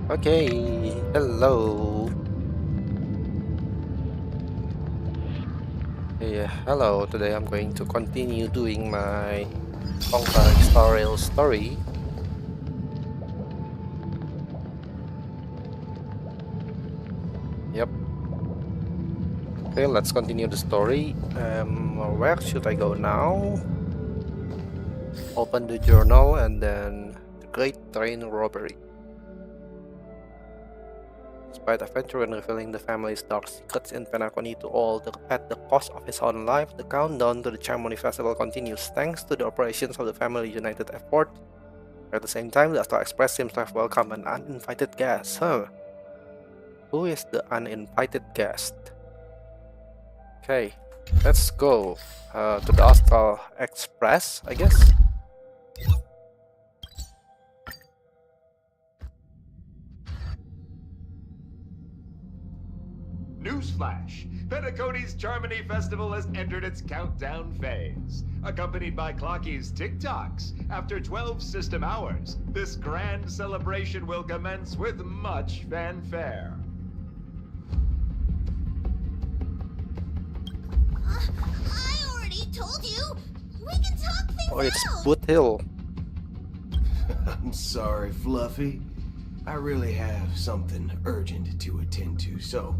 Okay, hello. Yeah, hello. Today I'm going to continue doing my Honkai Star Rail story. Yep. Okay, let's continue the story. Where should I go now? Open the journal and then the Great Train Robbery. Despite adventuring and revealing the family's dark secrets in Penacony to all at the cost of his own life, the countdown to the Ceremony Festival continues thanks to the operations of the family united effort. At the same time, the Astral Express seems to have welcomed an uninvited guest. Who is the uninvited guest? Okay, let's go to the Astral Express, I guess. Newsflash! Penacony's Charmony Festival has entered its countdown phase. Accompanied by Clocky's TikToks, after 12 system hours, this grand celebration will commence with much fanfare. I already told you! We can talk things Oh, it's out! Boot Hill. I'm sorry, Fluffy. I really have something urgent to attend to, so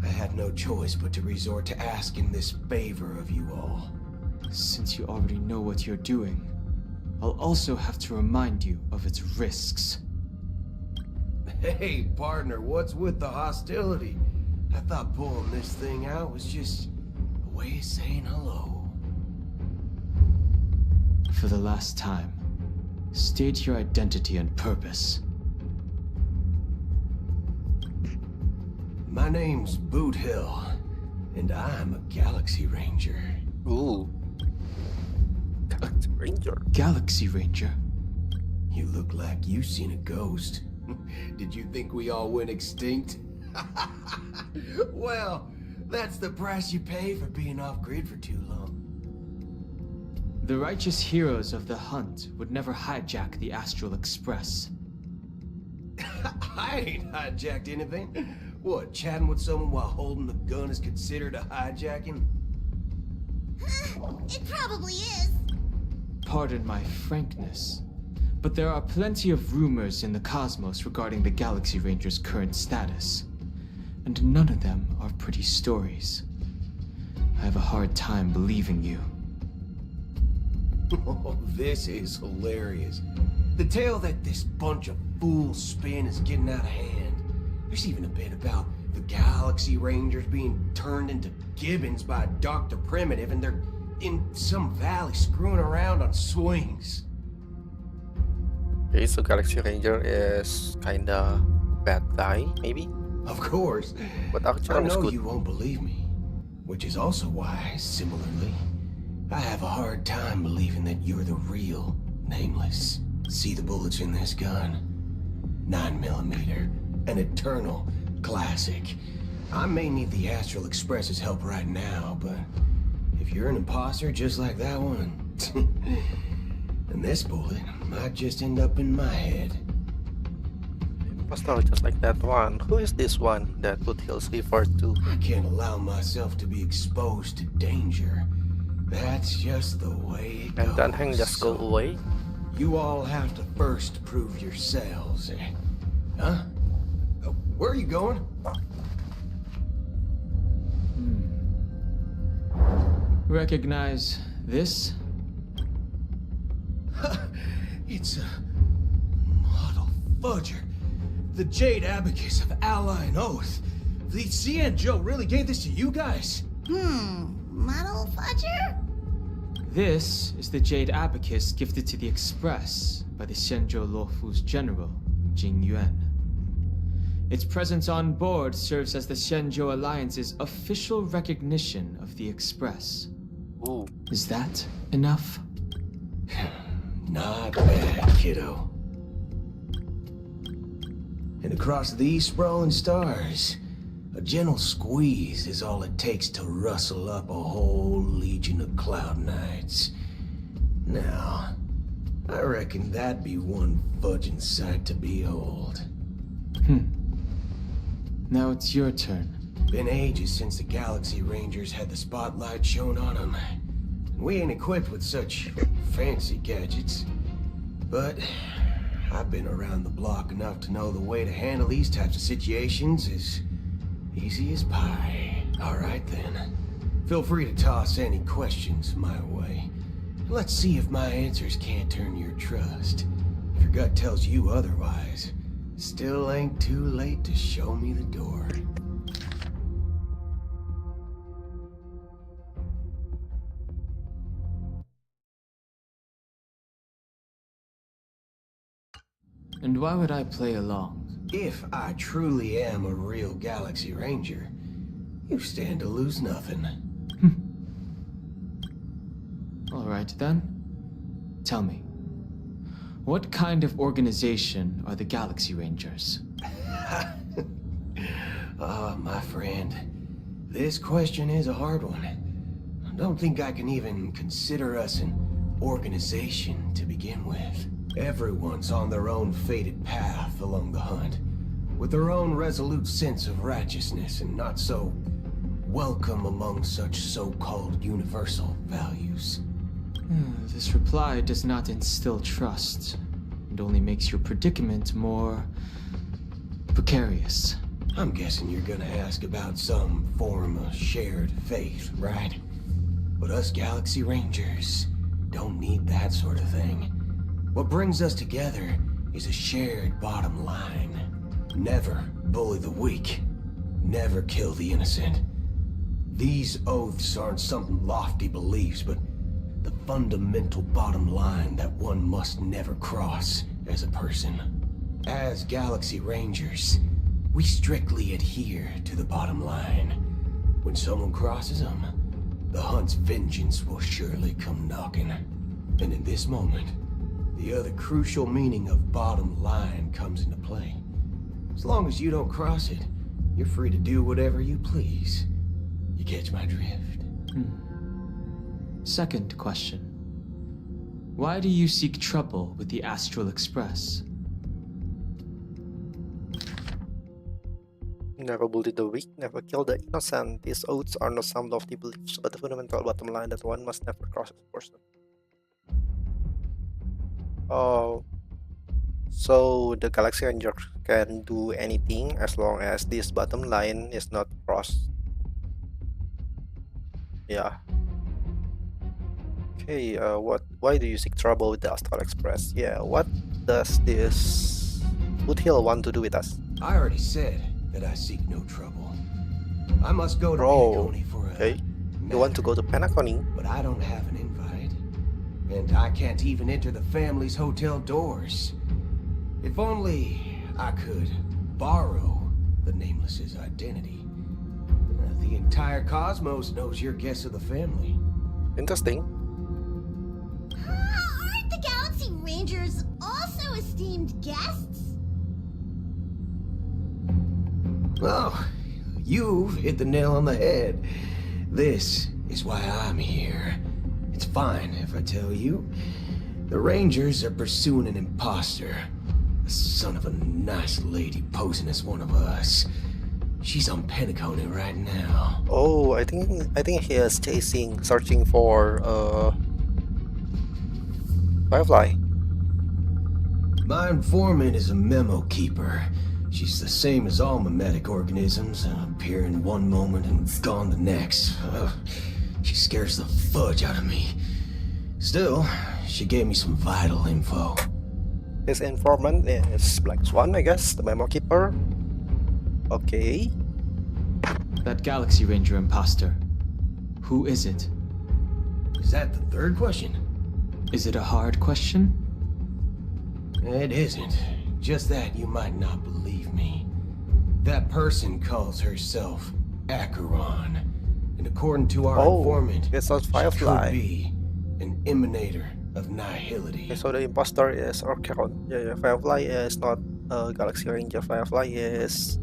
I had no choice but to resort to asking this favor of you all. Since you already know what you're doing, I'll also have to remind you of its risks. Hey, partner, what's with the hostility? I thought pulling this thing out was just a way of saying hello. For the last time, state your identity and purpose. My name's Boot Hill, and I'm a Galaxy Ranger. Ooh. Galaxy Ranger. Galaxy Ranger? You look like you've seen a ghost. Did you think we all went extinct? Well, that's the price you pay for being off-grid for too long. The righteous heroes of the hunt would never hijack the Astral Express. I ain't hijacked anything. What, chatting with someone while holding the gun is considered a hijacking? It probably is. Pardon my frankness, but there are plenty of rumors in the cosmos regarding the Galaxy Ranger's current status, and none of them are pretty stories. I have a hard time believing you. Oh, this is hilarious. The tale that this bunch of fools spin is getting out of hand. There's even a bit about the Galaxy Rangers being turned into gibbons by Dr. Primitive, and they're in some valley screwing around on swings. Okay, so Galaxy Ranger is kinda bad guy, maybe? Of course. But I actually is know good. you won't believe me, which is also why, similarly, I have a hard time believing that you're the real Nameless. See the bullets in this gun? 9mm, an eternal classic. I may need the Astral Express's help right now, but if you're an imposter just like that one, then this bullet might just end up in my head. A story just like that one. Who is this one that Foothills referred to? I can't allow myself to be exposed to danger. That's just the way it goes. And then Hang just go away? You all have to first prove yourselves. Huh? Where are you going? Recognize this? It's a model fudger. The Jade Abacus of Ally and Oath. The Xianzhou really gave this to you guys? Model fudger? This is the Jade Abacus gifted to the Express by the Xianzhou Luofu's general, Jing Yuan. Its presence on board serves as the Xianzhou Alliance's official recognition of the Express. Ooh. Is that enough? Not bad, kiddo. And across these sprawling stars, a gentle squeeze is all it takes to rustle up a whole legion of Cloud Knights. Now, I reckon that'd be one fudging sight to behold. Now it's your turn. Been ages since the Galaxy Rangers had the spotlight shown on them. We ain't equipped with such fancy gadgets. But I've been around the block enough to know the way to handle these types of situations is easy as pie. All right then. Feel free to toss any questions my way. Let's see if my answers can't turn your trust. If your gut tells you otherwise, still ain't too late to show me the door. And why would I play along? If I truly am a real Galaxy Ranger, you stand to lose nothing. All right then. Tell me, what kind of organization are the Galaxy Rangers? Oh, my friend, this question is a hard one. I don't think I can even consider us an organization to begin with. Everyone's on their own fated path along the hunt, with their own resolute sense of righteousness and not so welcome among such so-called universal values. This reply does not instill trust, and only makes your predicament more precarious. I'm guessing you're gonna ask about some form of shared faith, right? But us Galaxy Rangers don't need that sort of thing. What brings us together is a shared bottom line. Never bully the weak. Never kill the innocent. These oaths aren't some lofty beliefs, but the fundamental bottom line that one must never cross as a person. As Galaxy Rangers, we strictly adhere to the bottom line. When someone crosses them, the hunt's vengeance will surely come knocking. And in this moment, the other crucial meaning of bottom line comes into play. As long as you don't cross it, you're free to do whatever you please. You catch my drift? Second question. Why do you seek trouble with the Astral Express? Never bully the weak, never kill the innocent. These oaths are not some lofty beliefs, but the fundamental bottom line that one must never cross as a person. Oh, so the Galaxy Ranger can do anything as long as this bottom line is not crossed. Yeah. Okay, why do you seek trouble with the Astral Express? Yeah, what does this Foothill want to do with us? I already said that I seek no trouble. I must go to Oh, Penacony for a okay. You want to go to Penacony? but I don't have an invite. And I can't even enter the family's hotel doors. If only I could borrow the Nameless's identity. The entire cosmos knows you're guests of the family. Interesting. Aren't the Galaxy Rangers also esteemed guests? Oh, you've hit the nail on the head. This is why I'm here. It's fine if I tell you. The Rangers are pursuing an imposter. A Son of a nice lady posing as one of us. She's on Penacony right now. Oh, I think he is searching for Firefly. My informant is a memo keeper. She's the same as all mimetic organisms, appear in one moment and gone the next. She scares the fudge out of me. Still, she gave me some vital info. His informant is Black Swan, I guess, the memo keeper. Okay. That Galaxy Ranger imposter. Who is it? Is that the third question? Is it a hard question? It isn't. Just that you might not believe me. That person calls herself Acheron. And according to our informant, it's not she Firefly. could be an emanator of nihility. Okay, so the imposter is Acheron. Yeah, Firefly is not Galaxy Ranger. Firefly is...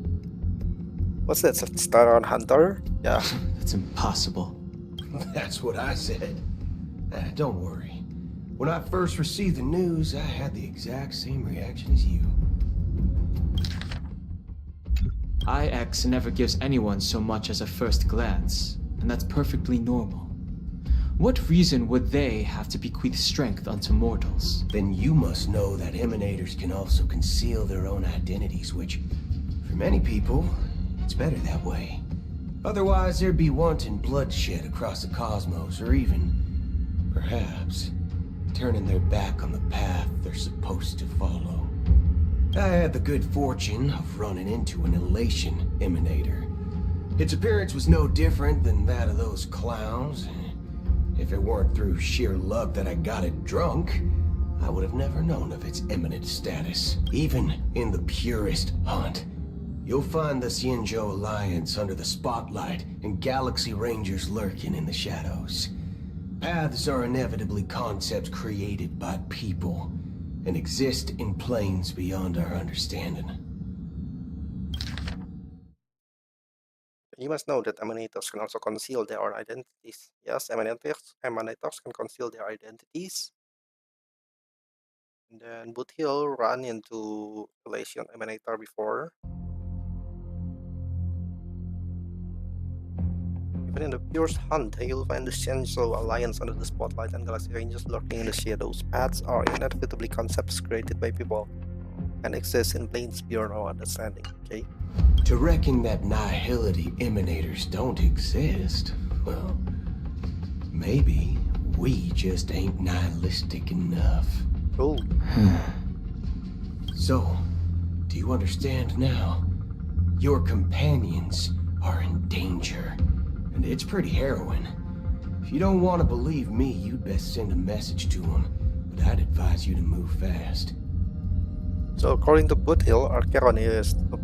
What's that? Star Hunter? Yeah. That's impossible. That's what I said. Don't worry. When I first received the news, I had the exact same reaction as you. IX never gives anyone so much as a first glance, and that's perfectly normal. What reason would they have to bequeath strength unto mortals? Then you must know that emanators can also conceal their own identities, which, for many people, it's better that way. Otherwise, there'd be wanton bloodshed across the cosmos, or even, perhaps, turning their back on the path they're supposed to follow. I had the good fortune of running into an elation emanator. Its appearance was no different than that of those clowns. If it weren't through sheer luck that I got it drunk, I would have never known of its eminent status. Even in the purest hunt, you'll find the Xianzhou Alliance under the spotlight and Galaxy Rangers lurking in the shadows. Paths are inevitably concepts created by people and exist in planes beyond our understanding. You must know that emanators can also conceal their identities. Yes, emanators can conceal their identities. And then Boot Hill ran into Elation Emanator before. Even in the purest hunt, you'll find the Xianzhou Alliance under the spotlight and Galaxy Rangers lurking in the shadows. Paths are inevitably concepts created by people and exist in planes beyond our understanding, okay? To reckon that nihility emanators don't exist, well, maybe we just ain't nihilistic enough. Oh. So, do you understand now? Your companions are in danger, and it's pretty harrowing. If you don't want to believe me, you'd best send a message to them, but I'd advise you to move fast. So according to Boot Hill, Acheron is a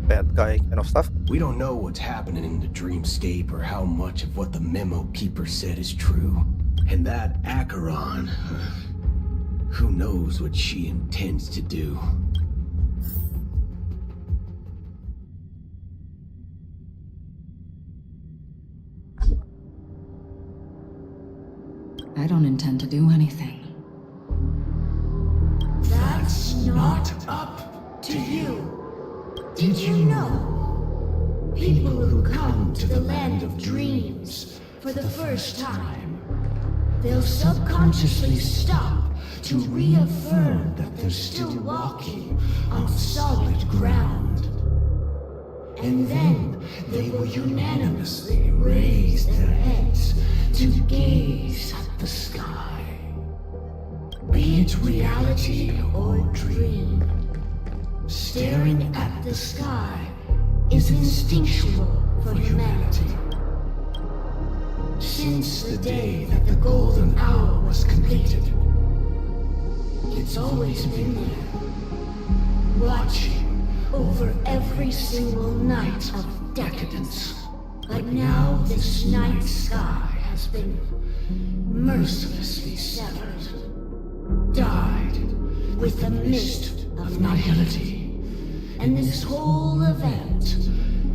bad guy kind of stuff. We don't know what's happening in the dreamscape or how much of what the memo keeper said is true. And that Acheron, who knows what she intends to do. I don't intend to do anything. That's not up to you. Did you know? People who come to the land of dreams for the first time, they'll subconsciously stop to reaffirm that they're still walking on solid ground. And then they will unanimously raise their heads to gaze at the sky. Be it reality or dream, staring at the sky is instinctual for humanity. Since the day that the golden hour was completed, it's always been there, watching over every single night of decadence. But now this night sky has been mercilessly severed, dyed with the mist of nihility. And this whole event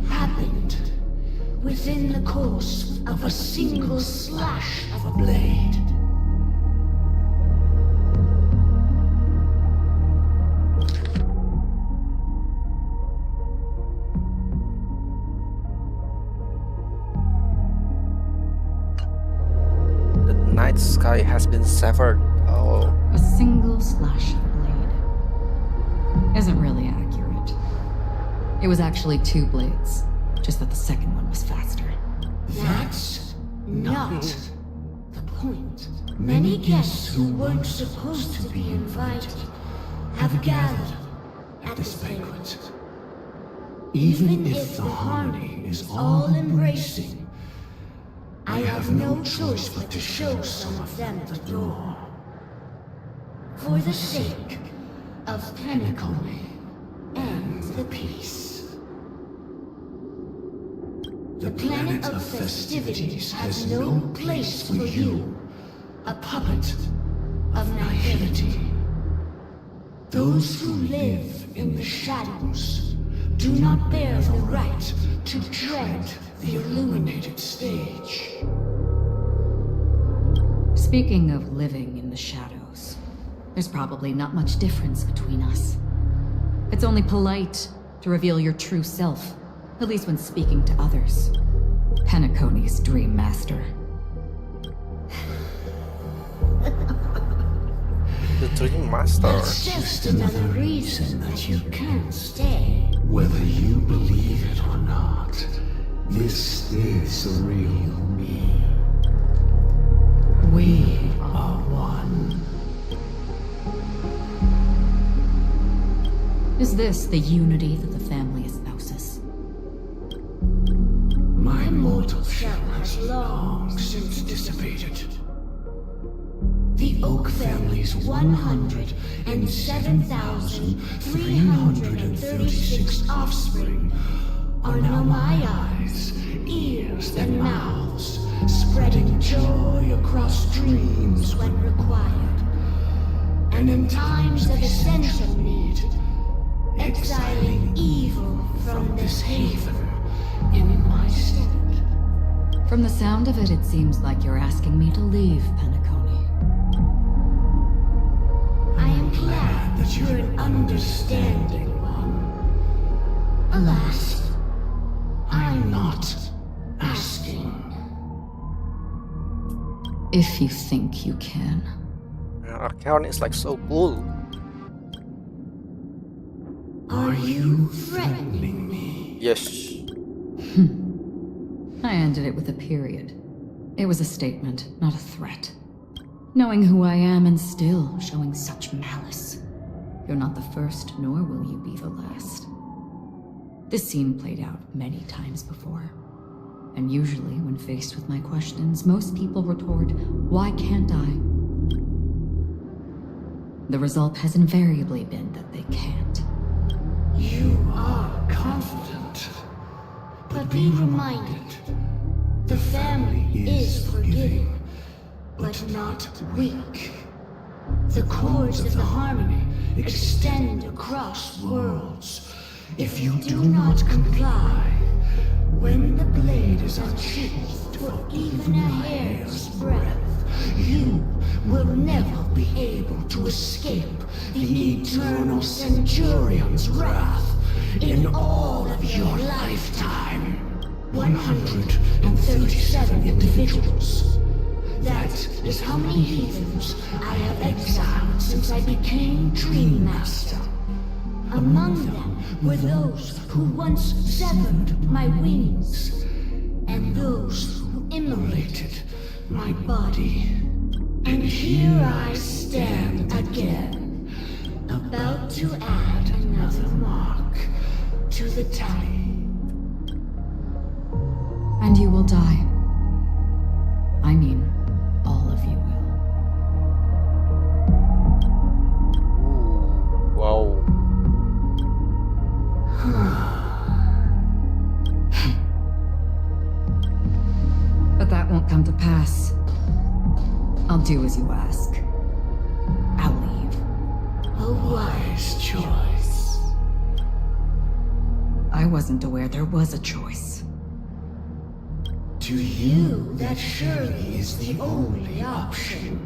happened within the course of a single slash of a blade. its sky has been severed. Oh, A single slash of blade. Isn't really accurate. It was actually 2 blades, just that the second one was faster. That's not the point. Many guests who weren't supposed to be invited have gathered at this banquet. Even if the harmony is all-embracing, I have no choice but to show some of them the door. For the sake of Penacony and the peace. The planet of festivities has no place for you, a puppet of nihility. Those who live in the shadows do not bear the right to tread the illuminated stage. Speaking of living in the shadows, there's probably not much difference between us. It's only polite to reveal your true self, at least when speaking to others. Penacony's Dream Master. the Dream Master. That's just another reason that you can't stay. Whether you believe it or not, this is the real me. We are one. Is this the unity that the family espouses? My mortal shell has long since dissipated. The Oak family's 107,336 offspring are now my eyes, ears, and mouths, spreading joy across dreams when required, and in times of essential need, exiling evil from this haven in my stead. From the sound of it, it seems like you're asking me to leave Penacony. I am glad that you're an understanding one. Alas, I'm not asking. If you think you can. Archaon is like so cool. Are you threatening me? Yes. I ended it with a period. It was a statement, not a threat. Knowing who I am and still showing such malice. You're not the first, nor will you be the last. This scene played out many times before. And usually, when faced with my questions, most people retort, "Why can't I?" The result has invariably been that they can't. You are confident. But be reminded, the family is forgiving, but not weak. The cords of the harmony extend across worlds. If you do not comply, when the blade is unsheathed for even a hair's breadth, you will never be able to escape the eternal Centurion's wrath in all of your lifetime. 137 individuals. That is how many heathens I have exiled since I became Dream Master. Among them were those who once severed my wings, and those who immolated my body. And here I stand again, about to add another mark to the tally. And you will die. I mean, all of you will. Wow. But that won't come to pass. I'll do as you ask. I'll leave. A wise choice. I wasn't aware there was a choice. To you, that surely is the only option.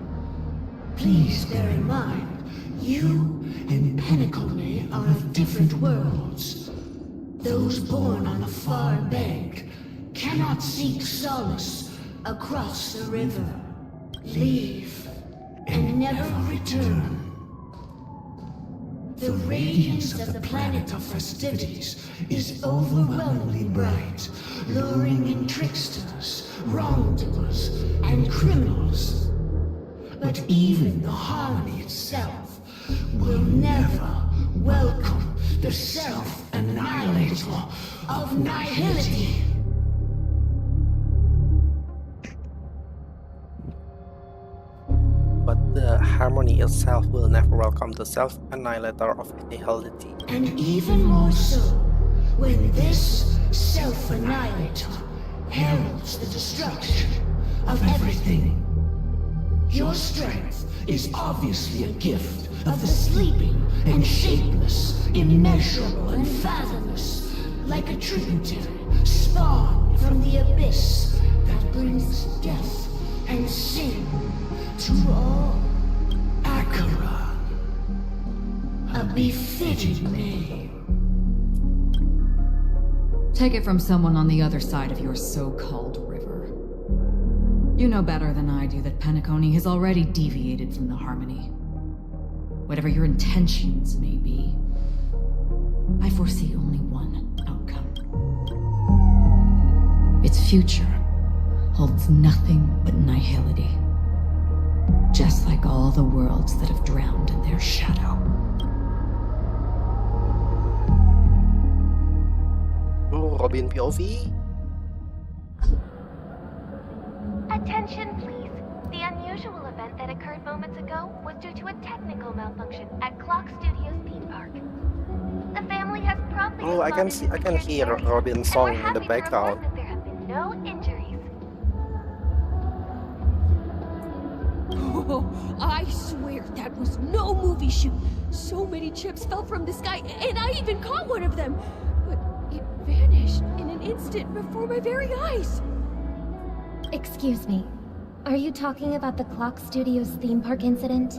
Please bear in mind, you and Penacony are of different worlds. Those born on the far bank cannot seek solace across the river. leave, and never return. The radiance of the planet of festivities is overwhelmingly bright, luring in tricksters, wrongdoers, and criminals. But even the harmony itself will never welcome the self-annihilator of nihility. But the harmony itself will never welcome the self-annihilator of nihility. And even more so, when this self-annihilator heralds the destruction of everything. Your strength is obviously a gift of the sleeping and shapeless, immeasurable and fathomless, like a tributary spawned from the abyss that brings death and sin to all. Akira, a befitting name. Take it from someone on the other side of your so-called river. You know better than I do that Penacony has already deviated from the harmony. Whatever your intentions may be, I foresee only one outcome. Its future holds nothing but nihility. Just like all the worlds that have drowned in their shadow. Oh, Robin POV. Attention, please. The unusual event that occurred moments ago was due to a technical malfunction at Clock Studios theme park. The family has promptly Oh, I can hear Robin's song in the background. That there have been no injuries. Oh, I swear that was no movie shoot. So many chips fell from the sky, and I even caught one of them. But it vanished in an instant before my very eyes. Excuse me. Are you talking about the Clock Studios theme park incident?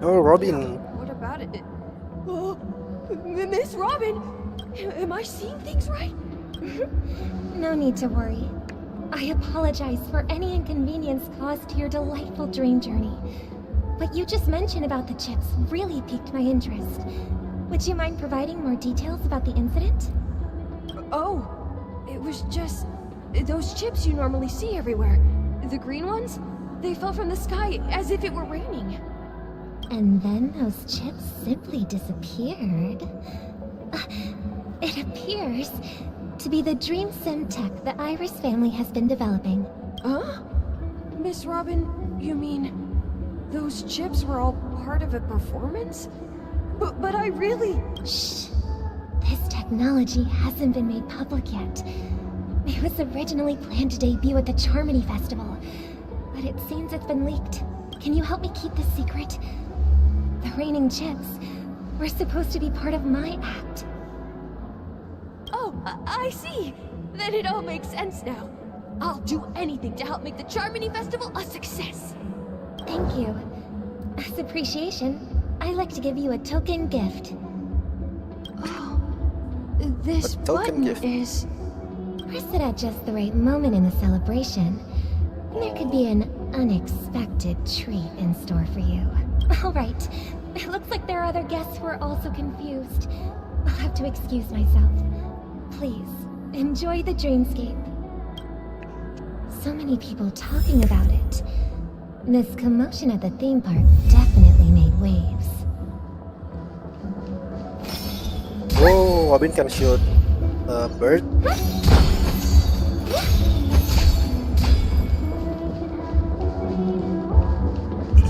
Oh, Robin. What about it? Oh, Miss Robin, am I seeing things right? No need to worry. I apologize for any inconvenience caused to your delightful dream journey. What you just mentioned about the chips really piqued my interest. Would you mind providing more details about the incident? Oh, it was just those chips you normally see everywhere. The green ones? They fell from the sky as if it were raining. And then those chips simply disappeared. It appears to be the dream sim tech the Iris family has been developing. Huh? Miss Robin, you mean those chips were all part of a performance? But I really... Shh. This technology hasn't been made public yet. It was originally planned to debut at the Charmony Festival, but it seems it's been leaked. Can you help me keep this secret? The raining chips were supposed to be part of my act. Oh, I see. Then it all makes sense now. I'll do anything to help make the Charmony Festival a success. Thank you. As appreciation, I'd like to give you a token gift. Oh, this A token button gift. is... Press it at just the right moment in the celebration. There could be an unexpected treat in store for you. All right. It looks like there are other guests who are also confused. I'll have to excuse myself. Please, enjoy the dreamscape. So many people talking about it. This commotion at the theme park definitely made waves. Oh, Robin can shoot a bird.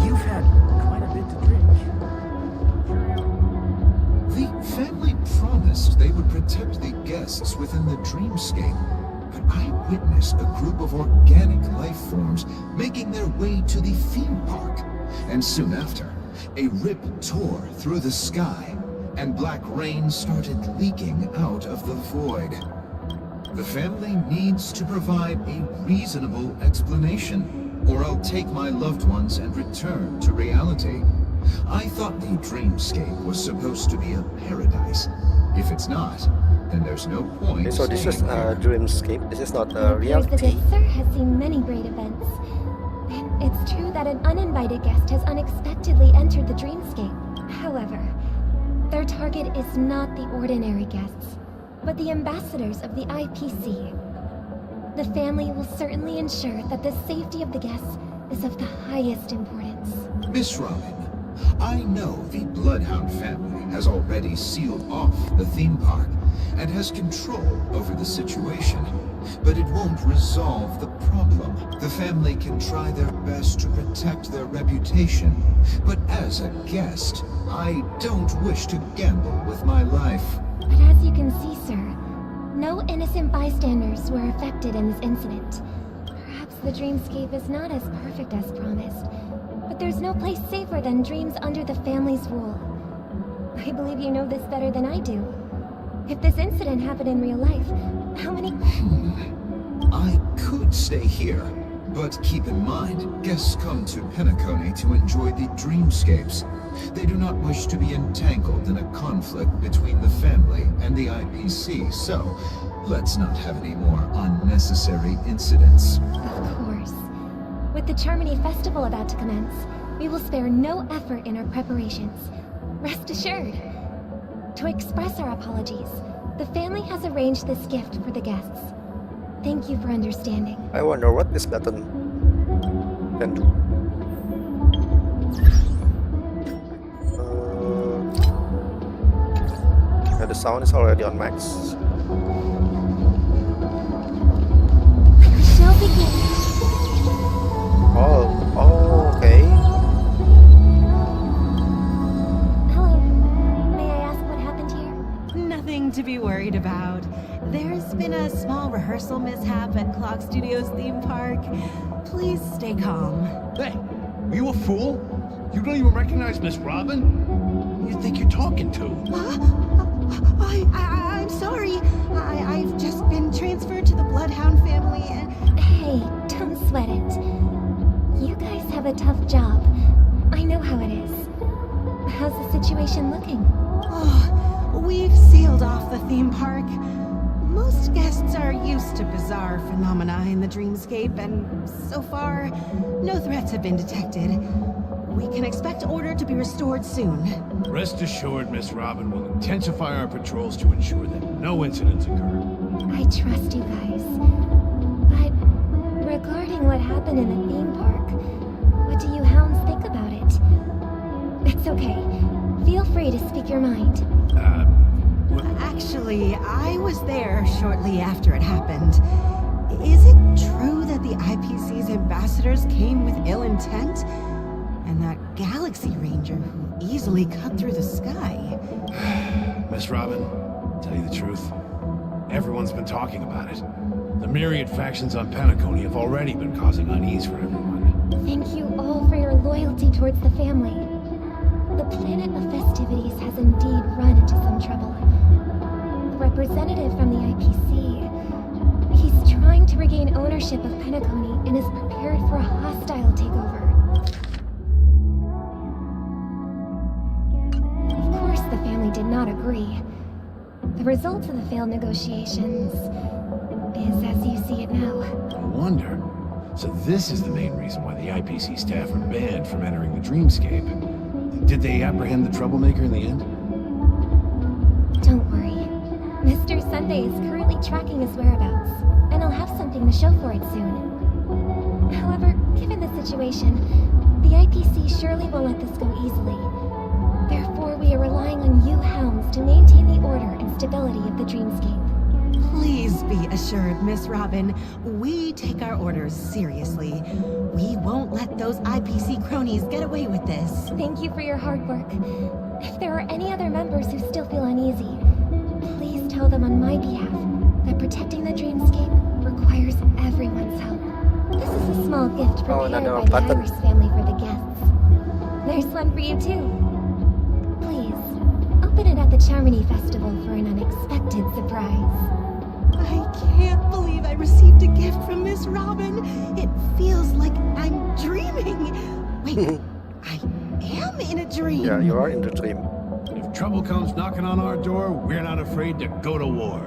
You've had quite a bit to drink. The family promised they would protect the guests within the dreamscape, but I witnessed a group of organic life forms making their way to the theme park. And soon after, a rip tore through the sky, and black rain started leaking out of the void. The family needs to provide a reasonable explanation, or I'll take my loved ones and return to reality. I thought the dreamscape was supposed to be a paradise. If it's not, then there's no point. Okay, so this is staying a here. dreamscape. This is not It appears the reality. good sir has seen many great events. I It's true that an uninvited guest has unexpectedly entered the dreamscape. However, their target is not the ordinary guests, but the ambassadors of the IPC. The family will certainly ensure that the safety of the guests is of the highest importance. Miss Robin, I know the Bloodhound family has already sealed off the theme park and has control over the situation, but it won't resolve the problem. The family can try their best to protect their reputation, but as a guest, I don't wish to gamble with my life. But as you can see, sir, no innocent bystanders were affected in this incident. Perhaps the dreamscape is not as perfect as promised, but there's no place safer than dreams under the family's rule. I believe you know this better than I do. If this incident happened in real life, how many... I could stay here, but keep in mind, guests come to Penacony to enjoy the dreamscapes. They do not wish to be entangled in a conflict between the family and the IPC, so let's not have any more unnecessary incidents. Of course. With the Charmony Festival about to commence, we will spare no effort in our preparations. Rest assured. To express our apologies, the family has arranged this gift for the guests. Thank you for understanding. I wonder what this button can do. Yeah, the sound is already on max. We shall begin. Oh, okay. Hello. May I ask what happened here? Nothing to be worried about. There's been a small rehearsal mishap at Clock Studios theme park. Please stay calm. Hey, are you a fool? You don't even recognize Miss Robin? Who do you think you're talking to? I'm sorry. I've just been transferred to the Bloodhound family and... Hey, don't sweat it. You guys have a tough job. I know how it is. How's the situation looking? Oh, we've sealed off the theme park. Most guests are used to bizarre phenomena in the dreamscape, and so far, no threats have been detected. We can expect order to be restored soon. Rest assured, Miss Robin will intensify our patrols to ensure that no incidents occur. I trust you guys. But regarding what happened in the theme park, what do you hounds think about it? It's okay. Feel free to speak your mind. Actually, I was there shortly after it happened. Is it true that the IPC's ambassadors came with ill intent? And that Galaxy Ranger who easily cut through the sky? Miss Robin, tell you the truth, everyone's been talking about it. The myriad factions on Penacony have already been causing unease for everyone. Thank you all for your loyalty towards the family. The planet of festivities has indeed run into some trouble. The representative from the IPC, he's trying to regain ownership of Penacony and is prepared for a hostile takeover. Of course, the family did not agree. The result of the failed negotiations is as you see it now. No wonder. So this is the main reason why the IPC staff are banned from entering the dreamscape. Did they apprehend the troublemaker in the end? Don't worry. Mr. Sunday is currently tracking his whereabouts, and I'll have something to show for it soon. However, given the situation, the IPC surely won't let this go easily. Therefore, we are relying on you hounds to maintain the order and stability of the dreamscape. Please be assured, Miss Robin, we take our orders seriously. We won't let those IPC cronies get away with this. Thank you for your hard work. If there are any other members who still feel uneasy, please tell them on my behalf that protecting the dreamscape requires everyone's help. This is a small gift prepared by the Iris family for the guests. There's one for you too. Please, open it at the Charmony Festival for an unexpected surprise. I can't believe I received a gift from Miss Robin. It feels like I'm dreaming. Wait, I am in a dream. Yeah, you are in the dream. If trouble comes knocking on our door, we're not afraid to go to war.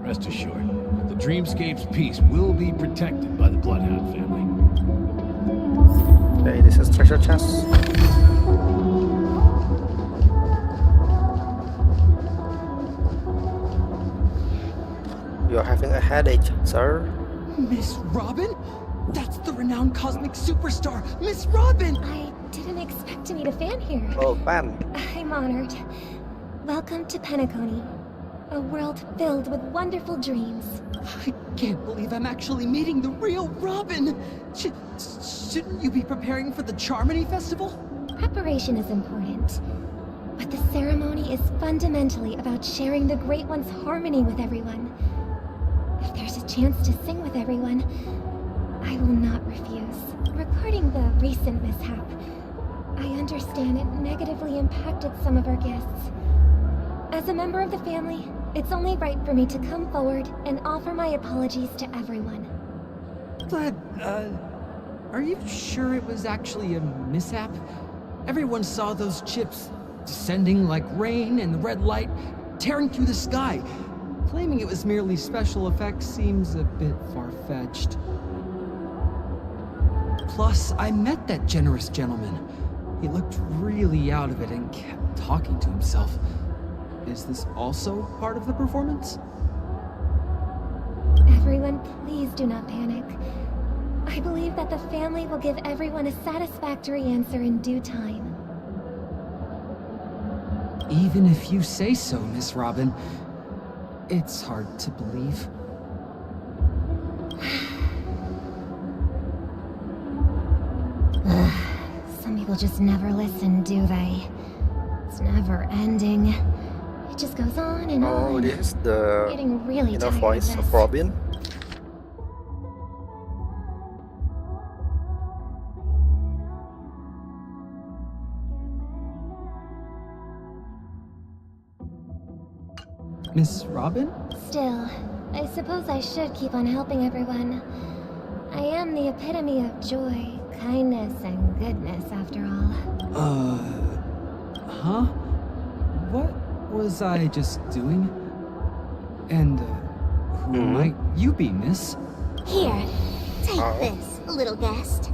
Rest assured, the dreamscape's peace will be protected by the Bloodhound family. Okay, this is treasure chest. You're having a headache, sir. Miss Robin? That's the renowned cosmic superstar, Miss Robin! I didn't expect to meet a fan here. Oh, fan. I'm honored. Welcome to Penacony, a world filled with wonderful dreams. I can't believe I'm actually meeting the real Robin! Shouldn't you be preparing for the Charmony Festival? Preparation is important, but the ceremony is fundamentally about sharing the Great One's harmony with everyone. If there's a chance to sing with everyone, I will not refuse. Regarding the recent mishap, I understand it negatively impacted some of our guests. As a member of the family, it's only right for me to come forward and offer my apologies to everyone. But, are you sure it was actually a mishap? Everyone saw those chips descending like rain and the red light tearing through the sky. Claiming it was merely special effects seems a bit far-fetched. Plus, I met that generous gentleman. He looked really out of it and kept talking to himself. Is this also part of the performance? Everyone, please do not panic. I believe that the family will give everyone a satisfactory answer in due time. Even if you say so, Miss Robin, it's hard to believe. Some people just never listen, do they? It's never ending. It just goes on and on. Oh, this is the Getting really inner tired voice of of this. Robin. Miss Robin? Still, I suppose I should keep on helping everyone. I am the epitome of joy, kindness, and goodness, after all. Huh? What was I just doing? And, who might you be, miss? Here, take Oh. this, little guest.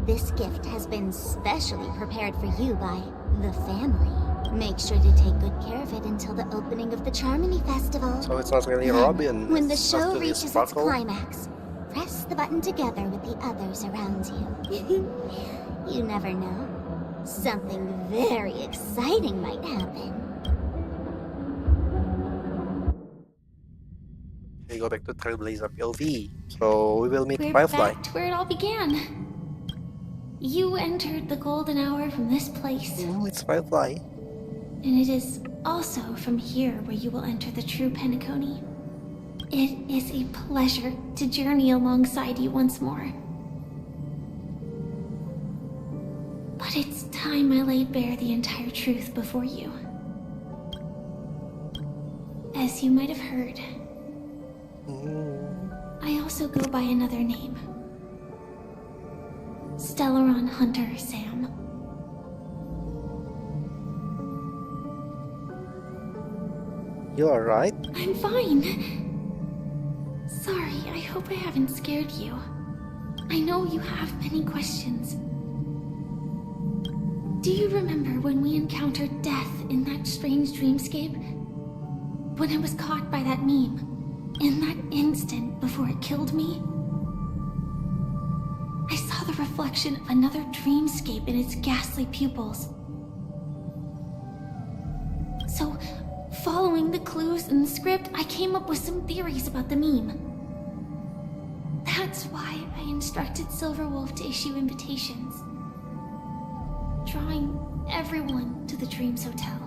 This gift has been specially prepared for you by the family. Make sure to take good care of it until the opening of the Charmony Festival. So it's not really Then, Robin. when the it's show actually reaches its Sparkle. climax, press the button together with the others around you. You never know. Something very exciting might happen. We go back to Trailblazer POV. So we will meet We're Firefly. back to where it all began. You entered the golden hour from this place, Oh, it's Firefly. and it is also from here where you will enter the true Penacony. It is a pleasure to journey alongside you once more. But it's time I laid bare the entire truth before you. As you might have heard, I also go by another name. Stellaron Hunter Sam. You alright? I'm fine. Sorry, I hope I haven't scared you. I know you have many questions. Do you remember when we encountered death in that strange dreamscape? When I was caught by that meme? In that instant before it killed me? I saw the reflection of another dreamscape in its ghastly pupils. So, following the clues in the script, I came up with some theories about the meme. That's why I instructed Silverwolf to issue invitations, drawing everyone to the Dreams Hotel.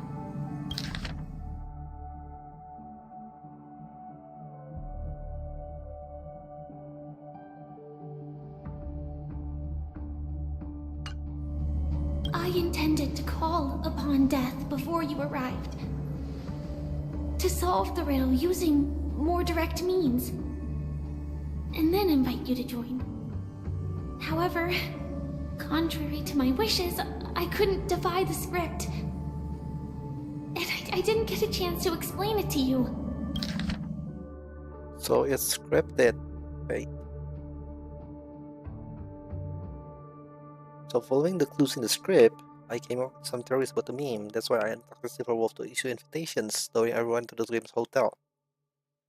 I intended to call upon death before you arrived, to solve the riddle using more direct means, and then invite you to join. However, contrary to my wishes, I couldn't defy the script, and I didn't get a chance to explain it to you. So it's scripted. Wait. So following the clues in the script, I came up with some theories about the meme. That's why I unlocked the Silver Wolf to issue invitations, throwing everyone to the Dreams Hotel.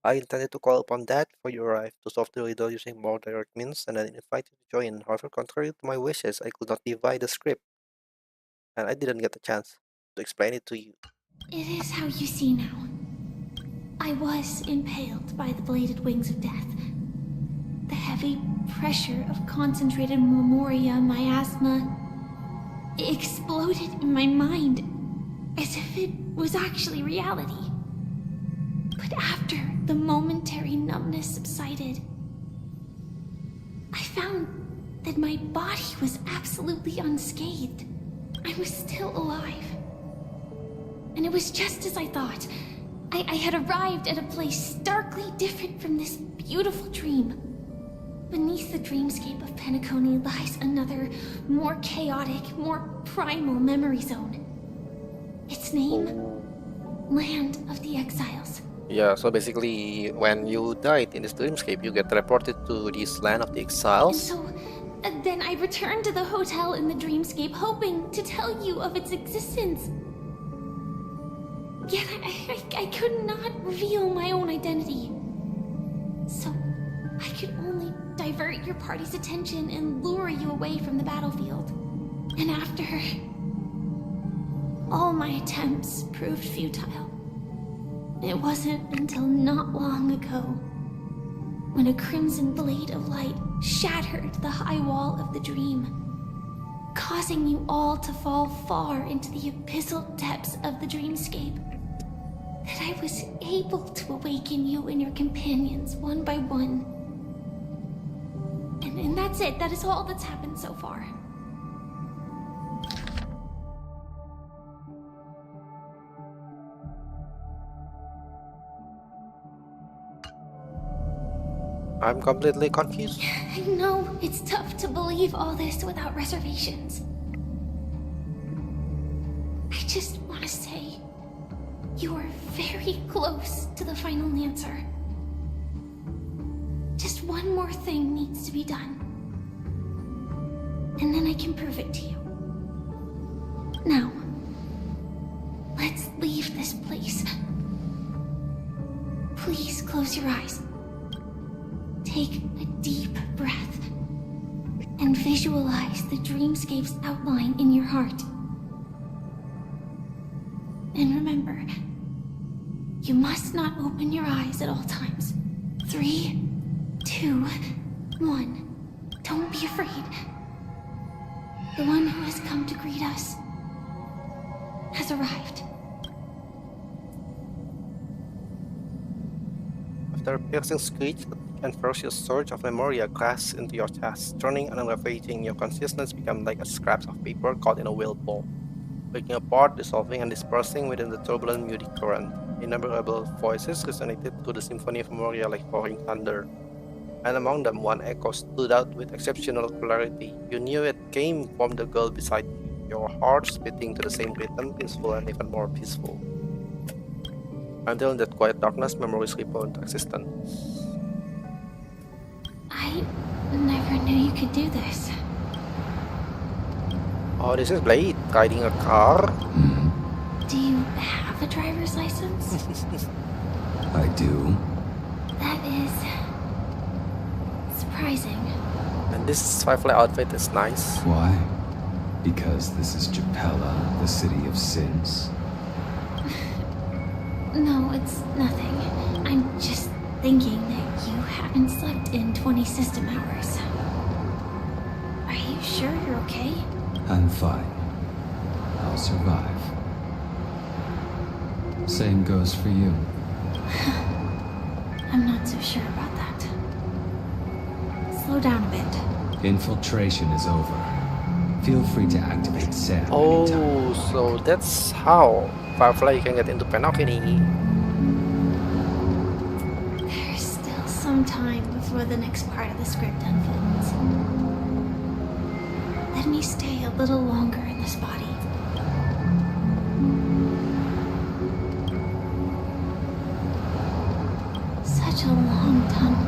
I intended to call upon Dad before you arrived to solve the riddle using more direct means and then invite you to join. However, contrary to my wishes, I could not divide the script, and I didn't get the chance to explain it to you. It is how you see now. I was impaled by the bladed wings of death. The heavy pressure of concentrated memoria, miasma, exploded in my mind as if it was actually reality. But after the momentary numbness subsided, I found that my body was absolutely unscathed. I was still alive. And it was just as I thought. I had arrived at a place starkly different from this beautiful dream. Beneath the dreamscape of Penacony lies another, more chaotic, more primal memory zone. Its name? Land of the Exiles. Yeah, so basically, when you died in this dreamscape, you get teleported to this land of the And exiles. so, then I returned to the hotel in the dreamscape, hoping to tell you of its existence. Yet I could not reveal my own identity. So, I could only divert your party's attention and lure you away from the battlefield. And after, all my attempts proved futile. It wasn't until not long ago when a crimson blade of light shattered the high wall of the dream, causing you all to fall far into the abyssal depths of the dreamscape, that I was able to awaken you and your companions one by one. And that's it. That is all that's happened so far. I'm completely confused. I know it's tough to believe all this without reservations. I just want to say, you are very close to the final answer. Just one more thing needs to be done. And then I can prove it to you. Now, let's leave this place. Please close your eyes. Take a deep breath and visualize the dreamscape's outline in your heart. And remember, you must not open your eyes at all times. 3, 2, 1. Don't be afraid. The one who has come to greet us has arrived. After a piercing screech and ferocious surge of memoria crashed into your chest, turning and ravaging, your consciousness became like a scraps of paper caught in a whirlpool, breaking apart, dissolving, and dispersing within the turbulent music current. Innumerable voices resonated through the symphony of memoria like roaring thunder, and among them one echo stood out with exceptional clarity. You knew it came from the girl beside you, your heart beating to the same rhythm, peaceful and even more peaceful. Until in that quiet darkness, memories ripple into existence. I never knew you could do this. Oh, this is Blade riding a car. Do you have a driver's license? I do. That is surprising. And this Firefly outfit is nice. Why? Because this is Japella, the city of sins? No, it's nothing. I'm just thinking that you haven't slept in 20 system hours. Are you sure you're okay? I'm fine. I'll survive. Same goes for you. I'm not so sure about that. Slow down a bit. Infiltration is over. Feel free to activate Sam anytime. Oh, so that's how Firefly can get into Penacony. There's still some time before the next part of the script unfolds. Let me stay a little longer in this body. Such a long tunnel.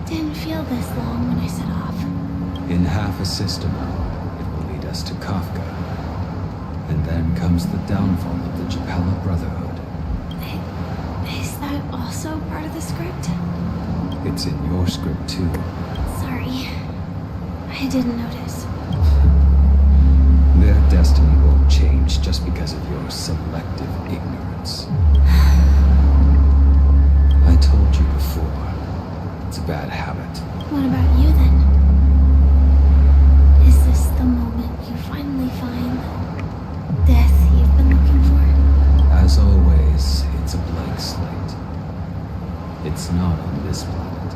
Didn't feel this long when I set off. In half a system hour, it will lead us to Kafka. And then comes the downfall of the Japella Brotherhood. Is that also part of the script? It's in your script too. Sorry. I didn't notice. Their destiny won't change just because of your selective ignorance. I told you before, it's a bad habit. What about you then? Is this the moment you finally find the death you've been looking for? As always, it's a blank slate. It's not on this planet.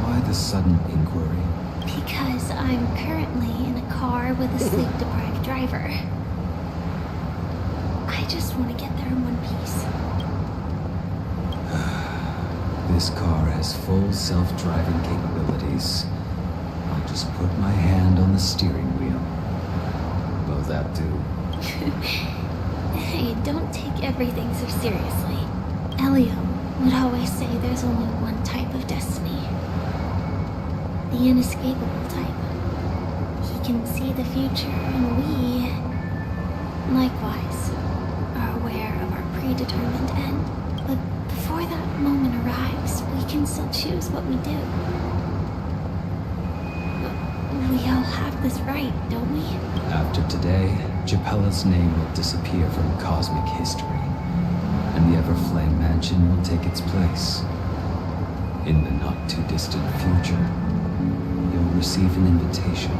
Why the sudden inquiry? Because I'm currently in a car with a sleep-deprived driver. I just want to get there in one piece. This car has full self-driving capabilities. I'll just put my hand on the steering wheel. Will that do? Hey, don't take everything so seriously. Elio would always say there's only one type of destiny. The inescapable type. He can see the future, and we, likewise, are aware of our predetermined end. But before that moment arrives, we can still choose what we do. We all have this right, don't we? After today, Japella's name will disappear from cosmic history, and the Everflame Mansion will take its place. In the not-too-distant future, you'll receive an invitation.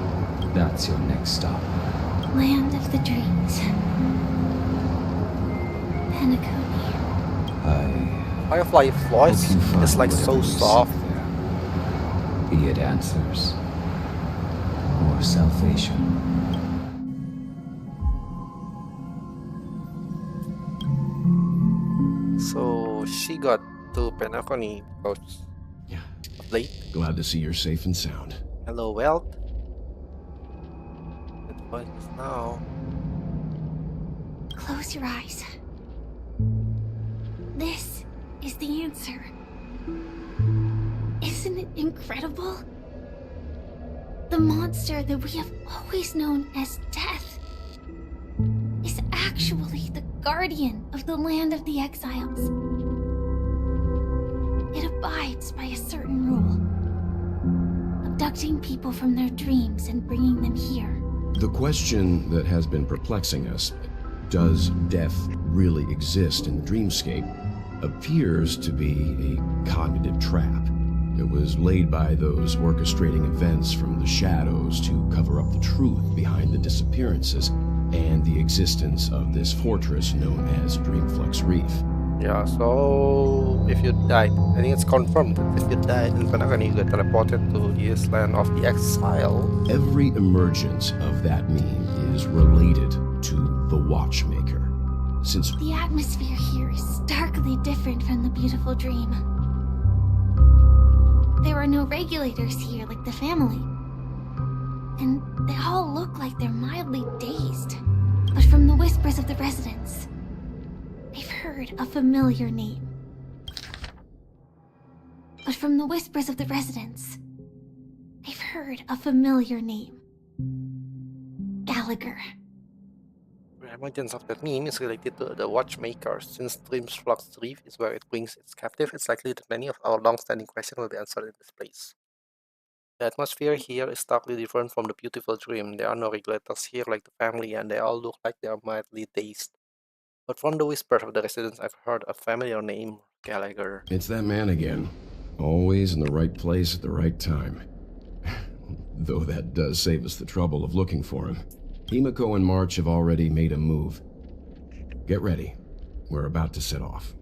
That's your next stop. Land of the Dreams. Penacony. Firefly voice is like so soft. Be it answers or salvation. So she got to Penacony because late. Glad to see you're safe and sound. Hello, Welt. Let's find this now. Close your eyes. This is the answer. Isn't it incredible? The monster that we have always known as Death is actually the guardian of the land of the exiles. It abides by a certain rule, abducting people from their dreams and bringing them here. The question that has been perplexing us, does death really exist in the dreamscape, appears to be a cognitive trap. It was laid by those orchestrating events from the shadows to cover up the truth behind the disappearances and the existence of this fortress known as Dreamflux Reef. Yeah, so if you died, I think it's confirmed that if you died in Penacony, you get teleported to this land of the exile. Every emergence of that meme is related to the Watchmaker. Since The atmosphere here is starkly different from the beautiful dream. There are no regulators here like the family. And they all look like they're mildly dazed. But from the whispers of the residents, they've heard a familiar name. But from the whispers of the residents, they've heard a familiar name. Gallagher. The emergence of that meme is related to the Watchmaker. Since Dreamflux Reef is where it brings its captive, it's likely that many of our long-standing questions will be answered in this place. The atmosphere here is starkly different from the beautiful dream. There are no regulators here like the family, and they all look like they are mildly dazed. But from the whispers of the residents, I've heard a familiar name, Gallagher. it's that man again. Always in the right place at the right time. Though that does save us the trouble of looking for him. Himiko and March have already made a move. Get ready. We're about to set off.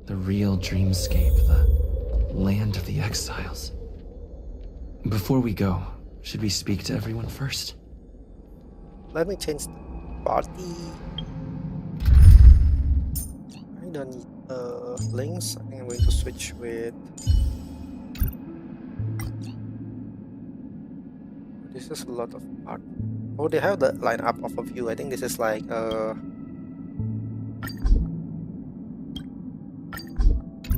The real dreamscape, the land of the exiles. Before we go, should we speak to everyone first? Let me change the party. I don't need links. I think I'm going to switch with. This is a lot of art. Oh, they have the lineup of a few. I think this is like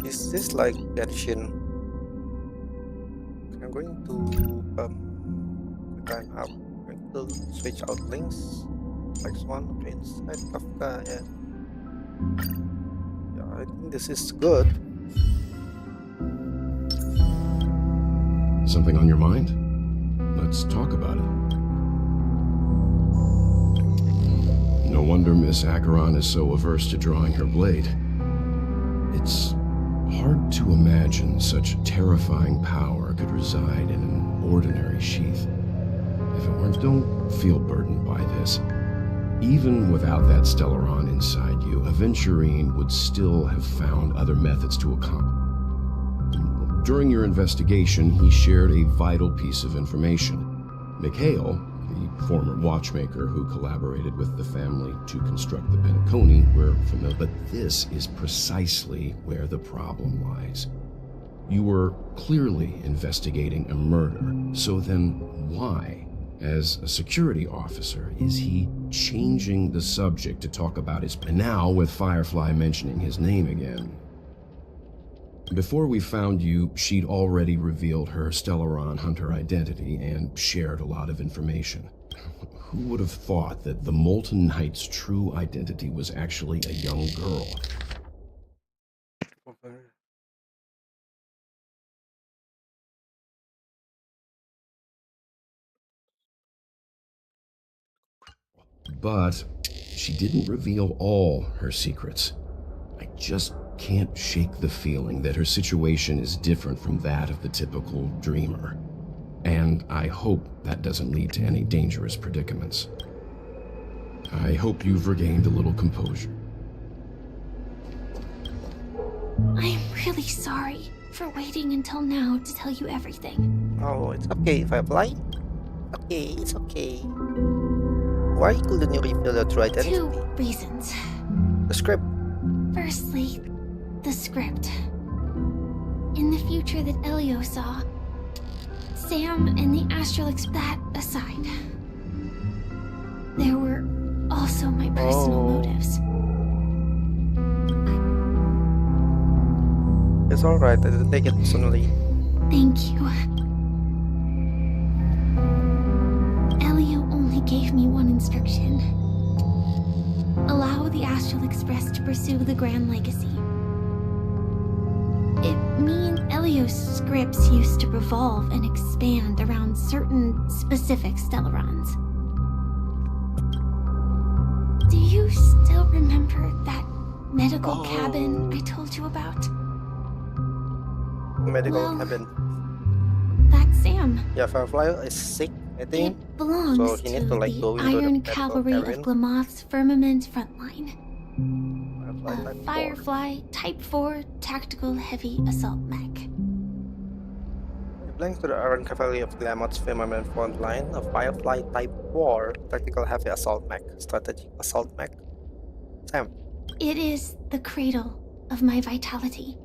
is this like Genshin? Okay, I'm going to time out. I'm going to switch out links. Next one, okay, inside Kafka, and yeah, I think this is good. Something on your mind? Let's talk about it. No wonder Miss Acheron is so averse to drawing her blade. It's hard to imagine such terrifying power could reside in an ordinary sheath. If it weren't, don't feel burdened by this. Even without that Stellaron inside you, Aventurine would still have found other methods to accomplish. During your investigation, he shared a vital piece of information. Mikhail, the former watchmaker who collaborated with the family to construct the Penacony, were familiar, but this is precisely where the problem lies. You were clearly investigating a murder, so then why, as a security officer, is he changing the subject to talk about his... And now, with Firefly mentioning his name again. Before we found you, she'd already revealed her Stellaron hunter identity and shared a lot of information. Who would have thought that the Molten Knight's true identity was actually a young girl? But she didn't reveal all her secrets. I just can't shake the feeling that her situation is different from that of the typical dreamer. And I hope that doesn't lead to any dangerous predicaments. I hope you've regained a little composure. I'm really sorry for waiting until now to tell you everything. Oh, it's okay, Firefly. Okay, it's okay. Why couldn't you reveal your true identity? 2 reasons. The script. Firstly, the script. In the future that Elio saw, Sam and the astral that aside, there were also my personal motives. It's alright, I didn't take it personally. Thank you. Elio only gave me one instruction. Allow the Astral Express to pursue the Grand Legacy. Me and Elio's scripts used to revolve and expand around certain specific Stellarons. Do you still remember that medical cabin I told you about? Medical cabin. That's Sam. Yeah, Firefly is sick, I think. It belongs so he needs to like the go into Iron the Cavalry cabin. of Glamoth's Firmament Frontline. Firefly, Firefly Type 4 Tactical Heavy Assault Mech. It belongs to the Iron Cavalry of Glamoth's Firmament Frontline, a Firefly Type 4 Tactical Heavy Assault Mech, Strategic Assault Mech. Sam. It is the cradle of my vitality.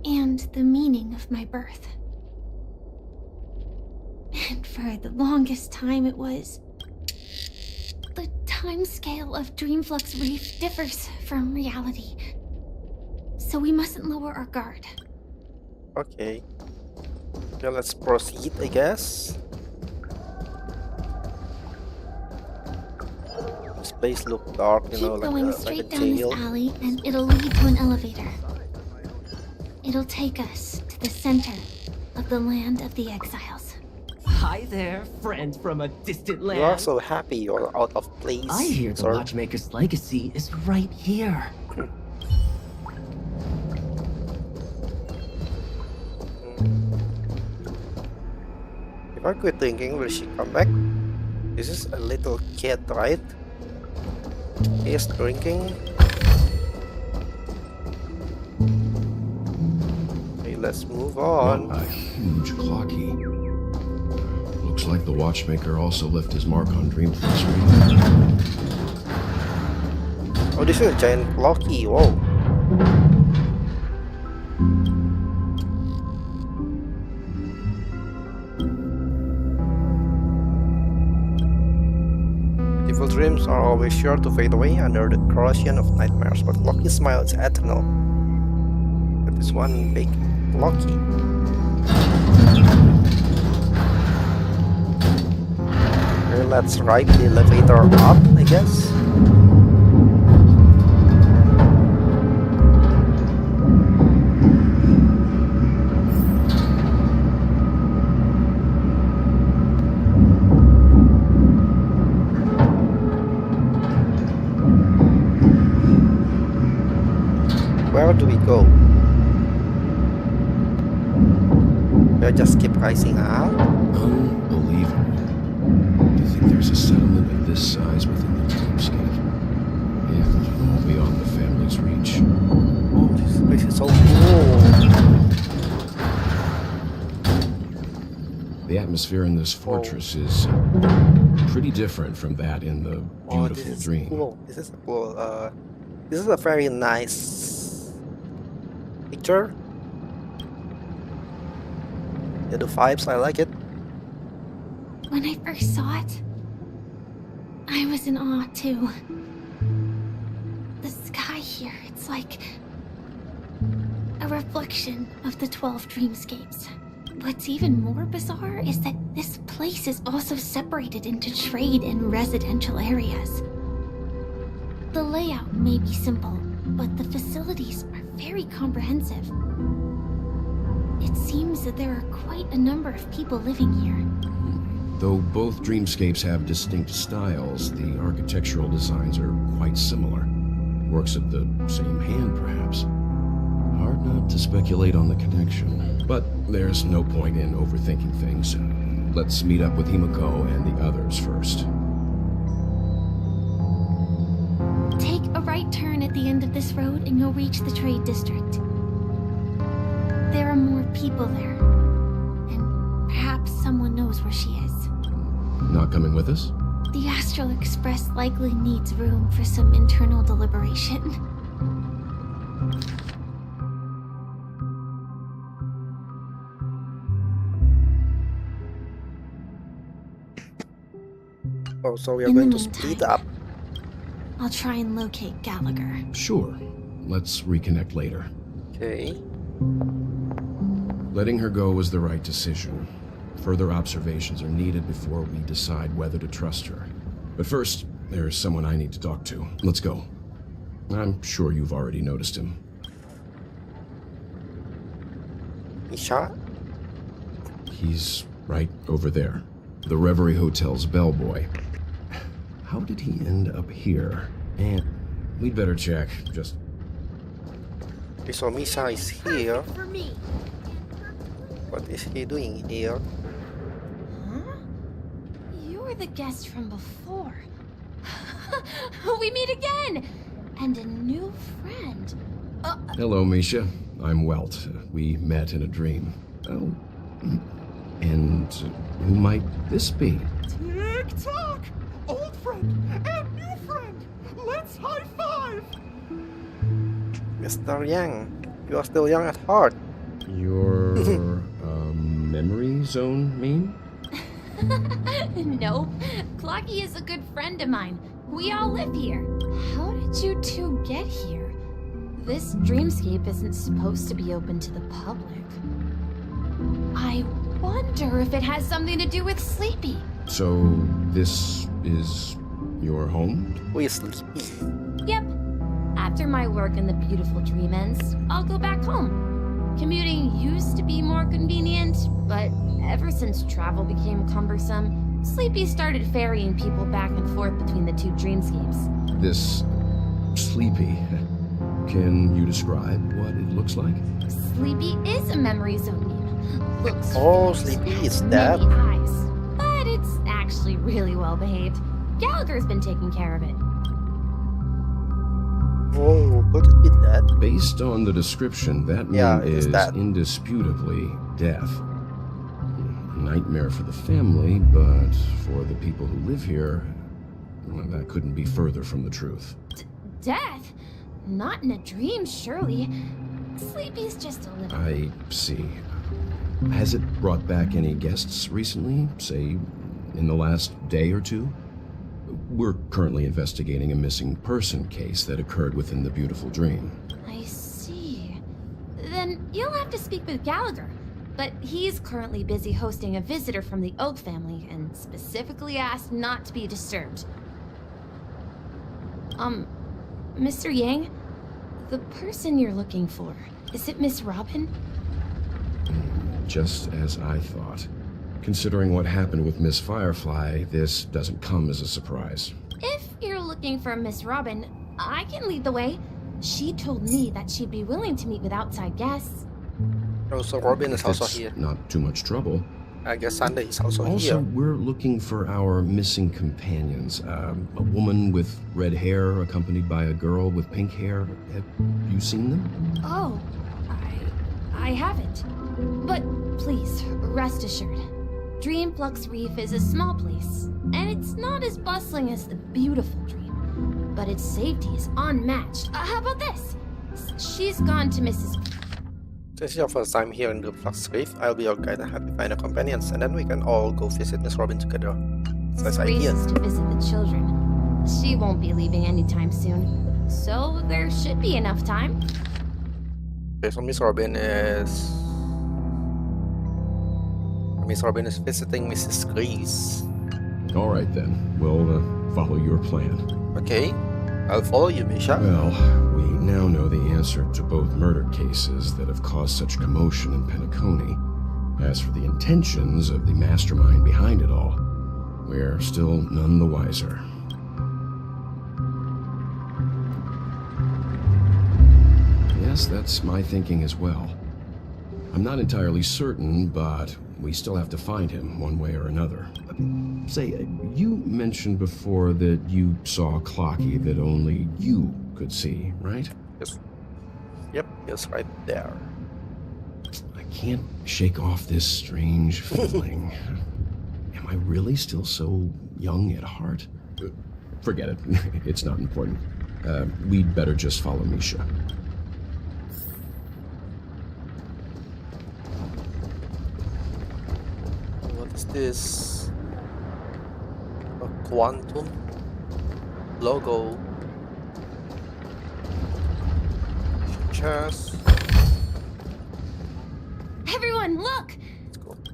And the meaning of my birth. And for the longest time it was... The time scale of Dreamflux Reef differs from reality. So we mustn't lower our guard. Okay. Yeah, let's proceed, I guess. This place looks dark, you know, Keep going like straight a down jail. this alley and it'll lead to an elevator. It'll take us to the center of the land of the exiles. Hi there, friend from a distant land. You are so happy you're out of place. I hear the sir. Watchmaker's legacy is right here. If I quit drinking, will she come back? This is a little kid, right? He is drinking. Okay, let's move on. What a huge clocky. Looks like the Watchmaker also left his mark on Dreamflux Reef. Oh, this is a giant clocky. Whoa. Beautiful dreams are always sure to fade away under the corrosion of nightmares, but Clocky's smile is eternal. That is one big Clocky. let's ride the elevator up, I guess. Where do we go? We'll just keep rising up. Unbelievable. To think there's a settlement of this size within the dreamscape. If all beyond the family's reach. Oh, this place is so cool. The atmosphere in this fortress is pretty different from that in the beautiful dream. Cool. This is cool. This is a very nice picture. Yeah, the vibes, I like it. When I first saw it, I was in awe too. The sky here, it's like a reflection of the 12 dreamscapes. What's even more bizarre is that this place is also separated into trade and residential areas. The layout may be simple, but the facilities are very comprehensive. It seems that there are quite a number of people living here. Though both dreamscapes have distinct styles, the architectural designs are quite similar. Works of the same hand, perhaps. Hard not to speculate on the connection. But there's no point in overthinking things. Let's meet up with Himiko and the others first. Take a right turn at the end of this road and you'll reach the trade district. There are more people there. And perhaps someone knows where she is. Not coming with us? The Astral Express likely needs room for some internal deliberation. Oh, so we are going to split up. I'll try and locate Gallagher. Sure. Let's reconnect later. Okay. Letting her go was the right decision. Further observations are needed before we decide whether to trust her. But first, there's someone I need to talk to. Let's go. I'm sure you've already noticed him. Misha? He's right over there. The Reverie Hotel's bellboy. How did he end up here? And we'd better check. Just... Okay, so Misha is here. For me. What is he doing here? Huh? You're the guest from before. We meet again! And a new friend. Hello, Misha. I'm Welt. We met in a dream. Oh. And who might this be? Tick-tock! Old friend and new friend! Let's high-five! Mr. Yang, you are still young at heart. Your memory zone mean? Nope. Clocky is a good friend of mine. We all live here. How did you two get here? This dreamscape isn't supposed to be open to the public. I wonder if it has something to do with Sleepy. So, this is your home? Who is Sleepy? Yep. After my work in the beautiful dream ends, I'll go back home. Commuting used to be more convenient, but ever since travel became cumbersome, Sleepy started ferrying people back and forth between the two dreamscapes. This... Sleepy. Can you describe what it looks like? Sleepy is a memory zone meme. Looks Sleepy is dead. many eyes, but it's actually really well behaved. Gallagher's been taking care of it. Oh, could it be that? Based on the description, that meme is indisputably death. Nightmare for the family, but for the people who live here, well, that couldn't be further from the truth. Death? Not in a dream, surely. Sleepy's just a little... I see. Has it brought back any guests recently? Say, in the last day or two? We're currently investigating a missing person case that occurred within the beautiful dream. I see. Then you'll have to speak with Gallagher. but he's currently busy hosting a visitor from the Oak family and specifically asked not to be disturbed. Mr. Yang, the person you're looking for, is it Miss Robin? Just as I thought. Considering what happened with Miss Firefly, this doesn't come as a surprise. If you're looking for Miss Robin, I can lead the way. She told me that she'd be willing to meet with outside guests. Oh, so Robin is also It's here. not too much trouble. I guess Sunday is also Also, here. we're looking for our missing companions. A woman with red hair accompanied by a girl with pink hair. Have you seen them? Oh, I haven't. But please, rest assured. Dreamflux Reef is a small place, and it's not as bustling as the beautiful Dream. But its safety is unmatched. How about this? She's gone to Mrs. Since it's your first time here in Dreamflux Reef, I'll be your guide and help you find your companions, and then we can all go visit Miss Robin together. That's the idea. Races to visit the children. She won't be leaving anytime soon, so there should be enough time. Okay, so Miss Robin is visiting Mrs. Grease. All right then, we'll follow your plan. Okay, I'll follow you, Misha. Well, we now know the answer to both murder cases that have caused such commotion in Penacony. As for the intentions of the mastermind behind it all, we're still none the wiser. Yes, that's my thinking as well. I'm not entirely certain, but we still have to find him one way or another. Say, you mentioned before that you saw a clocky that only you could see, right? Yes. Yep, yes, right there. I can't shake off this strange feeling. Am I really still so young at heart? Forget it. It's not important. We'd better just follow Misha. What is this? A quantum logo. Chest. Everyone, look!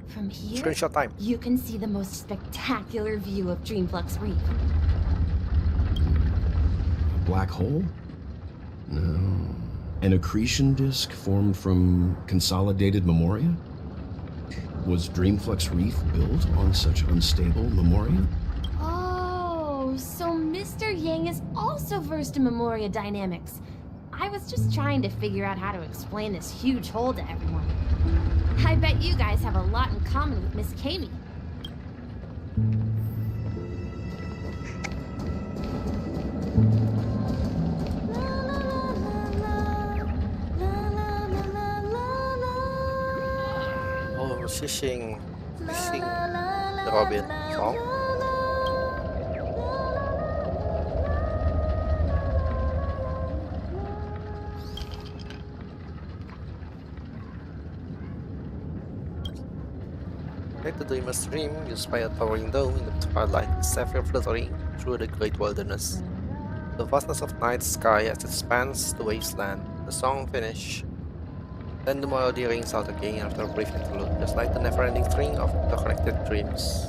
From here, Screenshot time. you can see the most spectacular view of Dreamflux Reef. Black hole? No. An accretion disk formed from consolidated memoria? Was Dreamflux Reef built on such unstable memoria? Oh, so Mr. Yang is also versed in Memoria dynamics. I was just trying to figure out how to explain this huge hole to everyone. I bet you guys have a lot in common with Miss Kami. Oh, she sing the Robin song. At the Dreamer's Dream, you spy a towering dome in the twilight, sapphire fluttering through the great wilderness. The vastness of night sky as it spans the wasteland. The song finished. Then the melody rings out again after a brief interlude, just like the never-ending string of the connected dreams.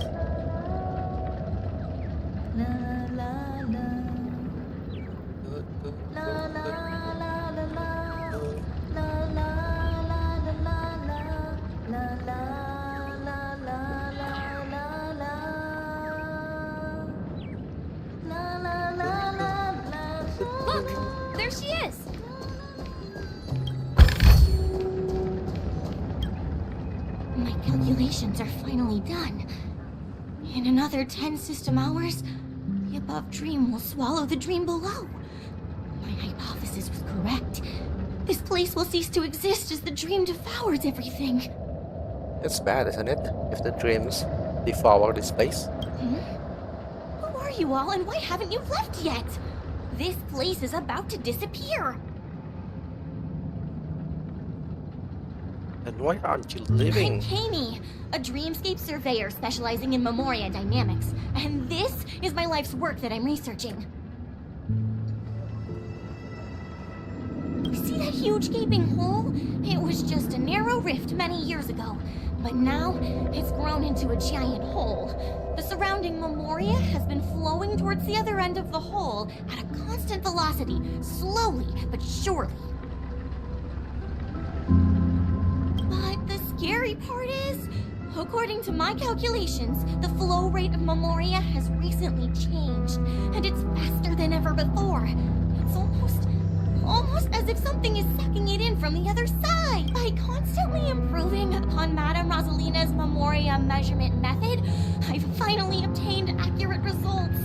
Look! There she is! My calculations are finally done. In another 10 system hours, the above dream will swallow the dream below. My hypothesis was correct. This place will cease to exist as the dream devours everything. It's bad, isn't it? If the dreams devour this place. Who are you all, and why haven't you left yet? This place is about to disappear. And why aren't you leaving? I'm Kami, a dreamscape surveyor specializing in Memoria dynamics, and this is my life's work that I'm researching. See that huge gaping hole? It was just a narrow rift many years ago, but now it's grown into a giant hole. The surrounding Memoria has been flowing towards the other end of the hole at a constant velocity, slowly but surely. But the scary part is, according to my calculations, the flow rate of Memoria has recently changed, and it's faster than ever before. It's almost as if something is sucking it in from the other side. By constantly improving upon Madame Rosalina's Memoria measurement method, I've finally obtained accurate results.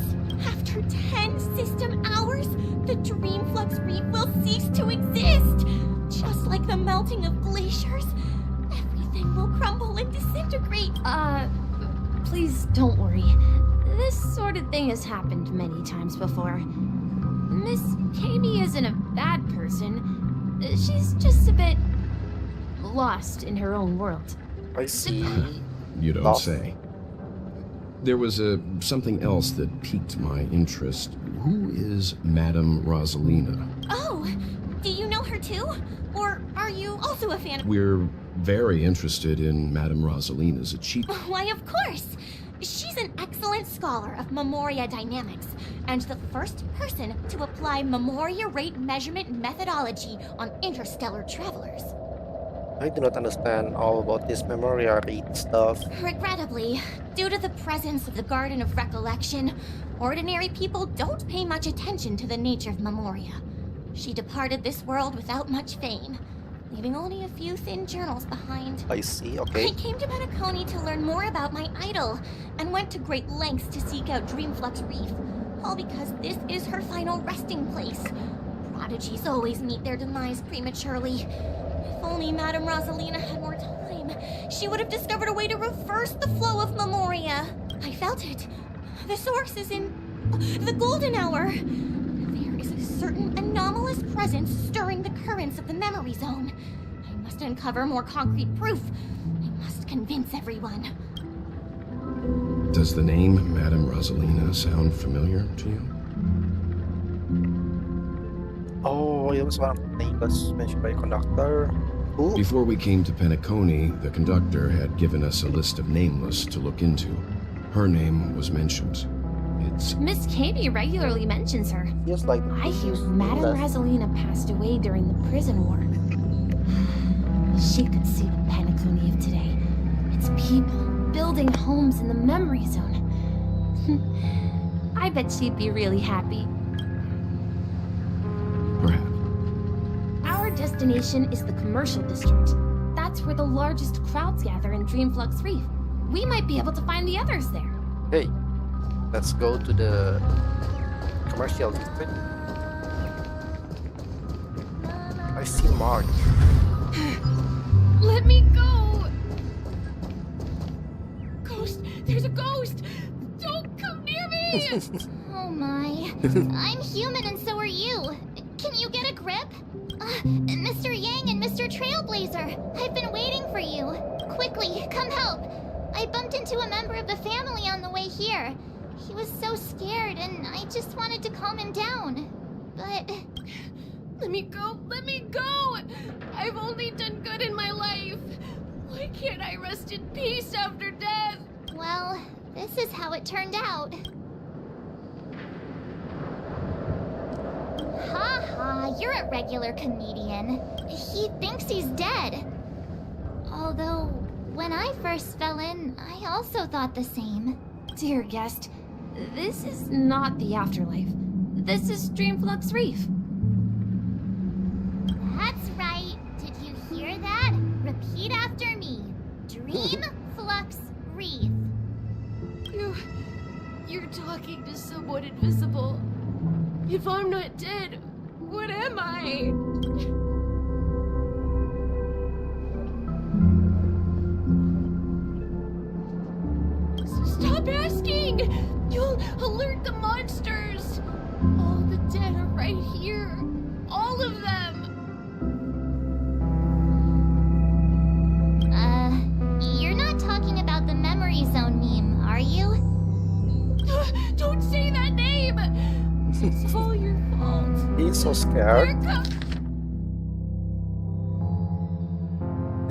After 10 system hours, the Dreamflux Reef will cease to exist. Just like the melting of glaciers, everything will crumble and disintegrate. Please don't worry. This sort of thing has happened many times before. Miss Katie isn't a bad person. She's just a bit lost in her own world. I see. You don't say. There was something else that piqued my interest. Who is Madame Rosalina? Oh, do you know her too? Or are you also a fan of... We're very interested in Madame Rosalina's achievement. Why, of course! She's an excellent scholar of Memoria dynamics, and the first person to apply Memoria rate measurement methodology on interstellar travelers. I do not understand all about this Memoria rate stuff. Regrettably, due to the presence of the Garden of Recollection, ordinary people don't pay much attention to the nature of Memoria. She departed this world without much fame, leaving only a few thin journals behind. I see, okay. I came to Penacony to learn more about my idol, and went to great lengths to seek out Dreamflux Reef, all because this is her final resting place. Prodigies always meet their demise prematurely. If only Madame Rosalina had more time, she would have discovered a way to reverse the flow of Memoria. I felt it. The source is in the golden hour. There is a certain anomalous presence stirring the currents of the memory zone. I must uncover more concrete proof. I must convince everyone. Does the name Madame Rosalina sound familiar to you? Oh, it was one of the names mentioned by a conductor. Who? Before we came to Penacony, the conductor had given us a list of nameless to look into. Her name was mentioned. It's... Miss Katie regularly mentions her. Feels like I hear Madame Rosalina passed away during the prison war. She could see the Penacony of today. Its people building homes in the memory zone. I bet she'd be really happy. Perhaps. Our destination is the commercial district. That's where the largest crowds gather in Dreamflux Reef. We might be able to find the others there. Hey, let's go to the commercial district. I see Mark. Let me go! Ghost! There's a ghost! Don't come near me! Oh my. I'm human and so are you. Can you get a grip? Mr. Yang and Mr. Trailblazer, I've been waiting for you. Quickly, come help. I bumped into a member of the family on the way here. He was so scared and I just wanted to calm him down. But... Let me go! Let me go! I've only done good in my life. Why can't I rest in peace after death? Well, this is how it turned out. Ha ha, you're a regular comedian. He thinks he's dead. Although, when I first fell in, I also thought the same. Dear guest, this is not the afterlife. This is Dreamflux Reef. That's right. Did you hear that? Repeat after me. Dreamflux Reef. You're talking to someone invisible. If I'm not dead, what am I? Stop asking! You'll alert the monsters! All the dead are right here. All of them! You're not talking about the memory zone meme, are you? Don't say that name! It's all your fault. He's so scared.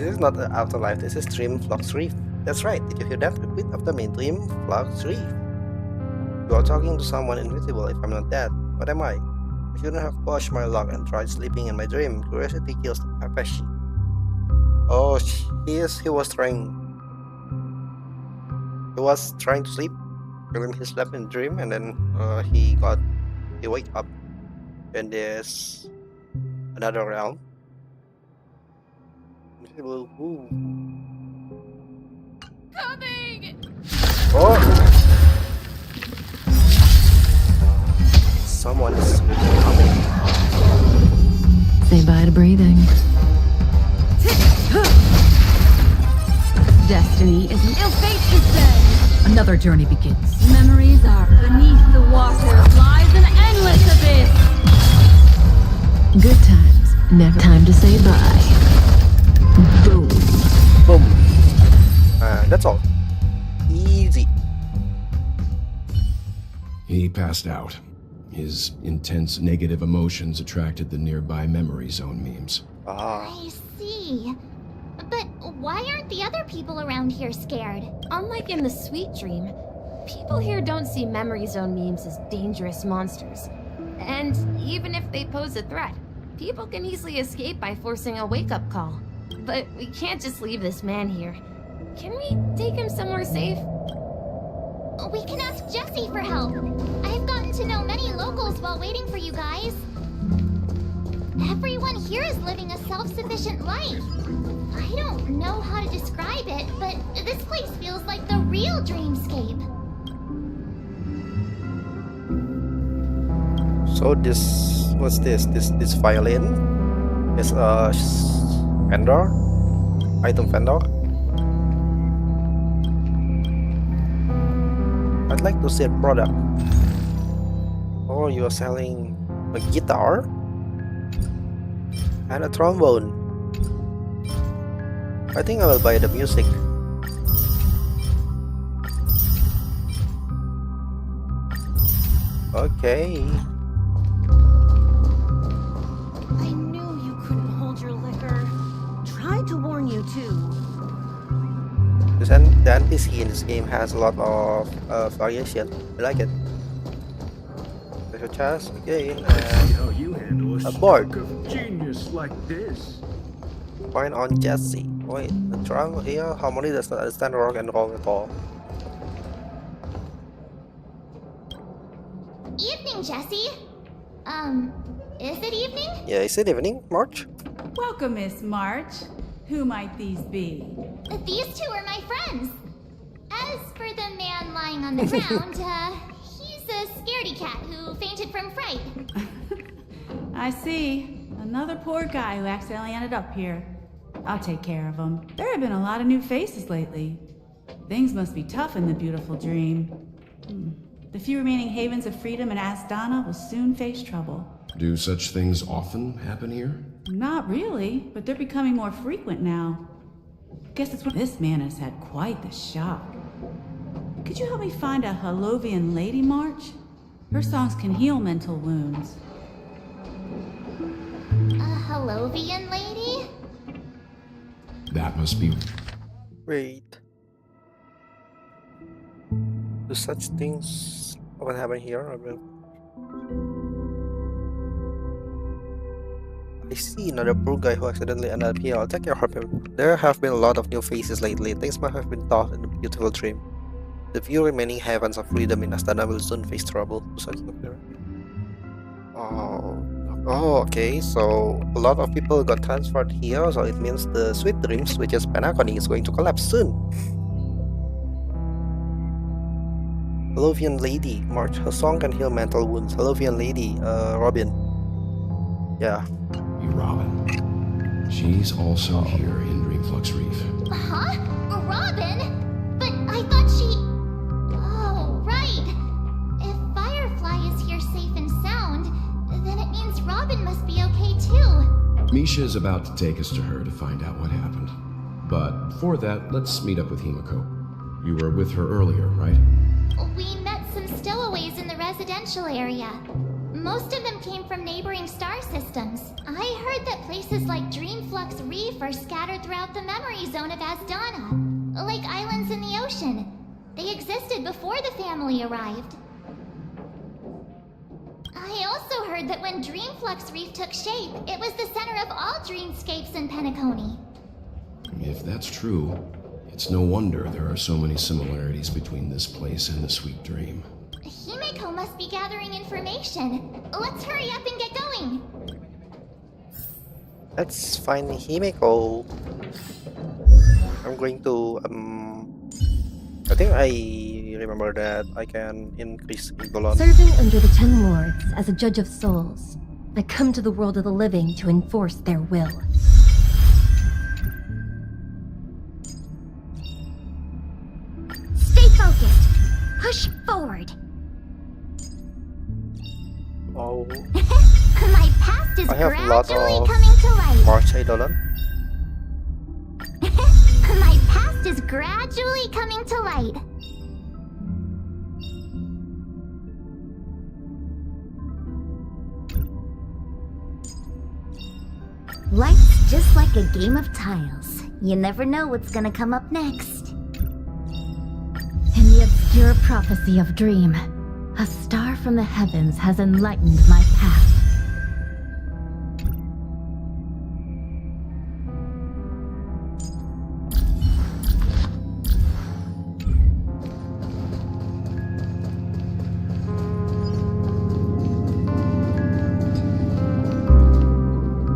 This is not the afterlife, this is Dream Flux Reef. That's right, did you hear that? Repeat after me, Dream Flux Reef. You are talking to someone invisible. If I'm not dead, what am I? I shouldn't have pushed my luck and tried sleeping in my dream. Curiosity kills the Papashi. Oh, he was trying to sleep. He slept in a dream and then he wake up and there's another realm. Coming! Oh! Someone is coming. Say bye to breathing. Destiny is ill fate descends. Another journey begins. Memories are beneath the water. Lies an endless abyss. Good times. Never time to say bye. Boom. Boom. That's all. Easy. He passed out. His intense negative emotions attracted the nearby memory zone memes. I see. But why aren't the other people around here scared? Unlike in the Sweet Dream, people here don't see memory zone memes as dangerous monsters. And even if they pose a threat, people can easily escape by forcing a wake-up call. But we can't just leave this man here. Can we take him somewhere safe? We can ask Jessie for help. I've gotten to know many locals while waiting for you guys. Everyone here is living a self-sufficient life. I don't know how to describe it, but this place feels like the real dreamscape. So what's this? This violin is a vendor, item vendor. I'd like to see a product. Oh, you are selling a guitar and a trombone. I think I will buy the music. Okay. I knew you couldn't hold your liquor. Tried to warn you too. The NPC in this game has a lot of variation. I like it. There's a chest, okay, and a board. Genius like this. Point on Jessie. Wait, the drum here? Harmony does not understand rock and roll at all. Evening, Jessie. Is it evening? Yeah, is it evening, March? Welcome, Miss March. Who might these be? These two are my friends. As for the man lying on the ground, he's a scaredy cat who fainted from fright. I see. Another poor guy who accidentally ended up here. I'll take care of him. There have been a lot of new faces lately. Things must be tough in the beautiful dream. The few remaining havens of freedom in Asdana will soon face trouble. Do such things often happen here? Not really, but they're becoming more frequent now. Guess it's when this man has had quite the shock. Could you help me find a Halovian lady, March? Her songs can heal mental wounds. A Halovian lady? That must be... Wait. Do such things often happen here? I see another poor guy who accidentally ended up here. I'll take care of him. There have been a lot of new faces lately. Things might have been thought in a beautiful dream. The few remaining havens of freedom in Astana will soon face trouble. Oh, okay. So a lot of people got transferred here, so it means the Sweet Dreams, which is Penacony, is going to collapse soon. Halovian Lady, March. Her song can heal mental wounds. Halovian Lady, Robin. Yeah. Robin. She's also here in Dreamflux Reef. Huh? Robin? But I thought she... Oh, right. If Firefly is here safe and sound, then it means Robin must be okay too. Misha is about to take us to her to find out what happened. But before that, let's meet up with Himiko. You were with her earlier, right? We met some stowaways in the residential area. Most of them came from neighboring star systems. I heard that places like Dreamflux Reef are scattered throughout the memory zone of Asdana, like islands in the ocean. They existed before the family arrived. I also heard that when Dreamflux Reef took shape, it was the center of all dreamscapes in Penacony. If that's true, it's no wonder there are so many similarities between this place and the Sweet Dream. Himeko must be gathering information. Let's hurry up and get going. Let's find Himeko. I'm going to I think I remember that I can increase Igolon. Serving under the 10 lords as a judge of souls that come to the world of the living to enforce their will. Stay focused. Push forward. Oh. My past is I have a lot gradually of coming to light. March Eidolon. My past is gradually coming to light. Life's just like a game of tiles. You never know what's gonna come up next. In the obscure prophecy of Dream, a star from the heavens has enlightened my path.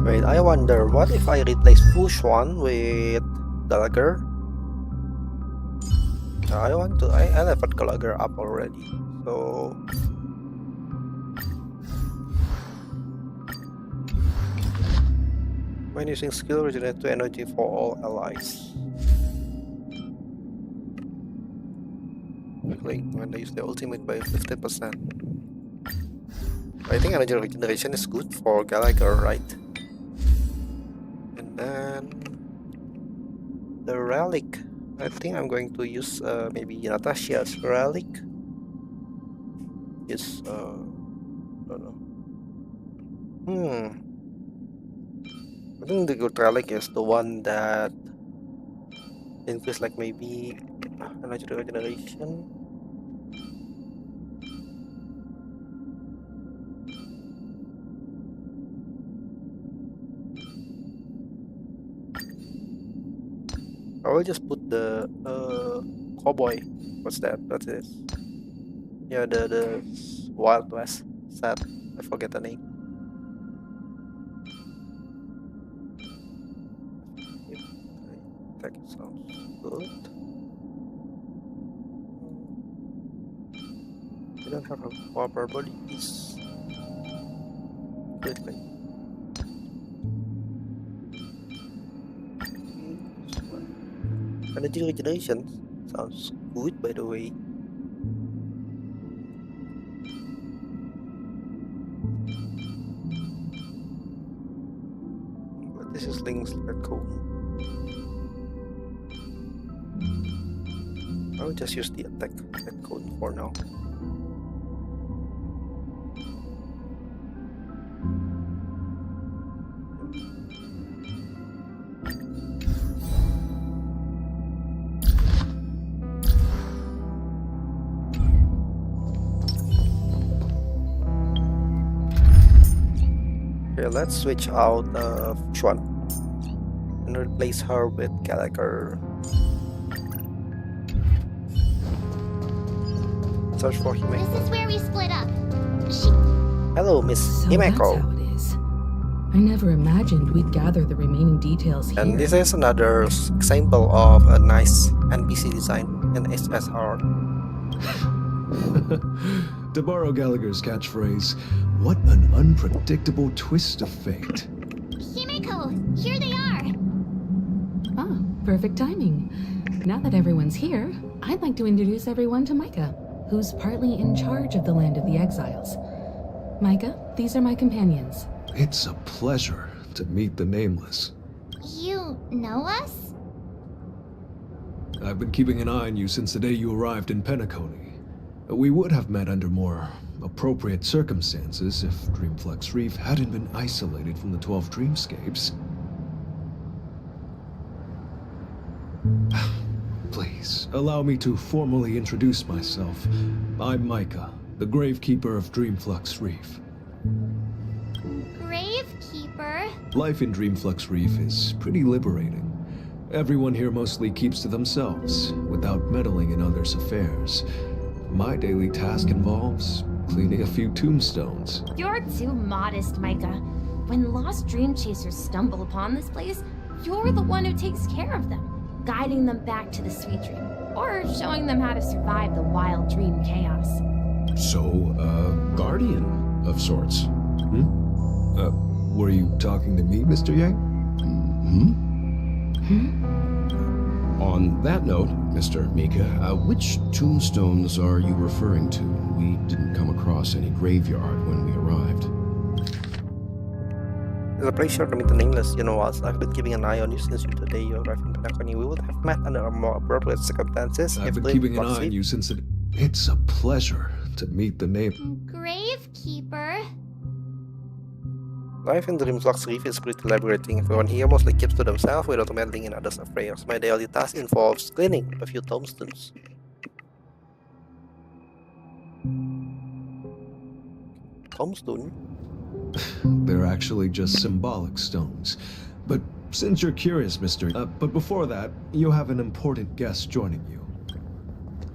Wait, I wonder, what if I replace Fushuan with Gallagher? I leveled Gallagher up already, so... When using skill, regenerate 2 energy for all allies. Like when they use the ultimate by 50%. I think energy regeneration is good for Gallagher, right? And then the relic. I think I'm going to use maybe Natasha's relic. Yes, I don't know. I think the good relic is the one that increase like maybe energy regeneration. I will just put the cowboy. What's that? That's it. Yeah, the Wild West set. I forget the name. That sounds good. I don't have a proper body piece. Quickly. Energy regeneration sounds good, by the way. But this is Link's cone. I'll just use the attack cone for now. Okay, let's switch out Fushuan and replace her with Gallagher. Search for Himeko. This is where we split up. Hello, Miss So Himeko. that's how it is. I never imagined we'd gather the remaining details here. And this is another example of a nice NPC design in SSR. To borrow Gallagher's catchphrase, what an unpredictable twist of fate. Himeko, here they are. Ah, perfect timing. Now that everyone's here, I'd like to introduce everyone to Micah, who's partly in charge of the Land of the Exiles. Micah, these are my companions. It's a pleasure to meet the Nameless. You know us? I've been keeping an eye on you since the day you arrived in Penacony. We would have met under more appropriate circumstances if Dreamflux Reef hadn't been isolated from the 12 dreamscapes. Please, allow me to formally introduce myself. I'm Micah, the Gravekeeper of Dreamflux Reef. Gravekeeper? Life in Dreamflux Reef is pretty liberating. Everyone here mostly keeps to themselves, without meddling in others' affairs. My daily task involves cleaning a few tombstones. You're too modest, Micah. When lost dream chasers stumble upon this place, you're the one who takes care of them, guiding them back to the sweet dream, or showing them how to survive the wild dream chaos. So, guardian of sorts. Were you talking to me, Mr. Yang? On that note, Mr. Mika, which tombstones are you referring to? We didn't come across any graveyard when we arrived. It's a pleasure to meet the nameless. You know what? I've been keeping an eye on you since today you arrived in Penacony. We would have met under more appropriate circumstances. I've been keeping an eye on you since It's a pleasure to meet the name. Gravekeeper? Life in Dreamflux Reef is pretty liberating. Everyone here mostly keeps to themselves without meddling in others' affairs. My daily task involves cleaning a few tombstones. Tombstone? They're actually just symbolic stones. But since you're curious, but before that, you have an important guest joining you.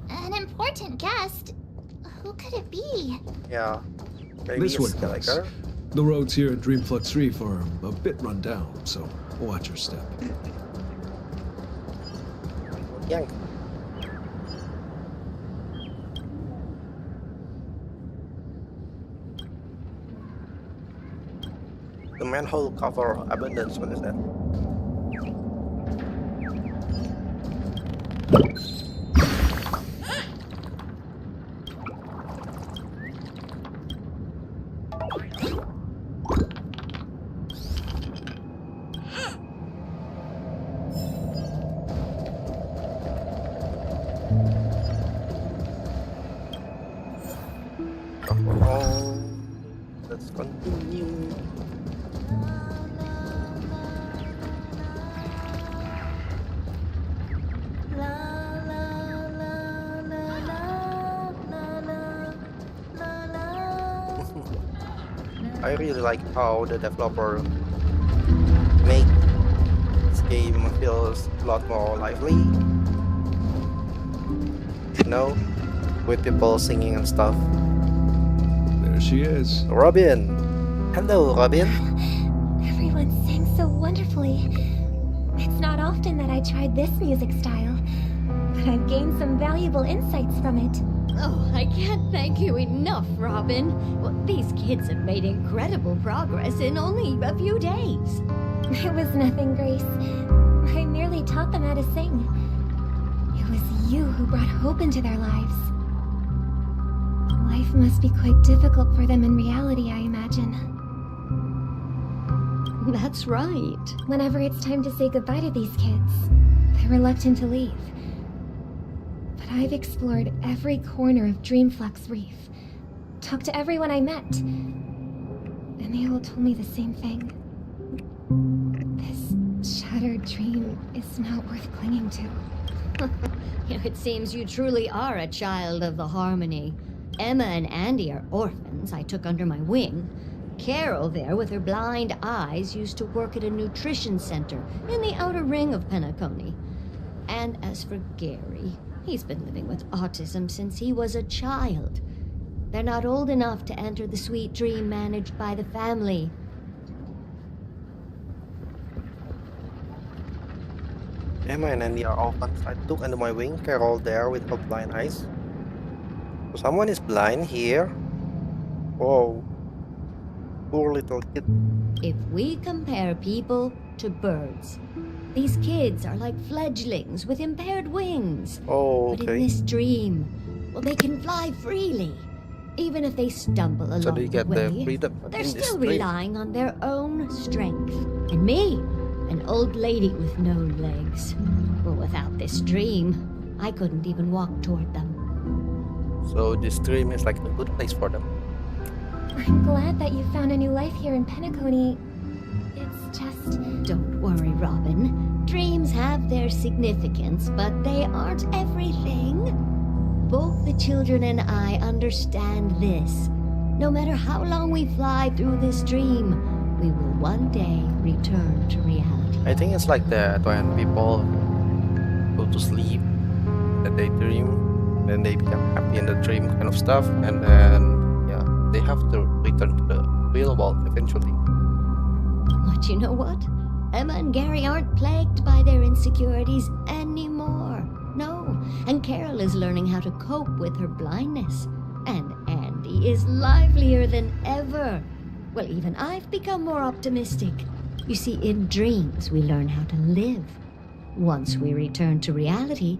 An important guest? Who could it be? Yeah. Maybe This it's one does. Gallagher. The roads here at Dreamflux Reef are a bit run down, so watch your step. Yang. The manhole cover abundance, what is that? Let's continue. I really like how the developer make this game feels a lot more lively. You know, with people singing and stuff. There she is. Robin! Hello, Robin! Everyone sang so wonderfully. It's not often that I tried this music style, but I've gained some valuable insights from it. Oh, I can't thank you enough, Robin. Well, these kids have made incredible progress in only a few days. It was nothing, Grace. I merely taught them how to sing. It was you who brought hope into their lives. Life must be quite difficult for them in reality, I imagine. That's right. Whenever it's time to say goodbye to these kids, they're reluctant to leave. But I've explored every corner of Dreamflux Reef, talked to everyone I met, and they all told me the same thing. This shattered dream is not worth clinging to. It seems you truly are a child of the Harmony. Emma and Andy are orphans I took under my wing. Carol there, with her blind eyes, used to work at a nutrition center in the outer ring of Penacony. And as for Gary, he's been living with autism since he was a child. They're not old enough to enter the sweet dream managed by the family. Emma and Andy are orphans. I took under my wing Carol there with her blind eyes. So someone is blind here? Whoa. Poor little kid. If we compare people to birds, these kids are like fledglings with impaired wings. Oh, But in okay. this dream, well, they can fly freely. Even if they stumble along So they get the the way, freedom they're in this still dream. relying on their own strength. And me, an old lady with no legs. Well, without this dream, I couldn't even walk toward them. So this dream is like a good place for them. I'm glad that you found a new life here in Penacony. It's just... Don't worry, Robin. Dreams have their significance, but they aren't everything. Both the children and I understand this. No matter how long we fly through this dream, we will one day return to reality. I think it's like that when people go to sleep, that they dream, then they become happy in the dream kind of stuff, and then yeah, they have to return to the real world eventually. But you know what? Emma and Gary aren't plagued by their insecurities anymore. No, and Carol is learning how to cope with her blindness. And Andy is livelier than ever. Well, even I've become more optimistic. You see, in dreams, we learn how to live. Once we return to reality,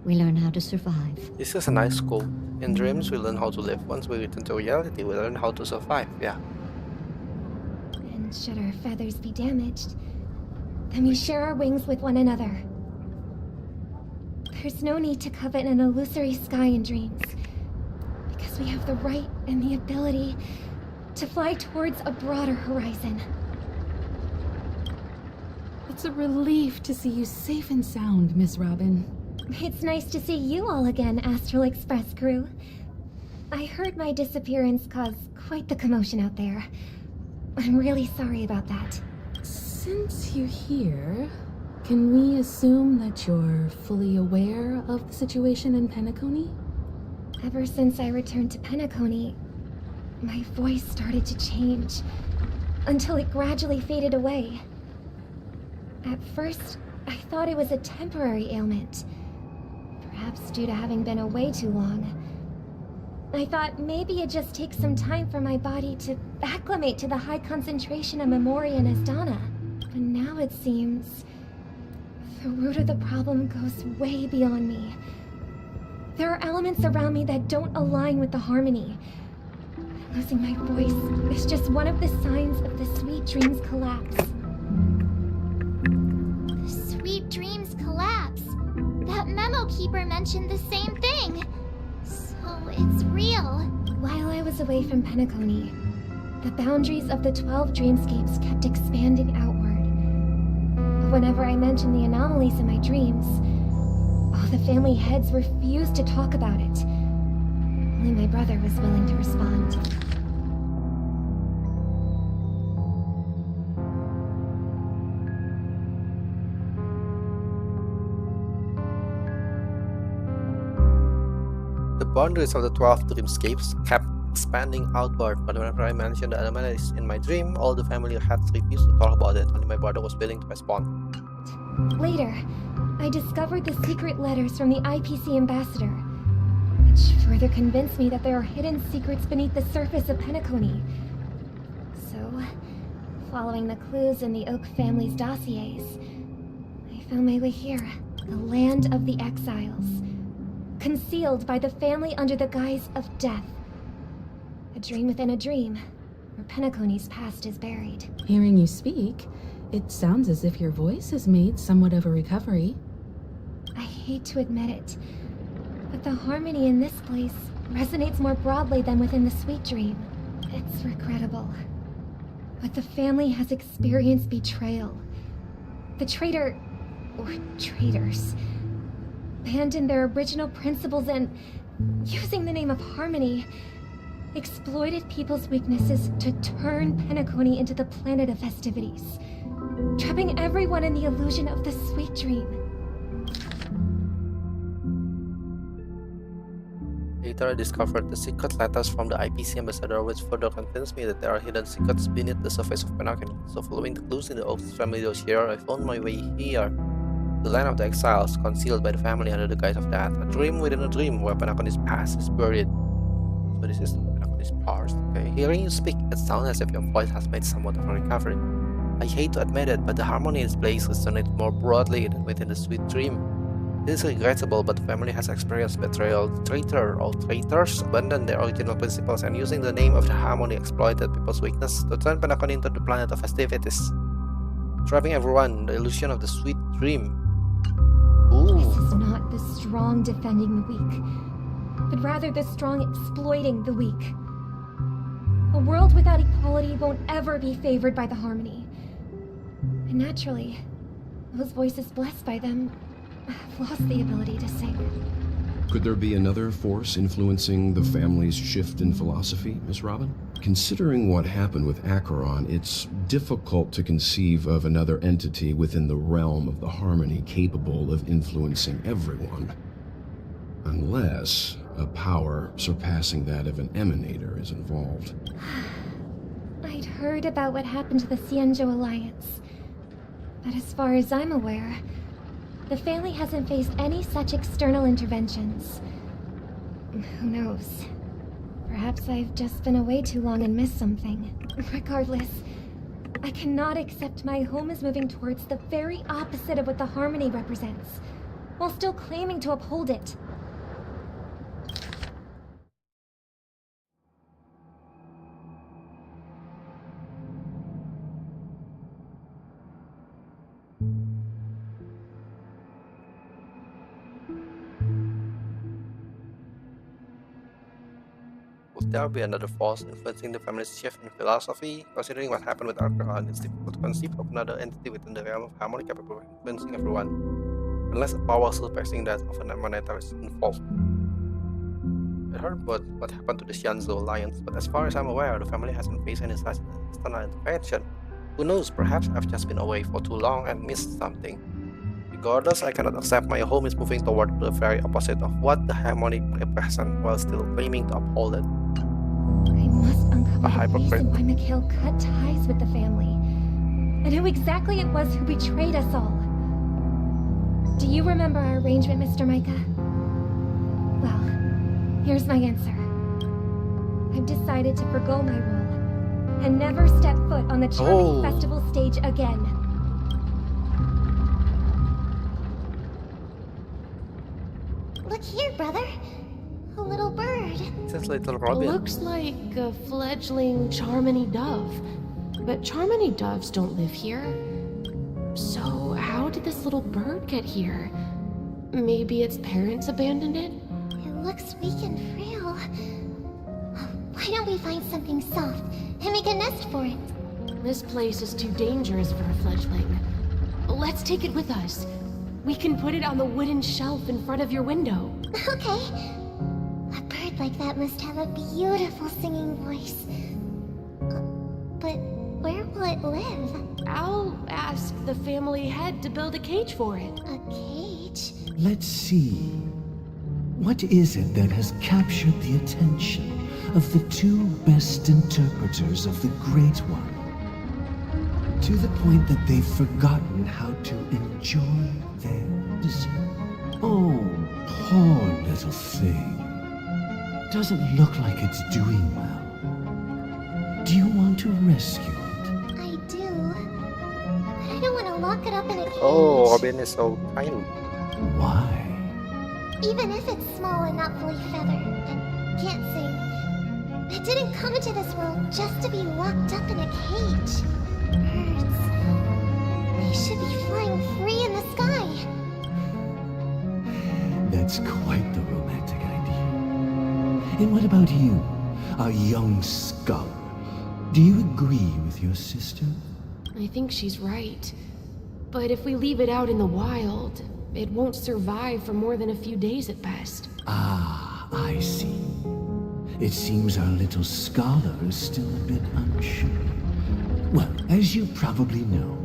we learn how to survive. This is a nice quote. In dreams, we learn how to live. Once we return to reality, we learn how to survive. Yeah. And should our feathers be damaged, then we share our wings with one another. There's no need to covet an illusory sky in dreams, because we have the right and the ability to fly towards a broader horizon. It's a relief to see you safe and sound, Miss Robin. It's nice to see you all again, Astral Express crew. I heard my disappearance caused quite the commotion out there. I'm really sorry about that. Since you're here, can we assume that you're fully aware of the situation in Penacony? Ever since I returned to Penacony, my voice started to change, until it gradually faded away. At first, I thought it was a temporary ailment, perhaps due to having been away too long. I thought maybe it just takes some time for my body to acclimate to the high concentration of Memoria and Asdana. But now it seems the root of the problem goes way beyond me. There are elements around me that don't align with the harmony. Losing my voice is just one of the signs of the Sweet Dreams collapse. The Sweet Dreams collapse? That memo keeper mentioned the same thing. So it's real. While I was away from Penacony, the boundaries of the 12 dreamscapes kept expanding outward. But whenever I mentioned the anomalies in my dreams, all the family heads refused to talk about it. Only my brother was willing to respond. The boundaries of the 12 dreamscapes kept expanding outward, but whenever I mentioned the anomalies in my dream, all the family heads refused to talk about it. Only my brother was willing to respond. Later, I discovered the secret letters from the IPC ambassador, which further convinced me that there are hidden secrets beneath the surface of Penacony. So, following the clues in the Oak family's dossiers, I found my way here, the land of the exiles, concealed by the family under the guise of death. A dream within a dream, where Penacony's past is buried. Hearing you speak, it sounds as if your voice has made somewhat of a recovery. I hate to admit it, but the harmony in this place resonates more broadly than within the Sweet Dream. It's regrettable, but the family has experienced betrayal. The traitor, or traitors, abandoned their original principles and, using the name of harmony, exploited people's weaknesses to turn Penacony into the planet of festivities, trapping everyone in the illusion of the Sweet Dream. Later, I discovered the secret letters from the IPC ambassador, which further convinced me that there are hidden secrets beneath the surface of Penacony. So, following the clues in the Oaks family dossier, I found my way here, the land of the exiles, concealed by the family under the guise of death. A dream within a dream, where Penacony's past is buried. So, this is Penacony's past. Okay, hearing you speak, it sounds as if your voice has made somewhat of a recovery. I hate to admit it, but the harmony in this place resonates more broadly than within the Sweet Dream. This is regrettable, but the family has experienced betrayal. The traitor or traitors abandoned their original principles and, using the name of the harmony, exploited people's weakness to turn Penacony into the planet of festivities, trapping everyone in the illusion of the Sweet Dream. Ooh. This is not the strong defending the weak, but rather the strong exploiting the weak. A world without equality won't ever be favored by the harmony. And naturally, those voices blessed by them have lost the ability to sing. Could there be another force influencing the family's shift in philosophy, Miss Robin? Considering what happened with Acheron, it's difficult to conceive of another entity within the realm of the harmony capable of influencing everyone. Unless a power surpassing that of an emanator is involved. I'd heard about what happened to the Xianzhou Alliance. But as far as I'm aware, the family hasn't faced any such external interventions. Who knows? Perhaps I've just been away too long and missed something. Regardless, I cannot accept my home is moving towards the very opposite of what the harmony represents, while still claiming to uphold it. Would there be another force influencing the family's shift in philosophy? Considering what happened with Acheron, it's difficult to conceive of another entity within the realm of harmony capable of influencing everyone, unless a power surpassing that of an emanator is involved. I heard about what happened to the Xianzhou Alliance, but as far as I'm aware, the family hasn't faced any such external intervention. Who knows, perhaps I've just been away for too long and missed something. Regardless, I cannot accept my home is moving toward the very opposite of what the harmony represents while still claiming to uphold it. I must uncover the reason why Mikhail cut ties with the family, and who exactly it was who betrayed us all. Do you remember our arrangement, Mr. Micah? Well, here's my answer. I've decided to forgo my role, and never step foot on the charming festival stage again. Look here, brother. A little bird. It's little Robin. Looks like a fledgling Charmony dove. But Charmony doves don't live here. So how did this little bird get here? Maybe its parents abandoned it? It looks weak and frail. Why don't we find something soft and make a nest for it? This place is too dangerous for a fledgling. Let's take it with us. We can put it on the wooden shelf in front of your window. Okay. A bird like that must have a beautiful singing voice. But where will it live? I'll ask the family head to build a cage for it. A cage? Let's see. What is it that has captured the attention of the two best interpreters of the Great One? To the point that they've forgotten how to enjoy their dessert. Oh, poor little thing. Doesn't look like it's doing well. Do you want to rescue it? I do. But I don't want to lock it up in a cage. Oh, Robin is so tiny. Why? Even if it's small and not fully feathered and can't sing, it didn't come into this world just to be locked up in a cage. Birds. They should be flying free in the sky. That's quite the romantic idea. And what about you, our young scholar? Do you agree with your sister? I think she's right. But if we leave it out in the wild, it won't survive for more than a few days at best. Ah, I see. It seems our little scholar is still a bit unsure. Well, as you probably know,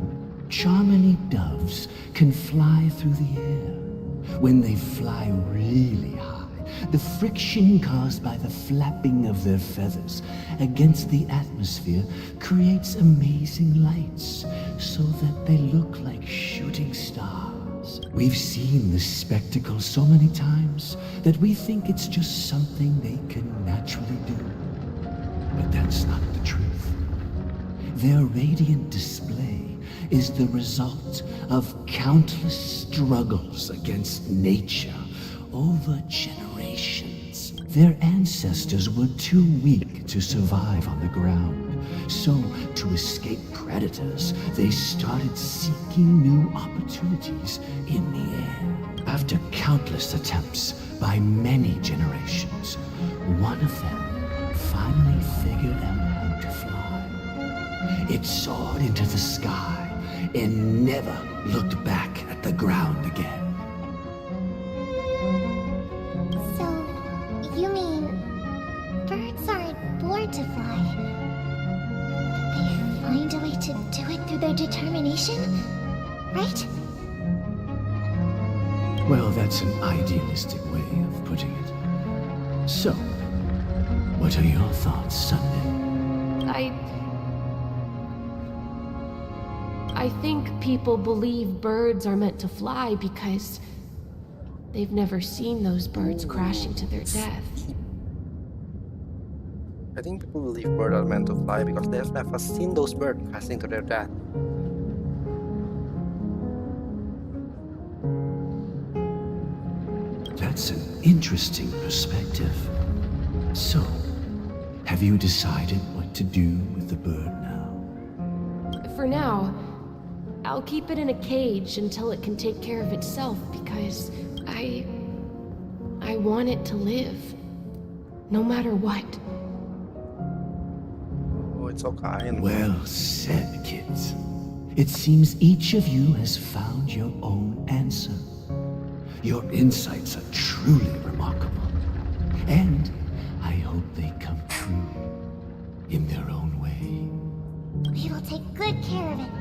Charmony doves can fly through the air. When they fly really high, the friction caused by the flapping of their feathers against the atmosphere creates amazing lights, so that they look like shooting stars. We've seen this spectacle so many times that we think it's just something they can naturally do. But that's not the truth. Their radiant display is the result of countless struggles against nature over generations. Their ancestors were too weak to survive on the ground, So, to escape predators, they started seeking new opportunities in the air. After countless attempts by many generations, one of them finally figured out how to fly. It soared into the sky and never looked back at the ground again. So, you mean birds aren't born to fly? They find a way to do it through their determination, right? Well, that's an idealistic way of putting it. So, what are your thoughts, Sunday? I think people believe birds are meant to fly because they've never seen those birds crashing to their death. I think people believe birds are meant to fly because they have never seen those birds crashing to their death. That's an interesting perspective. So, have you decided what to do with the bird now? For now, I'll keep it in a cage until it can take care of itself because I want it to live. No matter what. Oh, it's so kind. Well said, kids. It seems each of you has found your own answer. Your insights are truly remarkable. And I hope they come true in their own way. We will take good care of it,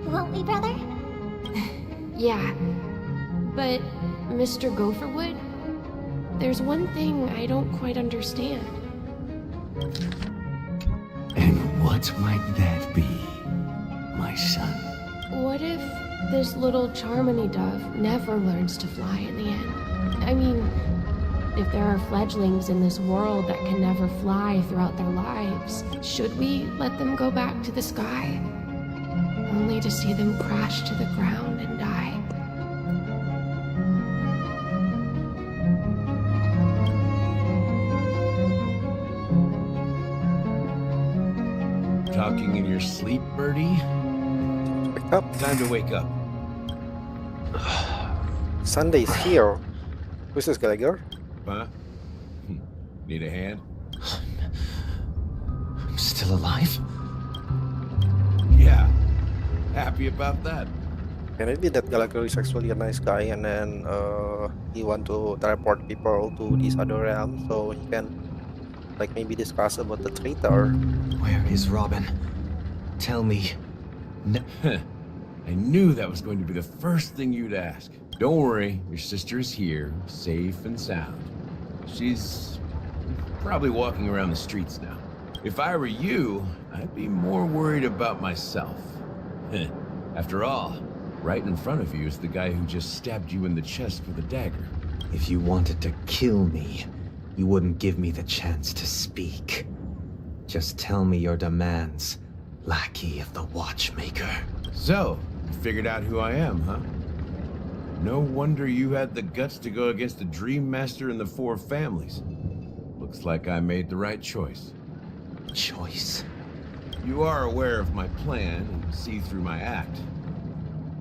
won't we, brother? Yeah. But, Mr. Gopherwood, there's one thing I don't quite understand. And what might that be, my son? What if this little Charmony dove never learns to fly in the end? I mean, if there are fledglings in this world that can never fly throughout their lives, should we let them go back to the sky? Only to see them crash to the ground and die. Talking in your sleep, birdie? Wake up. Time to wake up. Sunday's here. Who's this Gallagher? Huh? Need a hand? I'm still alive? Yeah. Happy about that. Can it be that Gallagher is actually a nice guy and then he want to teleport people to these other realms so he can like maybe discuss about the traitor? Where is Robin? Tell me. No. I knew that was going to be the first thing you'd ask. Don't worry, your sister is here, safe and sound. She's probably walking around the streets now. If I were you, I'd be more worried about myself. After all, right in front of you is the guy who just stabbed you in the chest with a dagger. If you wanted to kill me, you wouldn't give me the chance to speak. Just tell me your demands, lackey of the Watchmaker. So, you figured out who I am, huh? No wonder you had the guts to go against the Dream Master and the Four Families. Looks like I made the right choice. Choice? You are aware of my plan and see through my act.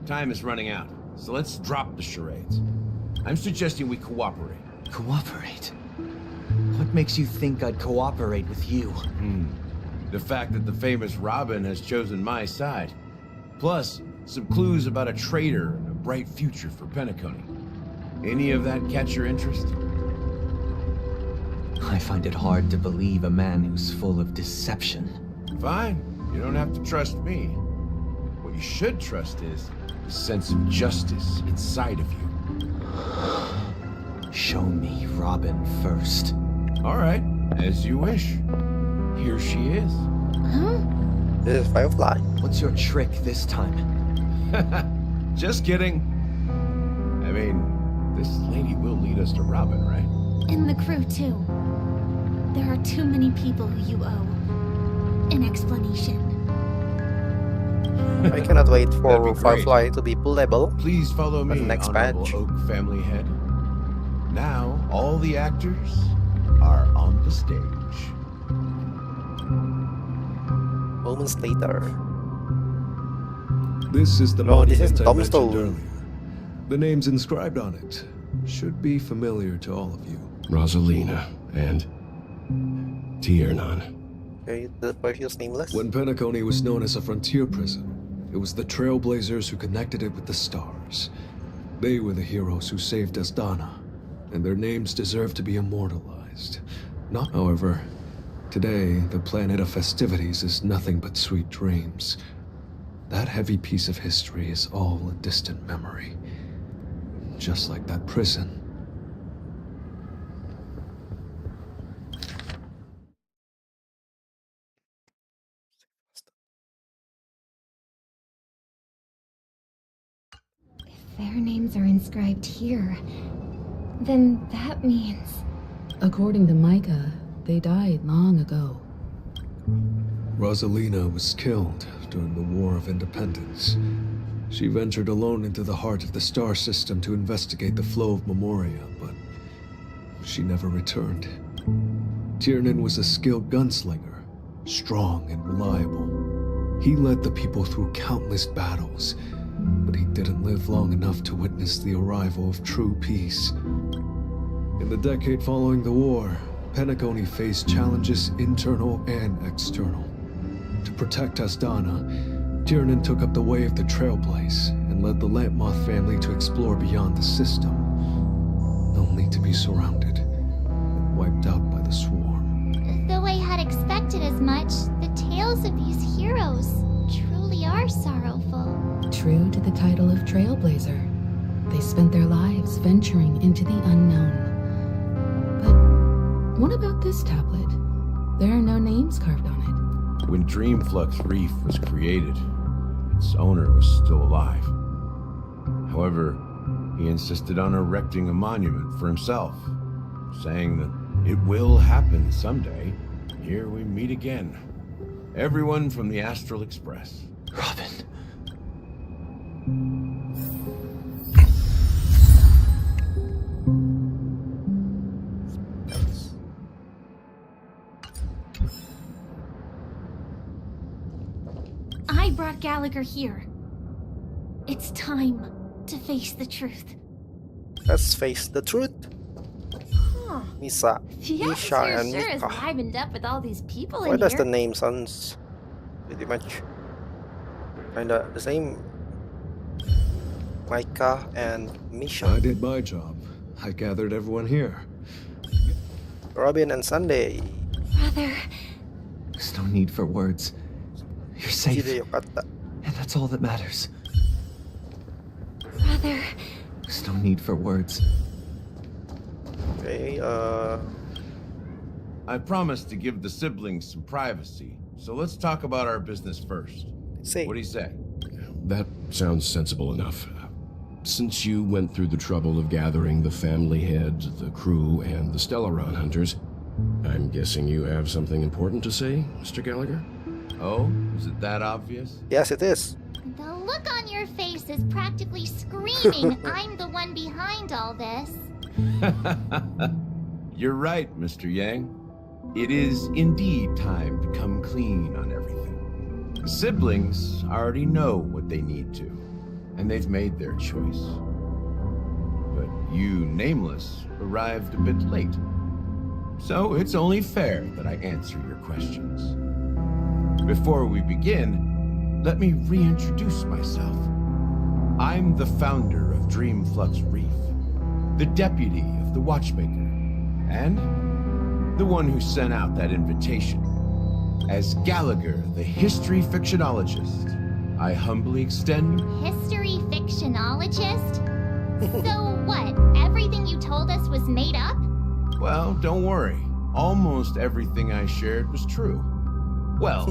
Time is running out, so let's drop the charades. I'm suggesting we cooperate. Cooperate? What makes you think I'd cooperate with you? The fact that the famous Robin has chosen my side. Plus, some clues about a traitor and a bright future for Penacony. Any of that catch your interest? I find it hard to believe a man who's full of deception. Fine. You don't have to trust me. What you should trust is the sense of justice inside of you. Show me Robin first. All right, as you wish. Here she is. Huh? This is Firefly. What's your trick this time? Just kidding. I mean, this lady will lead us to Robin, right? And the crew, too. There are too many people who you owe an explanation. I cannot wait for That'd be great. Firefly to be pullable. Please follow me, the next Honorable patch. Oak family head. Now, all the actors are on the stage. Moments later. This is the Oh, this monument is I mentioned Tombstone. earlier. The names inscribed on it should be familiar to all of you. Rosalina and Tiernan. Okay, the previous nameless. When Penacony was known as a frontier prison, it was the Trailblazers who connected it with the stars. They were the heroes who saved Asdana, and their names deserve to be immortalized. Not, however, today the planet of festivities is nothing but sweet dreams. That heavy piece of history is all a distant memory. Just like that prison. Their names are inscribed here. Then that means... According to Micah, they died long ago. Rosalina was killed during the War of Independence. She ventured alone into the heart of the star system to investigate the flow of Memoria, but she never returned. Tiernan was a skilled gunslinger, strong and reliable. He led the people through countless battles, but he didn't live long enough to witness the arrival of true peace. In the decade following the war, Penacony faced challenges internal and external. To protect Asdana, Tiernan took up the way of the Trailblaze and led the Lampmoth family to explore beyond the system, only to be surrounded and wiped out by the swarm. Though I had expected as much, the tales of these heroes truly are sorrowful. True to the title of Trailblazer, they spent their lives venturing into the unknown. But what about this tablet? There are no names carved on it. When Dreamflux Reef was created, its owner was still alive. However, he insisted on erecting a monument for himself, saying that it will happen someday. Here we meet again. Everyone from the Astral Express. Robin. I brought Gallagher here. It's time to face the truth. Let's face the truth. Huh. Misha The and atmosphere sure is Mika. livened up with all these people Why in does here. the name sounds pretty much kinda the same? Micah and Misha. I did my job. I gathered everyone here. Robin and Sunday. Brother, There's no need for words. You're safe, Hideyokata. and that's all that matters. brother. There's no need for words. Okay, I promised to give the siblings some privacy, so let's talk about our business first. What do you say? That sounds sensible enough. Since you went through the trouble of gathering the family heads, the crew, and the Stellaron hunters, I'm guessing you have something important to say, Mr. Gallagher? Oh, is it that obvious? Yes, it is. The look on your face is practically screaming I'm the one behind all this. You're right, Mr. Yang. It is indeed time to come clean on everything. The siblings already know what they need to, and they've made their choice. But you, Nameless, arrived a bit late. So it's only fair that I answer your questions. Before we begin, let me reintroduce myself. I'm the founder of Dreamflux Reef, the deputy of the Watchmaker, and the one who sent out that invitation. As Gallagher, the history fictionologist, I humbly extend... History fictionologist? So what, everything you told us was made up? Well, don't worry. Almost everything I shared was true. Well,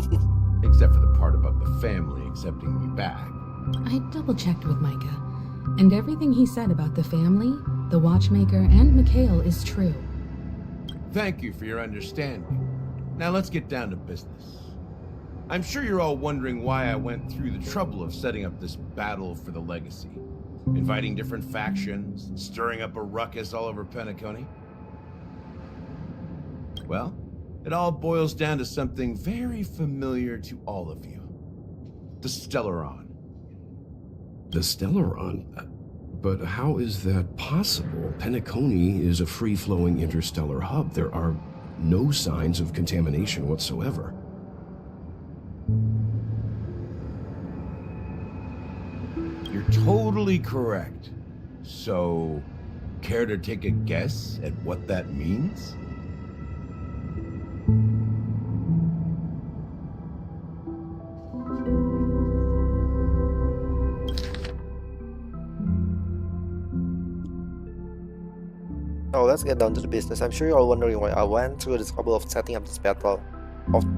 except for the part about the family accepting me back. I double-checked with Micah, and everything he said about the family, the Watchmaker, and Mikhail is true. Thank you for your understanding. Now let's get down to business. I'm sure you're all wondering why I went through the trouble of setting up this battle for the legacy, inviting different factions, stirring up a ruckus all over Penacony. Well, It all boils down to something very familiar to all of you. The Stellaron. The Stellaron? But how is that possible? Penacony is a free-flowing interstellar hub. There are no signs of contamination whatsoever. You're totally correct. So, care to take a guess at what that means? Now let's get down to the business. I'm sure you're all wondering why I went through this trouble of setting up this battle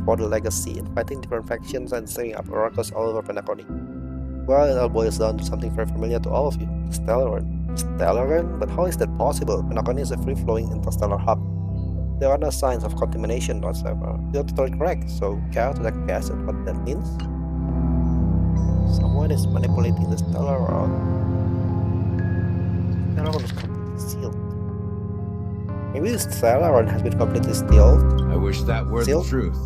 for the legacy and fighting different factions and setting up oracles all over Penacony. Well, it all boils down to something very familiar to all of you, the Stellaron. Stellaron? But how is that possible? Penacony is a free-flowing interstellar hub. There are no signs of contamination whatsoever. You're totally correct, so care to take a guess at what that means? Someone is manipulating the Stellaron. Stellaron is completely sealed. Maybe the Stellaron has been completely sealed. I wish that were Sealed? the truth.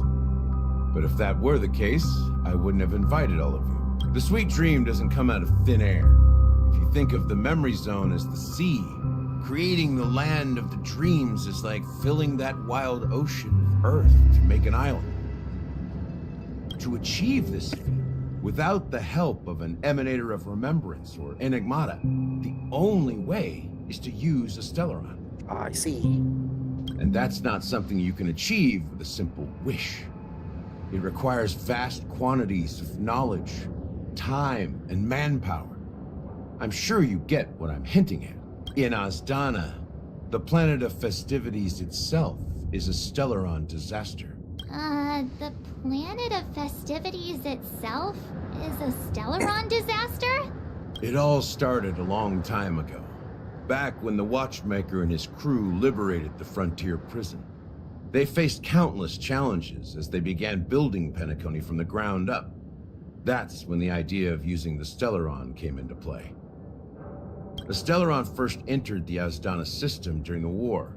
But if that were the case, I wouldn't have invited all of you. The sweet dream doesn't come out of thin air. If you think of the memory zone as the sea, creating the land of the dreams is like filling that wild ocean with earth to make an island. To achieve this feat, without the help of an emanator of remembrance or enigmata, the only way is to use a Stellaron. I see. And that's not something you can achieve with a simple wish. It requires vast quantities of knowledge, time, and manpower. I'm sure you get what I'm hinting at. In Azdana, the planet of festivities itself is a Stellaron disaster. The planet of festivities itself is a Stellaron disaster? It all started a long time ago, back when the Watchmaker and his crew liberated the frontier prison. They faced countless challenges as they began building Penacony from the ground up. That's when the idea of using the Stellaron came into play. The Stellaron first entered the Azdana system during the war.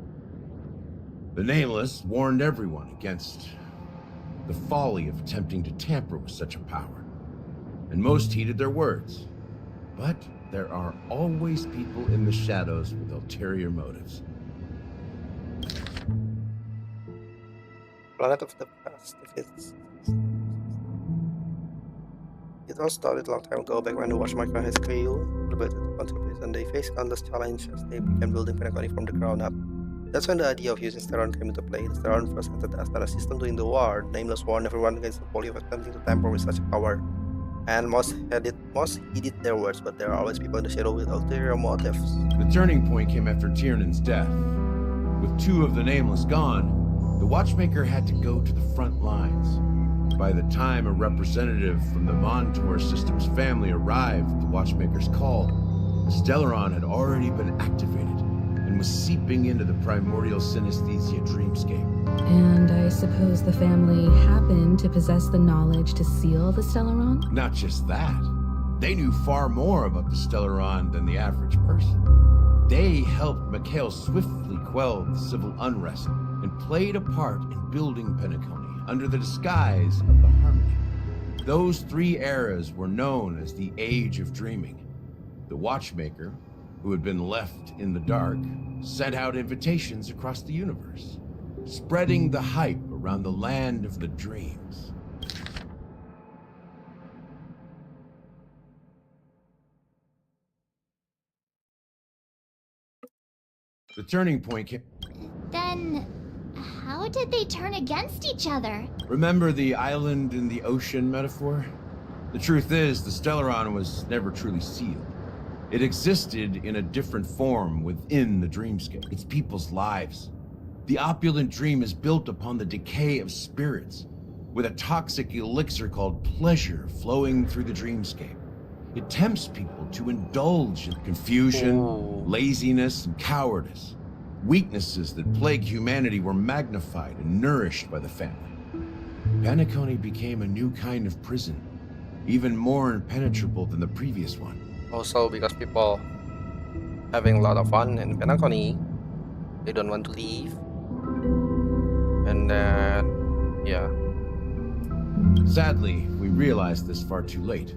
The Nameless warned everyone against the folly of attempting to tamper with such a power, and most heeded their words. But there are always people in the shadows with ulterior motives. Planet of the past. It all started a long time ago, back when the Watchmaker and his crew liberated the frontier and they faced countless challenges as they began building Penacony from the ground up. That's when the idea of using Stellaron came into play. The Stellaron first entered the Astana system during the war. Nameless warned everyone against the folly of attempting to tamper with such a power. And most heeded their words, but there are always people in the shadow with ulterior motives. The turning point came after Tiernan's death. With two of the Nameless gone, the Watchmaker had to go to the front lines. By the time a representative from the Montour system's family arrived at the Watchmaker's call, the Stellaron had already been activated and was seeping into the primordial synesthesia dreamscape. And I suppose the family happened to possess the knowledge to seal the Stellaron? Not just that. They knew far more about the Stellaron than the average person. They helped Mikhail swiftly quell the civil unrest and played a part in building Penacony under the disguise of the Harmony. Those three eras were known as the Age of Dreaming. The Watchmaker, who had been left in the dark, sent out invitations across the universe, spreading the hype around the land of the dreams. The turning point came... Then, how did they turn against each other? Remember the island in the ocean metaphor? The truth is, the Stellaron was never truly sealed. It existed in a different form within the dreamscape. It's people's lives. The opulent dream is built upon the decay of spirits, with a toxic elixir called pleasure flowing through the dreamscape. It tempts people to indulge in confusion, laziness, and cowardice. Weaknesses that plague humanity were magnified and nourished by the family. Penacony became a new kind of prison, even more impenetrable than the previous one. Also, because people having a lot of fun in Penacony, they don't want to leave. And then, yeah. Sadly, we realized this far too late.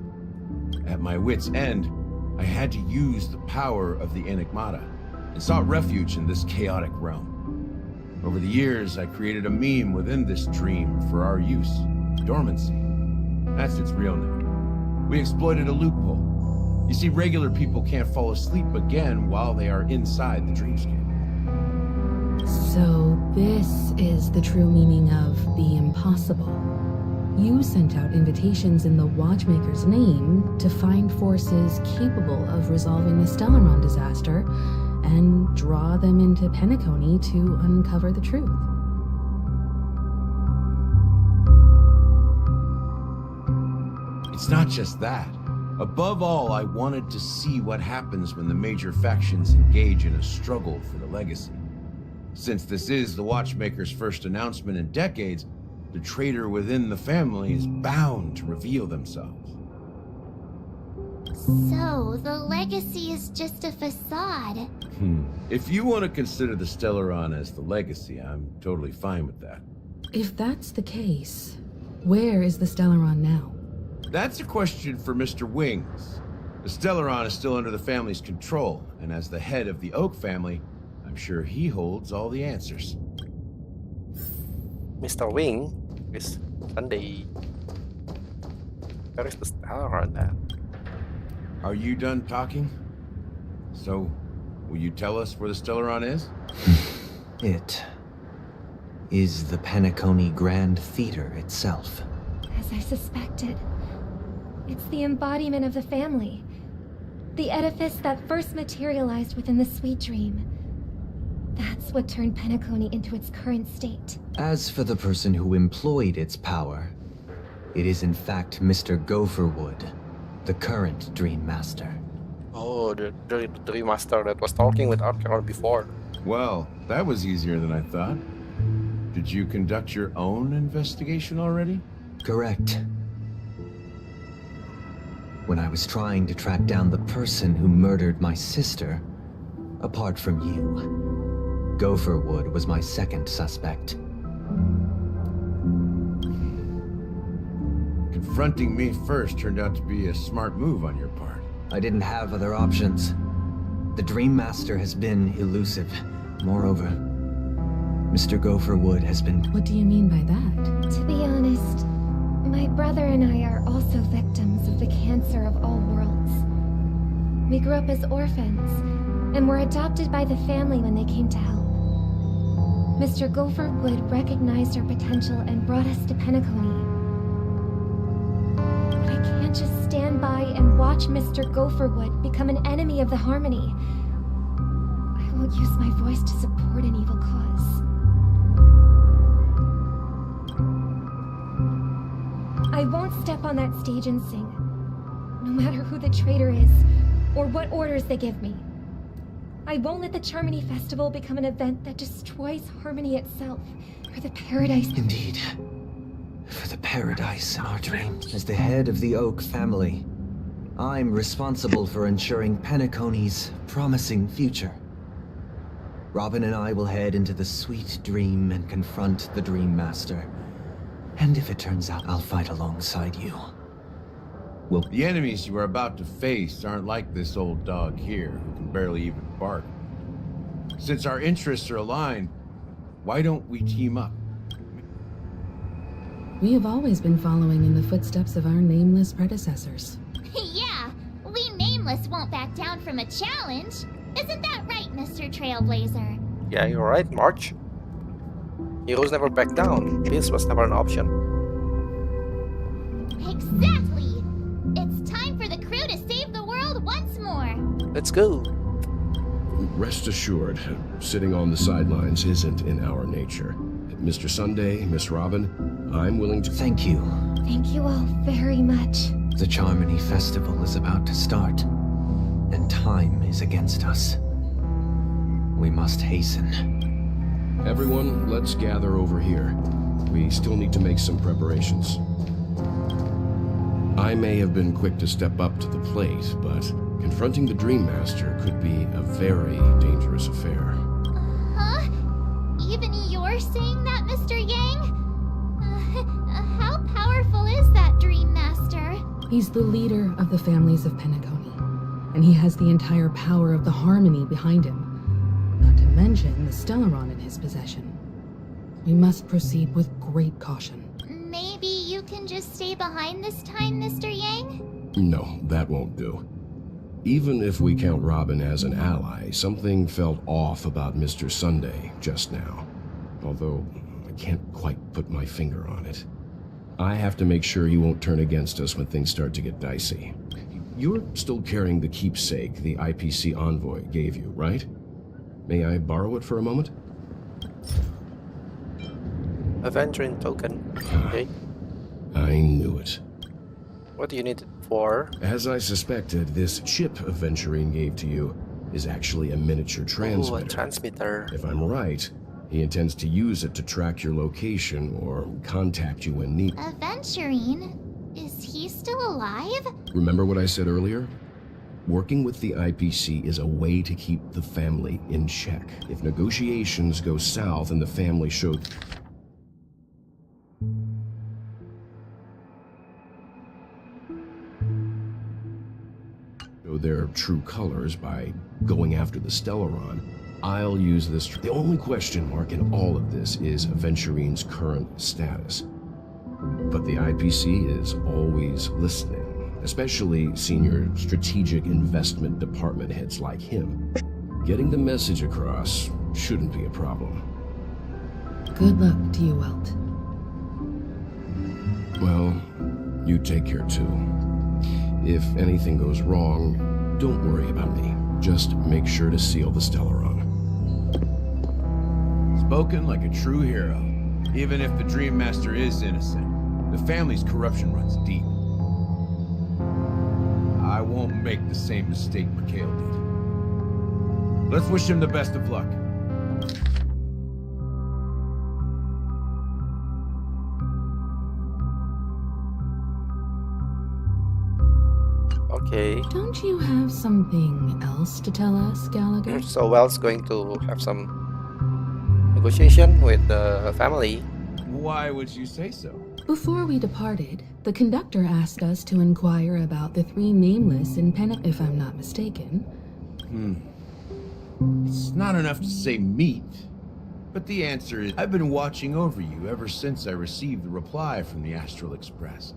At my wit's end, I had to use the power of the Enigmata and sought refuge in this chaotic realm. Over the years, I created a meme within this dream for our use, Dormancy. That's its real name. We exploited a loophole. You see, regular people can't fall asleep again while they are inside the dreamscape. So this is the true meaning of the impossible. You sent out invitations in the Watchmaker's name to find forces capable of resolving the Stellaron disaster and draw them into Penacony to uncover the truth. It's not just that. Above all, I wanted to see what happens when the major factions engage in a struggle for the legacy. Since this is the Watchmaker's first announcement in decades, the traitor within the family is bound to reveal themselves. So, the legacy is just a facade. If you want to consider the Stellaron as the legacy, I'm totally fine with that. If that's the case, where is the Stellaron now? That's a question for Mr. Wings. The Stellaron is still under the family's control, and as the head of the Oak family, I'm sure he holds all the answers. Mr. Wing is Sunday. Where is the Stellaron then? Are you done talking? So, will you tell us where the Stellaron is? It is the Penacony Grand Theater itself. As I suspected. It's the embodiment of the family. The edifice that first materialized within the Sweet Dream. That's what turned Penacony into its current state. As for the person who employed its power, it is in fact Mr. Gopherwood, the current Dream Master. Oh, the Dream Master that was talking with Archeron before. Well, that was easier than I thought. Did you conduct your own investigation already? Correct. When I was trying to track down the person who murdered my sister, apart from you, Gopherwood was my second suspect. Confronting me first turned out to be a smart move on your part. I didn't have other options. The Dream Master has been elusive. Moreover, Mr. Gopherwood has been... What do you mean by that? To be honest, my brother and I are also victims of the cancer of all worlds. We grew up as orphans, and were adopted by the family when they came to help. Mr. Gopherwood recognized our potential and brought us to Penacony. But I can't just stand by and watch Mr. Gopherwood become an enemy of the Harmony. I won't use my voice to support an evil cause. I won't step on that stage and sing, no matter who the traitor is, or what orders they give me. I won't let the Charmony Festival become an event that destroys Harmony itself, or the paradise. Indeed. For the paradise in our dreams. As the head of the Oak family, I'm responsible for ensuring Penacony's promising future. Robin and I will head into the Sweet Dream and confront the Dream Master. And if it turns out I'll fight alongside you, The enemies you are about to face aren't like this old dog here, who can barely even bark. Since our interests are aligned, why don't we team up? We have always been following in the footsteps of our nameless predecessors. Yeah, we Nameless won't back down from a challenge. Isn't that right, Mr. Trailblazer? Yeah, you're right, March. Heroes never back down. This was never an option. Exactly! It's time for the crew to save the world once more! Let's go! Rest assured, sitting on the sidelines isn't in our nature. Mr. Sunday, Miss Robin, I'm willing to... Thank you. Thank you all very much. The Charmony Festival is about to start, and time is against us. We must hasten. Everyone, let's gather over here. We still need to make some preparations. I may have been quick to step up to the plate, but confronting the Dream Master could be a very dangerous affair. Huh? Even you're saying that, Mr. He's the leader of the families of Penacony, and he has the entire power of the Harmony behind him. Not to mention the Stellaron in his possession. We must proceed with great caution. Maybe you can just stay behind this time, Mr. Yang? No, that won't do. Even if we count Robin as an ally, something felt off about Mr. Sunday just now. Although, I can't quite put my finger on it. I have to make sure he won't turn against us when things start to get dicey. You're still carrying the keepsake the IPC envoy gave you, right? May I borrow it for a moment? Aventurine token. Okay. I knew it. What do you need it for? As I suspected, this chip Aventurine gave to you is actually a miniature transmitter. Oh, a transmitter. If I'm right, he intends to use it to track your location or contact you when needed. Aventurine? Is he still alive? Remember what I said earlier? Working with the IPC is a way to keep the family in check. If negotiations go south and the family show their true colors by going after the Stellaron, I'll use this. The only question mark in all of this is Aventurine's current status. But the IPC is always listening, especially senior strategic investment department heads like him. Getting the message across shouldn't be a problem. Good luck to you, Welt. Well, you take care too. If anything goes wrong, don't worry about me. Just make sure to seal the Stellaron. Spoken like a true hero. Even if the Dream Master is innocent, the family's corruption runs deep. I won't make the same mistake Mikhail did. Let's wish him the best of luck. Okay. Don't you have something else to tell us, Gallagher? So Wells going to have some negotiation with the family. Why would you say so? Before we departed, the conductor asked us to inquire about the three nameless in Penna, if I'm not mistaken. It's not enough to say meet, but the answer is I've been watching over you ever since I received the reply from the Astral Express.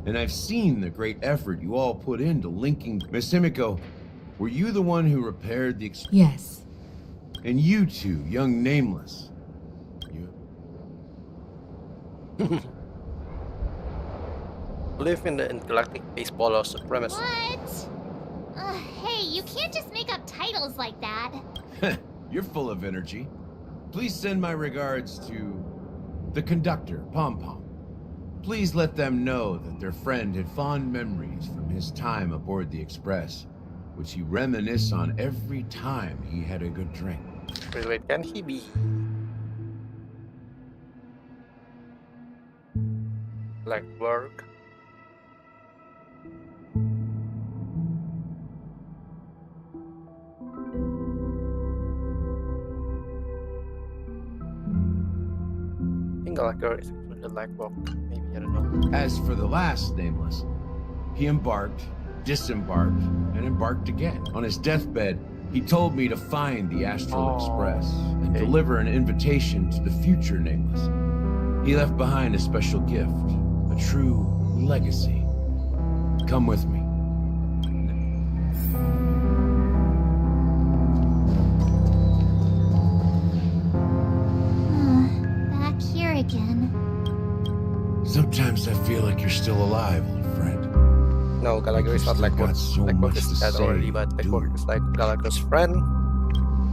And I've seen the great effort you all put into linking. Miss Himiko, were you the one who repaired the Yes. And you two, young nameless. Live in the intergalactic baseball supremacy. What? Hey, you can't just make up titles like that. You're full of energy. Please send my regards to the conductor, Pom Pom. Please let them know that their friend had fond memories from his time aboard the Express, which he reminisced on every time he had a good drink. Wait, can he be like work? I think Gallagher is actually the like work. Maybe, I don't know. As for the last nameless, he embarked, disembarked, and embarked again. On his deathbed, he told me to find the Astral Express and deliver an invitation to the future nameless. He left behind a special gift, a true legacy. Come with me. Back here again. Sometimes I feel like you're still alive, old friend. No, Gallagher is not like work. So like work much is to dead say, already, but like work is like Gallagher's friend.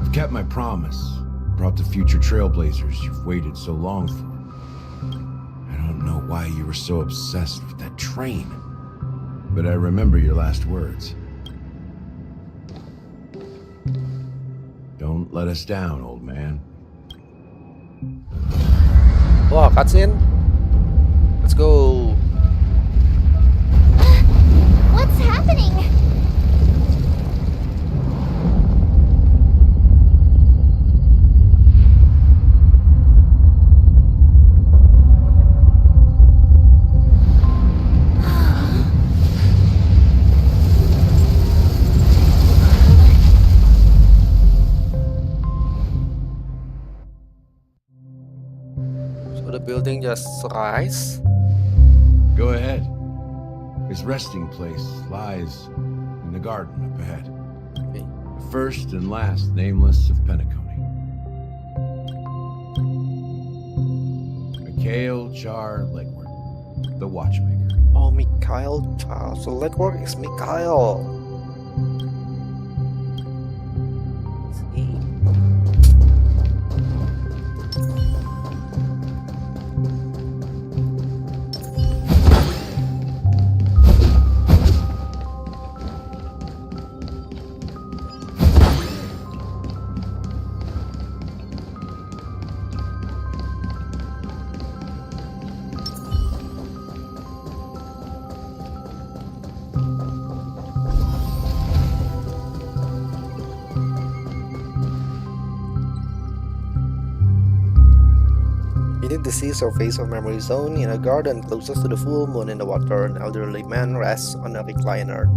I've kept my promise. Brought the future trailblazers you've waited so long for. I don't know why you were so obsessed with that train, but I remember your last words. Don't let us down, old man. Wow, cutscene. Let's go. What's happening? Just rise. Go ahead. His resting place lies in the garden up ahead. Okay. The first and last nameless of Penacony. Mikhail Char Legwork, the watchmaker. Oh, Mikhail Char. So Legwork is Mikhail. Let's see. Beneath the sea surface of Memory Zone, in a garden closest to the full moon in the water, an elderly man rests on a recliner.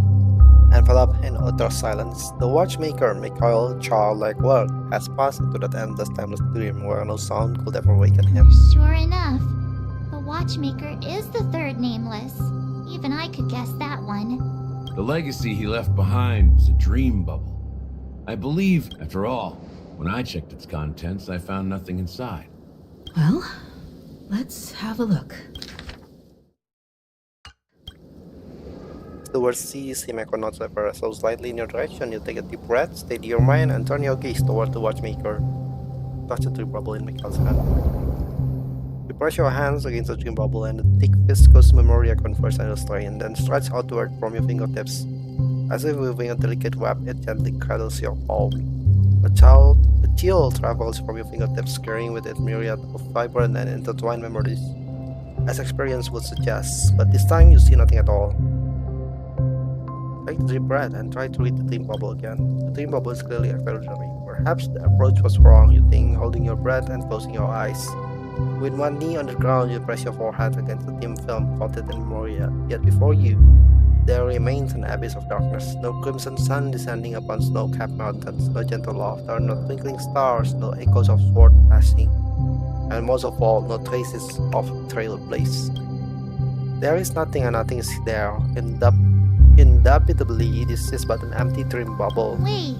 Enveloped in utter silence, the watchmaker Mikhail Char Legwork has passed into that endless timeless dream where no sound could ever waken him. Sure enough, the watchmaker is the third nameless. Even I could guess that one. The legacy he left behind was a dream bubble. I believe, after all, when I checked its contents, I found nothing inside. Well, let's have a look. The word sea seem equinox ever so slightly in your direction. You take a deep breath, steady your mind, and turn your gaze toward the watchmaker. Touch the dream bubble in Mikhail's hand. You press your hands against the dream bubble, and the thick viscous memoria converts into strain, then stretch outward from your fingertips. As if weaving a delicate web, it gently cradles your palm. A chill travels from your fingertips, carrying with it myriad of vibrant and intertwined memories, as experience would suggest, but this time you see nothing at all. Take a deep breath and try to read the dream bubble again. The dream bubble is clearly extraordinary. Perhaps the approach was wrong, you think, holding your breath and closing your eyes. With one knee on the ground, you press your forehead against the dim film coated in memoria, yet before you, there remains an abyss of darkness, no crimson sun descending upon snow-capped mountains, no gentle laughter, no twinkling stars, no echoes of sword passing, and most of all, no traces of trailblaze. There is nothing and nothing is there. Indubitably, this is but an empty dream bubble. Wait,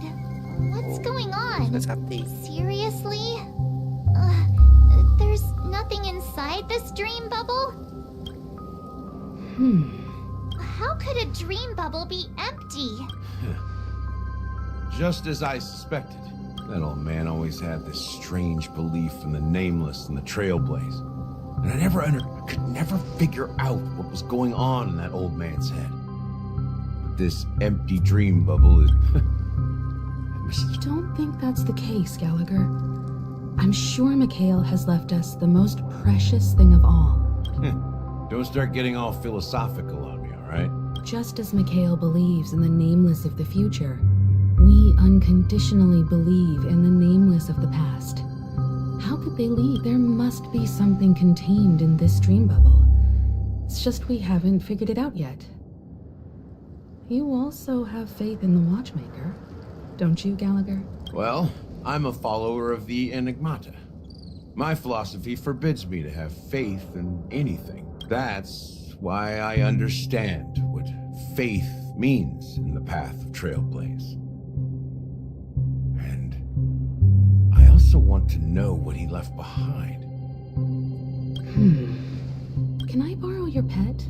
what's going on? It's empty. Seriously? There's nothing inside this dream bubble? How could a dream bubble be empty? Just as I suspected. That old man always had this strange belief in the nameless and the trailblaze. And I could never figure out what was going on in that old man's head. But this empty dream bubble is... I don't think that's the case, Gallagher. I'm sure Mikhail has left us the most precious thing of all. Don't start getting all philosophical on me, alright? Just as Mikhail believes in the nameless of the future, we unconditionally believe in the nameless of the past. How could they leave? There must be something contained in this dream bubble. It's just we haven't figured it out yet. You also have faith in the watchmaker, don't you, Gallagher? Well, I'm a follower of the Enigmata. My philosophy forbids me to have faith in anything. That's why I understand what faith means in the path of Trailblaze. And I also want to know what he left behind. Can I borrow your pet?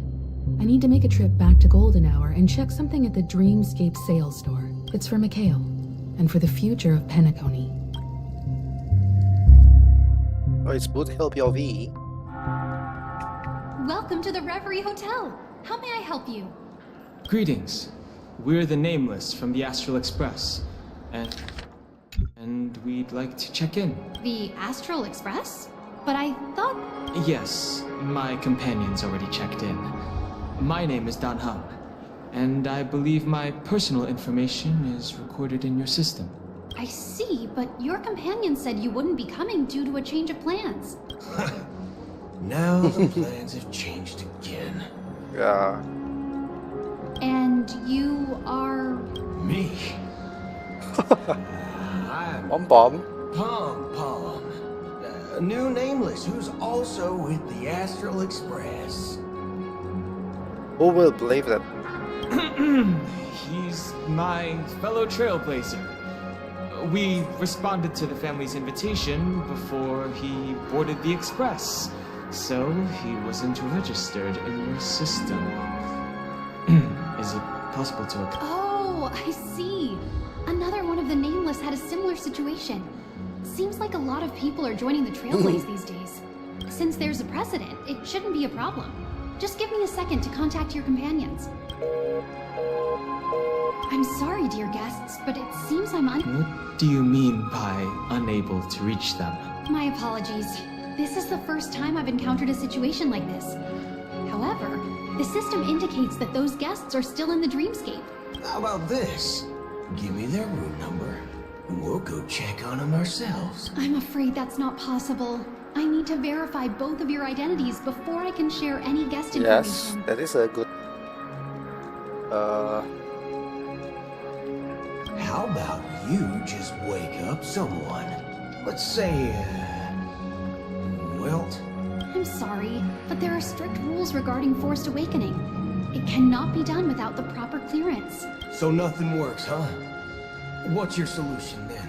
I need to make a trip back to Golden Hour and check something at the Dreamscape sales store. It's for Mikhail, and for the future of Penacony. Oh, it's Boot Hill POV. Welcome to the Reverie Hotel. How may I help you? Greetings. We're the Nameless from the Astral Express, and we'd like to check in. The Astral Express? But I thought... Yes, my companion's already checked in. My name is Dan Hub, and I believe my personal information is recorded in your system. I see, but your companion said you wouldn't be coming due to a change of plans. Now the plans have changed again. Yeah. And you are... Me? Pom-pom. Pom-pom. A new nameless who's also with the Astral Express. Who will believe that? He's my fellow trailblazer. We responded to the family's invitation before he boarded the express, so he wasn't registered in your system. Is it possible to... Oh, I see. Another one of the Nameless had a similar situation. Seems like a lot of people are joining the Trailblaze these days. Since there's a precedent, it shouldn't be a problem. Just give me a second to contact your companions. I'm sorry, dear guests, but it seems I'm What do you mean by unable to reach them? My apologies. This is the first time I've encountered a situation like this. However, the system indicates that those guests are still in the dreamscape. How about this? Give me their room number, and we'll go check on them ourselves. I'm afraid that's not possible. I need to verify both of your identities before I can share any guest information. Yes, that is a good... How about you just wake up someone? Let's say, Wilt? I'm sorry, but there are strict rules regarding forced awakening. It cannot be done without the proper clearance. So nothing works, huh? What's your solution then?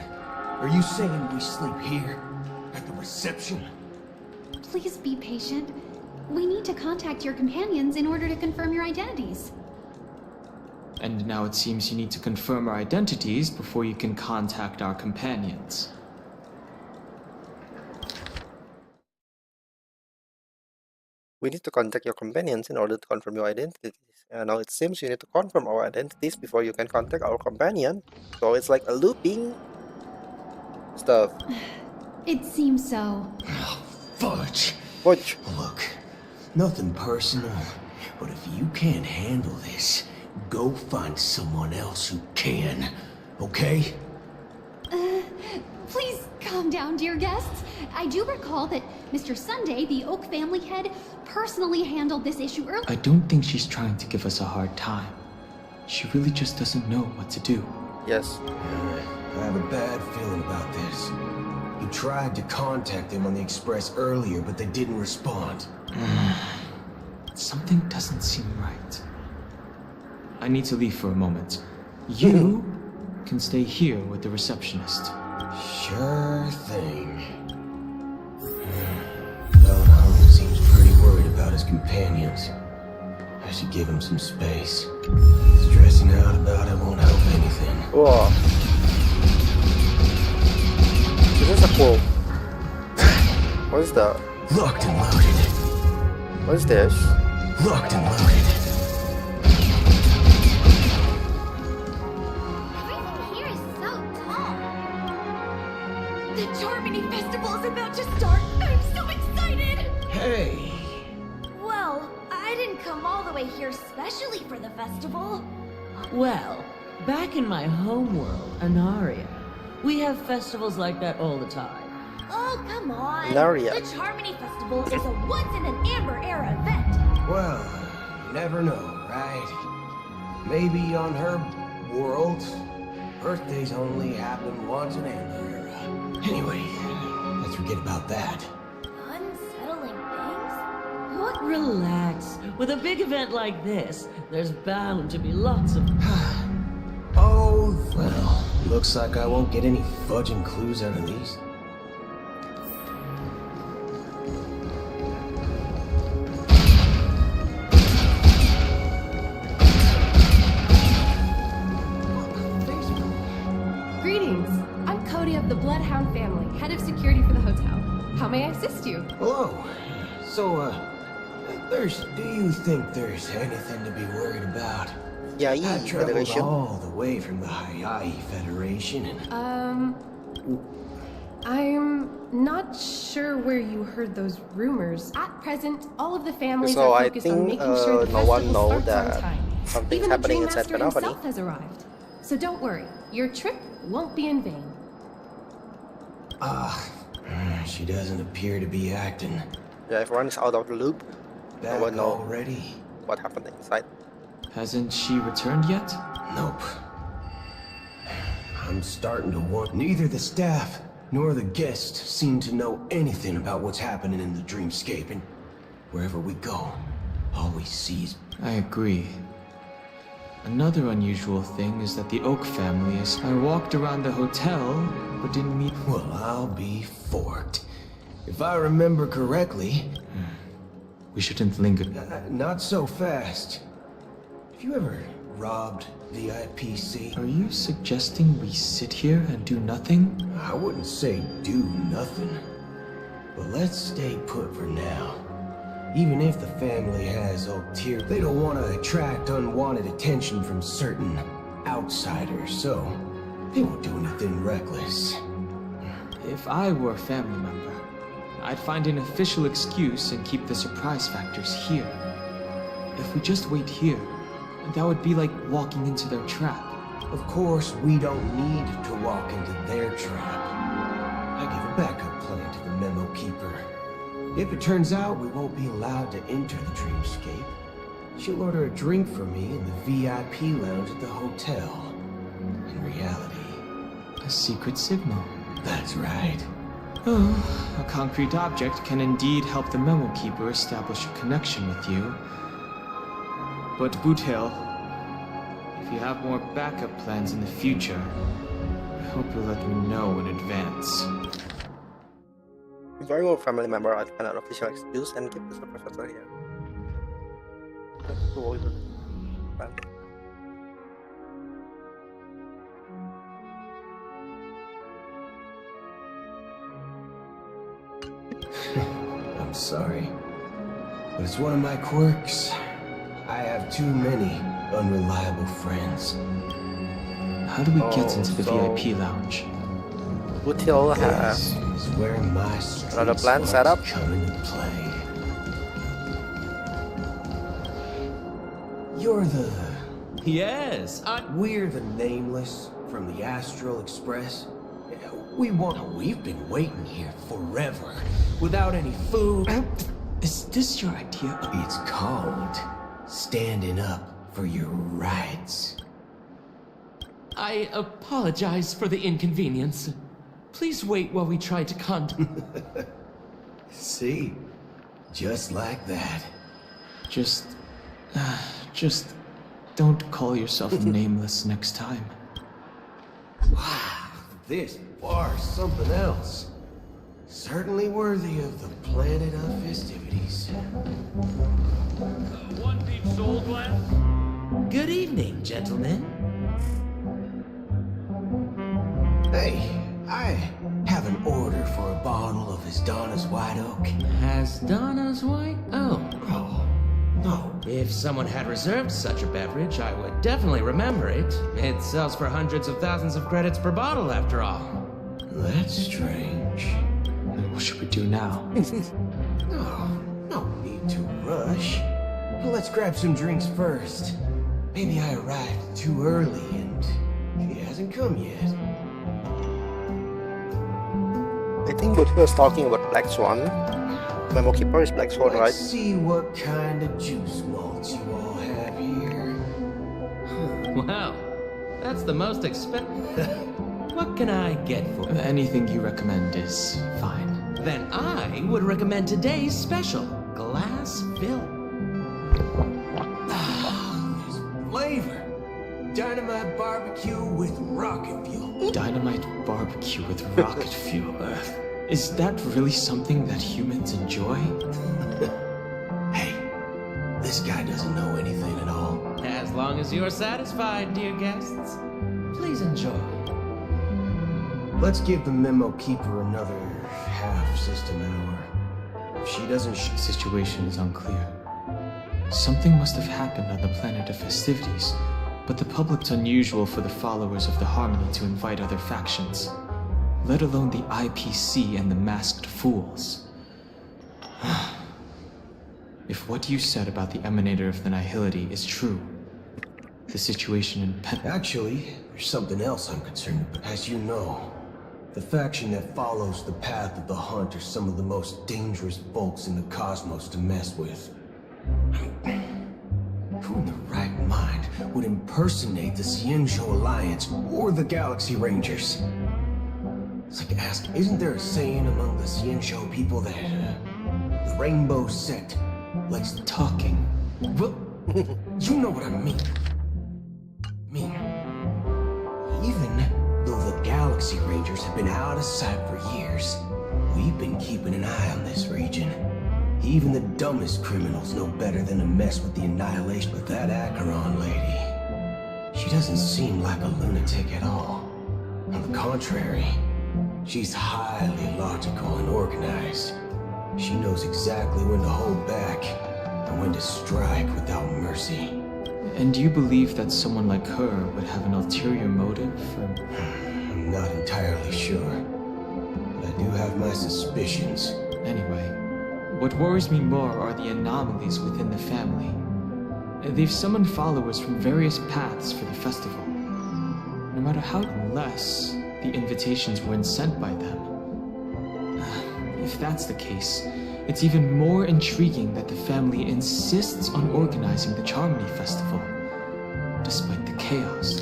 Are you saying we sleep here? At the reception? Please be patient. We need to contact your companions in order to confirm your identities. And now it seems you need to confirm our identities before you can contact our companions. We need to contact your companions in order to confirm your identities. Now it seems you need to confirm our identities before you can contact our companion. So it's like a looping stuff. It seems so. Fudge. Fudge. Look, nothing personal, but if you can't handle this, go find someone else who can, okay? Please calm down, dear guests. I do recall that Mr. Sunday, the Oak family head, personally handled this issue earlier. I don't think she's trying to give us a hard time. She really just doesn't know what to do. Yes. I have a bad feeling about this. You tried to contact them on the express earlier, but they didn't respond. Something doesn't seem right. I need to leave for a moment. You can stay here with the receptionist. Sure thing. Don seems pretty worried about his companions. I should give him some space. Stressing out about it won't help anything. Whoa. This is a cool. What is that? Locked and loaded. What is this? Locked and loaded. Everything here is so tall. The Charmony Festival is about to start! I'm so excited! Hey! Well, I didn't come all the way here specially for the festival. Well, back in my homeworld, Anaria, we have festivals like that all the time. Oh, come on. Naria. The Charmony Festival is a once-in-an-Amber Era event. Well, you never know, right? Maybe on her world, birthdays only happen once in Amber Era. Anyway, let's forget about that. Unsettling things? What? Relax. With a big event like this, there's bound to be lots of... Oh, well, looks like I won't get any fudging clues out of these. Greetings. I'm Cody of the Bloodhound family, head of security for the hotel. How may I assist you? Hello. So, do you think there's anything to be worried about? Yeah, I traveled Federation. all the way from the Hayai Federation and... I'm not sure where you heard those rumors. At present, all of the families So are I focused on think making sure the no one festival knows starts on that time. something's Even happening the inside Dream Master himself Penacony. has arrived. So don't worry, your trip won't be in vain. She doesn't appear to be acting. Yeah, everyone is out of the loop. No Back one knows already? what happened inside. Hasn't she returned yet? Nope. I'm starting to want neither the staff nor the guests seem to know anything about what's happening in the dreamscape, and wherever we go, all we see is... I agree. Another unusual thing is that the Oak family is... I walked around the hotel, but didn't meet... Well, I'll be forked. If I remember correctly... We shouldn't linger. Not so fast. Have you ever robbed the IPC? Are you suggesting we sit here and do nothing? I wouldn't say do nothing. But let's stay put for now. Even if the family has Oak Tier, they don't want to attract unwanted attention from certain outsiders, so they won't do anything reckless. If I were a family member, I'd find an official excuse and keep the surprise factors here. If we just wait here, that would be like walking into their trap. Of course, we don't need to walk into their trap. I give a backup plan to the Memo Keeper. If it turns out we won't be allowed to enter the dreamscape, she'll order a drink for me in the VIP lounge at the hotel. In reality... A secret signal. That's right. Oh, a concrete object can indeed help the Memo Keeper establish a connection with you. But Boothill, if you have more backup plans in the future, I hope you'll let me know in advance. If I were a family member, I'd find an official excuse and keep the professor here. I'm sorry, but it's one of my quirks. I have too many unreliable friends. How do we get into the VIP lounge? Boothill has where my another plan set up. Come into play. You're the... Yes, We're the Nameless from the Astral Express. We've been waiting here forever, without any food. Is this your idea? It's called standing up for your rights. I apologize for the inconvenience. Please wait while we try to See? Just like that. Just don't call yourself nameless next time. Wow, this bar's something else. Certainly worthy of the planet of festivities. One deep soul glass? Good evening, gentlemen. Hey, I have an order for a bottle of Hasdana's White Oak. Hasdana's White Oak? Oh, no. If someone had reserved such a beverage, I would definitely remember it. It sells for hundreds of thousands of credits per bottle, after all. That's strange. What should we do now? No need to rush. Let's grab some drinks first. Maybe I arrived too early and he hasn't come yet. I think Boothill is talking about Black Swan. Memo Keeper is Black Swan, right? Let's see what kind of juice malts you all have here. Wow, that's the most expensive. What can I get for it? Anything you recommend is fine. Then I would recommend today's special, Glass Fill. There's flavor. Dynamite barbecue with rocket fuel. Dynamite barbecue with rocket fuel. Is that really something that humans enjoy? Hey, this guy doesn't know anything at all. As long as you're satisfied, dear guests, please enjoy. Let's give the Memo Keeper another half-system hour. If she doesn't... The situation is unclear. Something must have happened on the planet of festivities, but the public's unusual for the followers of the Harmony to invite other factions, let alone the IPC and the Masked Fools. If what you said about the Emanator of the Nihility is true, the situation in Actually, there's something else I'm concerned about. As you know, the faction that follows the path of the Hunt are some of the most dangerous bolts in the cosmos to mess with. Who in the right mind would impersonate the Xianzhou Alliance or the Galaxy Rangers? It's like asking, isn't there a saying among the Xianzhou people that the rainbow sect likes talking? Well, you know what I mean. Even though the Galaxy Rangers have been out of sight for years, we've been keeping an eye on this region. Even the dumbest criminals know better than to mess with the annihilation of that Acheron lady. She doesn't seem like a lunatic at all. On the contrary, she's highly logical and organized. She knows exactly when to hold back and when to strike without mercy. And do you believe that someone like her would have an ulterior motive for... I'm not entirely sure, but I do have my suspicions. Anyway, what worries me more are the anomalies within the family. They've summoned followers from various paths for the festival. No matter how, unless the invitations weren't sent by them. If that's the case, it's even more intriguing that the family insists on organizing the Charmony Festival, despite the chaos.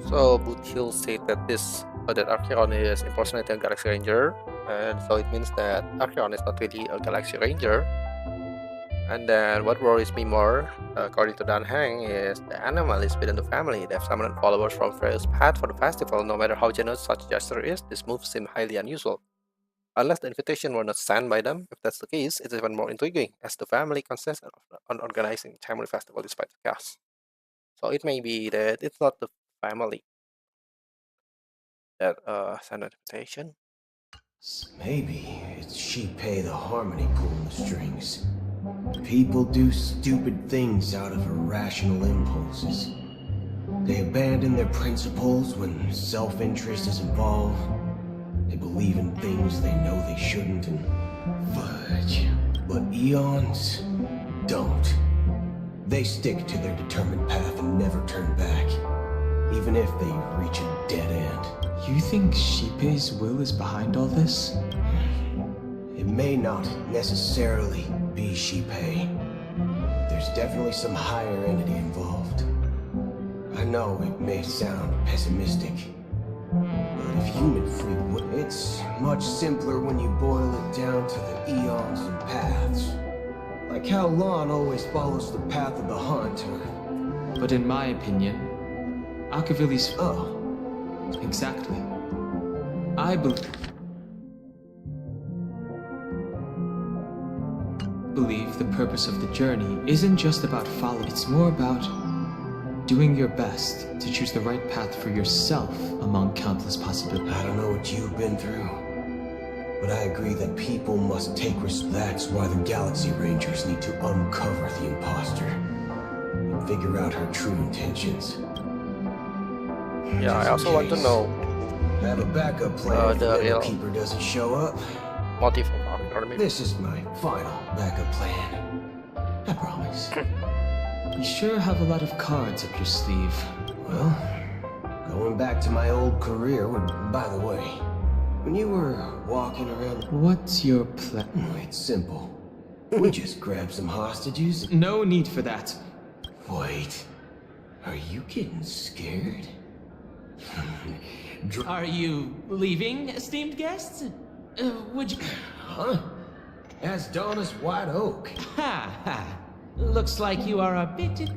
So Butchil said that that Acheron is impersonating a Galaxy Ranger, and so it means that Acheron is not really a Galaxy Ranger. And then what worries me more, according to Dan Heng, is the anomalies within the family. They have summoned followers from various paths for the festival. No matter how generous such gesture is, this move seems highly unusual. Unless the invitation were not sent by them, if that's the case, it's even more intriguing, as the family consists on organizing the Charmony Festival despite the chaos. So it may be that it's not the family that sent an invitation. Maybe it's Shipei the Harmony pulling the strings. People do stupid things out of irrational impulses. They abandon their principles when self-interest is involved. They believe in things they know they shouldn't and fudge. But Eons don't. They stick to their determined path and never turn back, even if they reach a dead end. You think Shipei's will is behind all this? It may not necessarily be Shipei. There's definitely some higher entity involved. I know it may sound pessimistic, but if human free will, it's much simpler when you boil it down to the eons and paths. Like how Lon always follows the path of the hunter. But in my opinion, Akavili's... Oh. Exactly. I believe the purpose of the journey isn't just about following. It's more about doing your best to choose the right path for yourself among countless possibilities. I don't know what you've been through, but I agree that people must take risks. That's why the Galaxy Rangers need to uncover the imposter and figure out her true intentions. Yeah, I also want to know have a backup plan the if real the keeper doesn't show up. Motive of Army. This is my final backup plan. I promise. You sure have a lot of cards up your sleeve. Well, going back to my old career, by the way, when you were walking around... What's your plan? It's simple. We just grab some hostages. No need for that. Wait, are you getting scared? Are you leaving, esteemed guests? Would you... Huh? As dawn as white oak. Ha ha. Looks like you are a bit...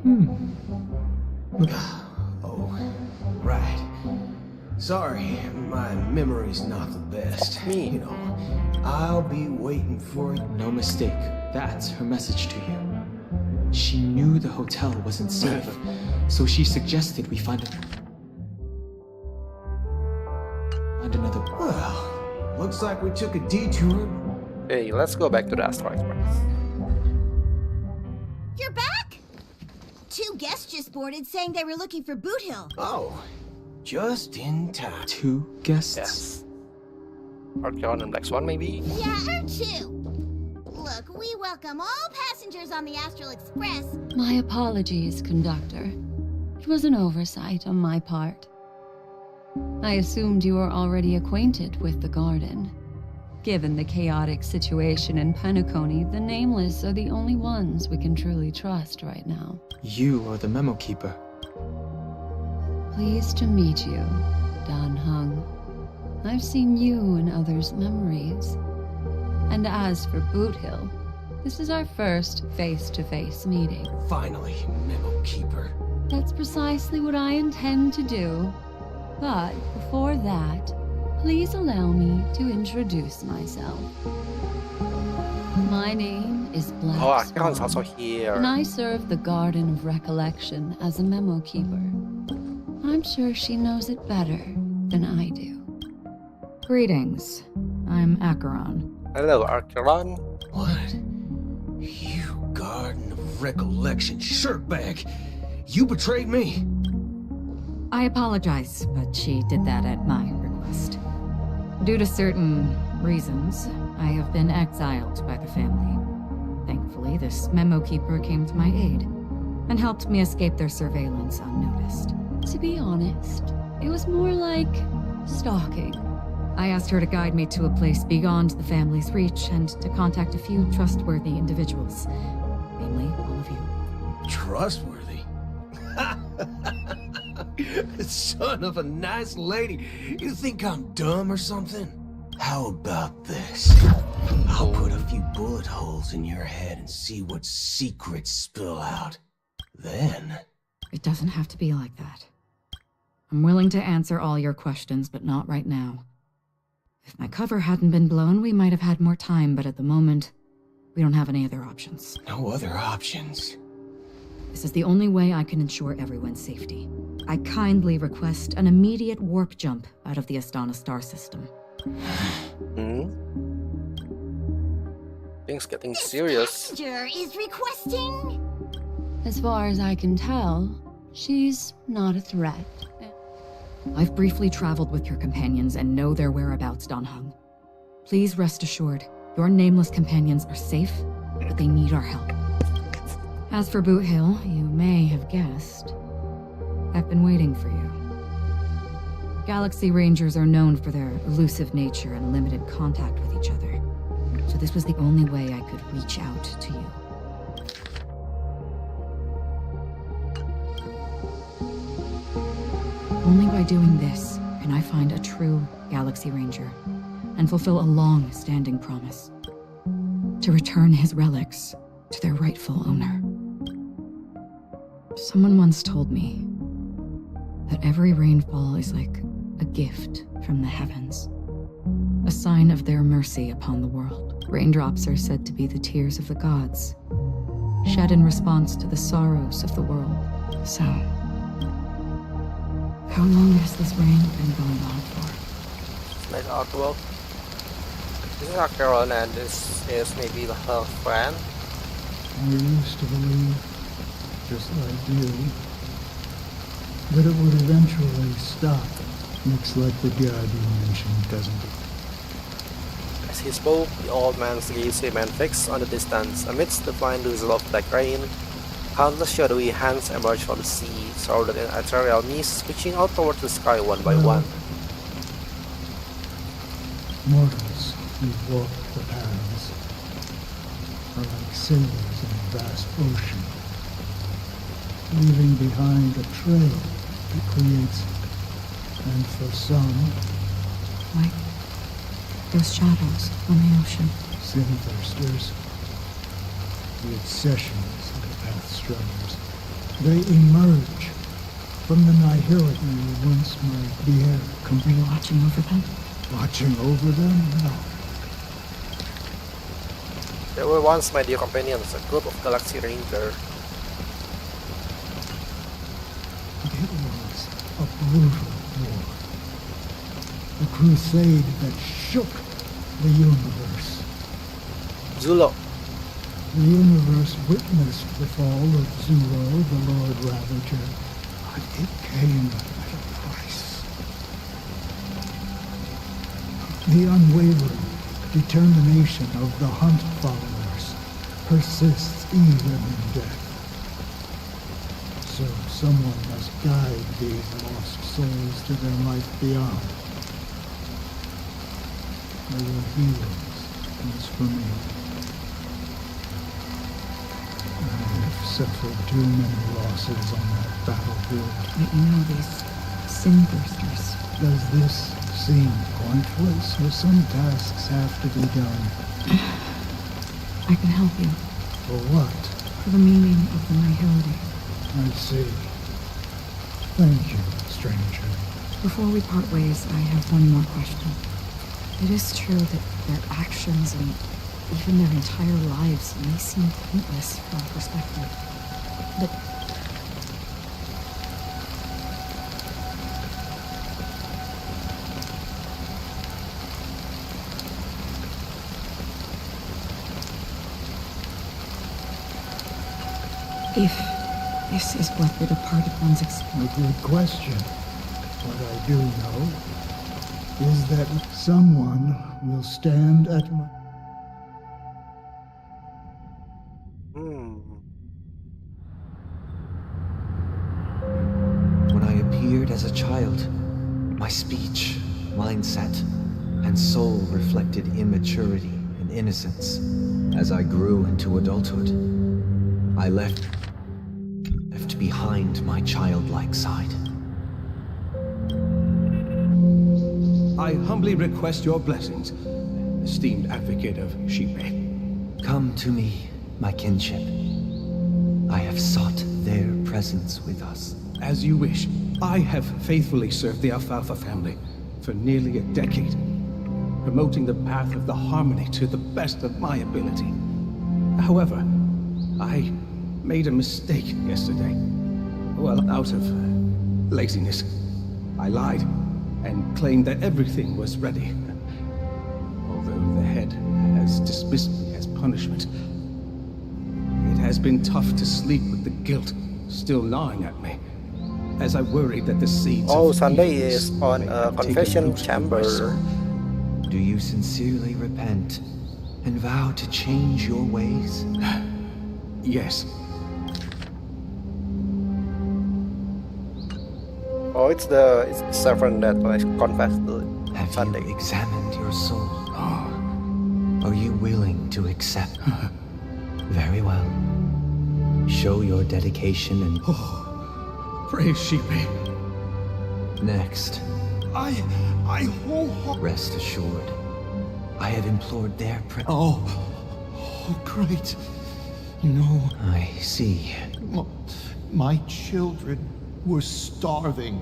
Oh, right. Sorry, my memory's not the best. You know, I'll be waiting for you. No mistake. That's her message to you. She knew the hotel wasn't safe, so she suggested we find another... Well, looks like we took a detour. Hey, let's go back to the Astro Express. You're back? 2 guests just boarded saying they were looking for Boot Hill. Oh, just in time. 2 guests? Yes. Archeon and Black Swan, maybe? Yeah, her too. Look, we welcome all passengers on the Astral Express. My apologies, conductor. It was an oversight on my part. I assumed you were already acquainted with the garden. Given the chaotic situation in Penacony, the Nameless are the only ones we can truly trust right now. You are the memo keeper. Pleased to meet you, Dan Hung. I've seen you in others' memories. And as for Boot Hill, this is our first face-to-face meeting. Finally, Memo Keeper. That's precisely what I intend to do. But before that, please allow me to introduce myself. My name is Black Oh, Acheron's also Swan, here. and I serve the Garden of Recollection as a memo keeper. I'm sure she knows it better than I do. Greetings. I'm Acheron. Hello, Acheron. What? You Garden of Recollection shirtbag! You betrayed me! I apologize, but she did that at my request. Due to certain reasons, I have been exiled by the family. Thankfully, this memo keeper came to my aid and helped me escape their surveillance unnoticed. To be honest, it was more like stalking. I asked her to guide me to a place beyond the family's reach and to contact a few trustworthy individuals. Mainly all of you. Trustworthy? Son of a nice lady. You think I'm dumb or something? How about this? I'll put a few bullet holes in your head and see what secrets spill out. Then... It doesn't have to be like that. I'm willing to answer all your questions, but not right now. If my cover hadn't been blown, we might have had more time, but at the moment, we don't have any other options. No other options? This is the only way I can ensure everyone's safety. I kindly request an immediate warp jump out of the Astana star system. Things getting serious. Passenger is requesting. As far as I can tell, she's not a threat. I've briefly traveled with your companions and know their whereabouts, Dan Hung. Please rest assured, your nameless companions are safe, but they need our help. As for Boot Hill, you may have guessed, I've been waiting for you. Galaxy Rangers are known for their elusive nature and limited contact with each other, so this was the only way I could reach out to you. Only by doing this can I find a true Galaxy Ranger and fulfill a long-standing promise. To return his relics to their rightful owner. Someone once told me that every rainfall is like a gift from the heavens. A sign of their mercy upon the world. Raindrops are said to be the tears of the gods, shed in response to the sorrows of the world. So... how long has this rain been going on for? Nice artwork. This is Acheron and this is maybe her friend. I used to believe, just like you, that it would eventually stop. Looks like the god you mentioned doesn't it? As he spoke, the old man's gaze remained fixed on the distance. Amidst the fine drizzle of black rain, countless shadowy hands emerged from the sea, shrouded in ethereal mist, reaching out towards the sky one by one. Mortals who walk the paths are like sailors in a vast ocean, leaving behind a trail that creates, and for some, like those shadows on the ocean. Sin-thirsters, the obsessions of the path-struggers. They emerge from the nihility you once might bear. Are you watching over them? Watching over them? No. They were once my dear companions, a group of Galaxy Ranger. It was a brutal war. A crusade that shook the universe. Zulo. The universe witnessed the fall of Zulo, the Lord Ravager, but it came at a price. The unwavering determination of the Hunt followers persists even in death. So someone must guide these lost souls to their life beyond. They were heroes, as for me. I've suffered too many losses on that battlefield. But you know these sin thirsters. Does this seem pointless, or some tasks have to be done? I can help you. For what? For the meaning of the nihility. I see. Thank you, stranger. Before we part ways, I have one more question. It is true that their actions and even their entire lives may seem pointless from perspective. But if this is what the departed ones expect. A good question. What I do know is that someone will stand at my... When I appeared as a child, my speech, mindset, and soul reflected immaturity and innocence. As I grew into adulthood, I left behind my childlike side. I humbly request your blessings, esteemed advocate of Shipe. Come to me, my kinship. I have sought their presence with us. As you wish. I have faithfully served the Alfalfa family for nearly a decade, promoting the path of the harmony to the best of my ability. However, I made a mistake yesterday. Well, out of laziness. I lied and claimed that everything was ready. Although the head has dismissed me as punishment, it has been tough to sleep with the guilt still gnawing at me, as I worried that the seeds of Sunday evil is on a may take confession root in my chamber. soul. Do you sincerely repent and vow to change your ways? Yes. Oh, it's the servant that I confessed to Have Sunday. you examined your soul? Are you willing to accept? Very well. Show your dedication and... Praise Shipe. Next, I wholeheartedly... rest assured, I have implored their Oh, great. You know... I see. My children were starving,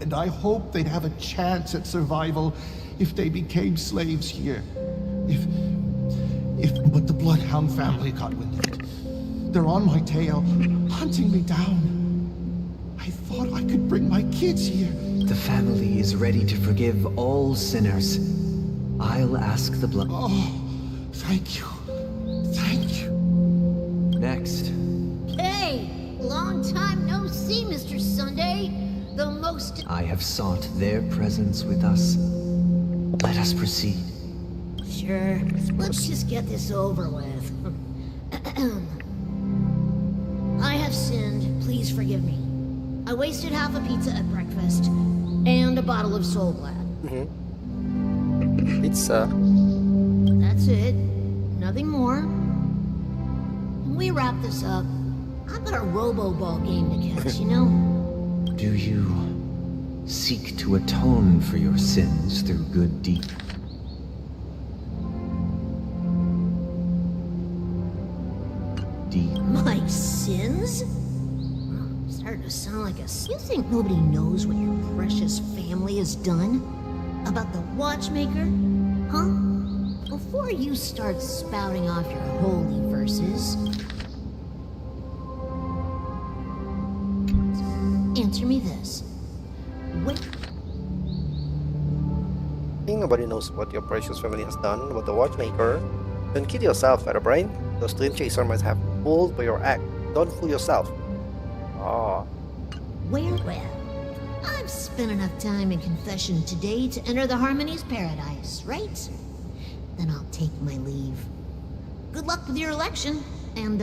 and I hoped they'd have a chance at survival if they became slaves here. But the Bloodhound family got wind of it. They're on my tail, hunting me down. I thought I could bring my kids here. The family is ready to forgive all sinners. I'll ask the blood... Oh, thank you. Thank you. Next. Hey, long time no see, Mr. Sunday. The most... I have sought their presence with us. Let us proceed. Sure, let's just get this over with. I have sinned, please forgive me. I wasted half a pizza at breakfast, and a bottle of Soul Glad. Pizza. That's it. Nothing more. When we wrap this up, I've got a robo-ball game to catch, you know? Do you seek to atone for your sins through good deeds? My sins? Starting to sound like a... You think nobody knows what your precious family has done? About the watchmaker? Huh? Before you start spouting off your holy verses... Answer me this. What... I think nobody knows what your precious family has done about the watchmaker. Don't kid yourself, Featherbrain. Those dream chaser must have fooled by your act. Don't fool yourself. Ah. Well, I've spent enough time in confession today to enter the Harmony's paradise, right? Then I'll take my leave. Good luck with your election, and,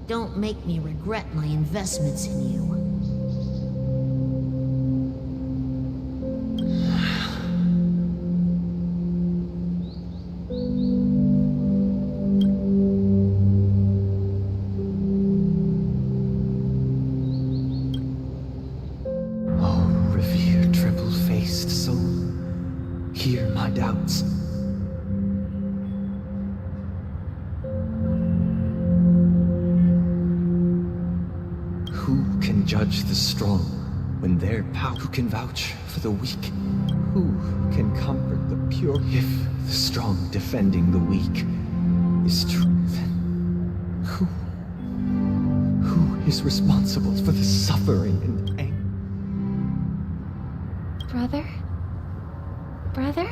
don't make me regret my investments in you. Oh, doubts. Who can judge the strong when their power? Who can vouch for the weak? Who can comfort the pure? If the strong defending the weak is true, then who is responsible for the suffering and anger? Brother? Brother?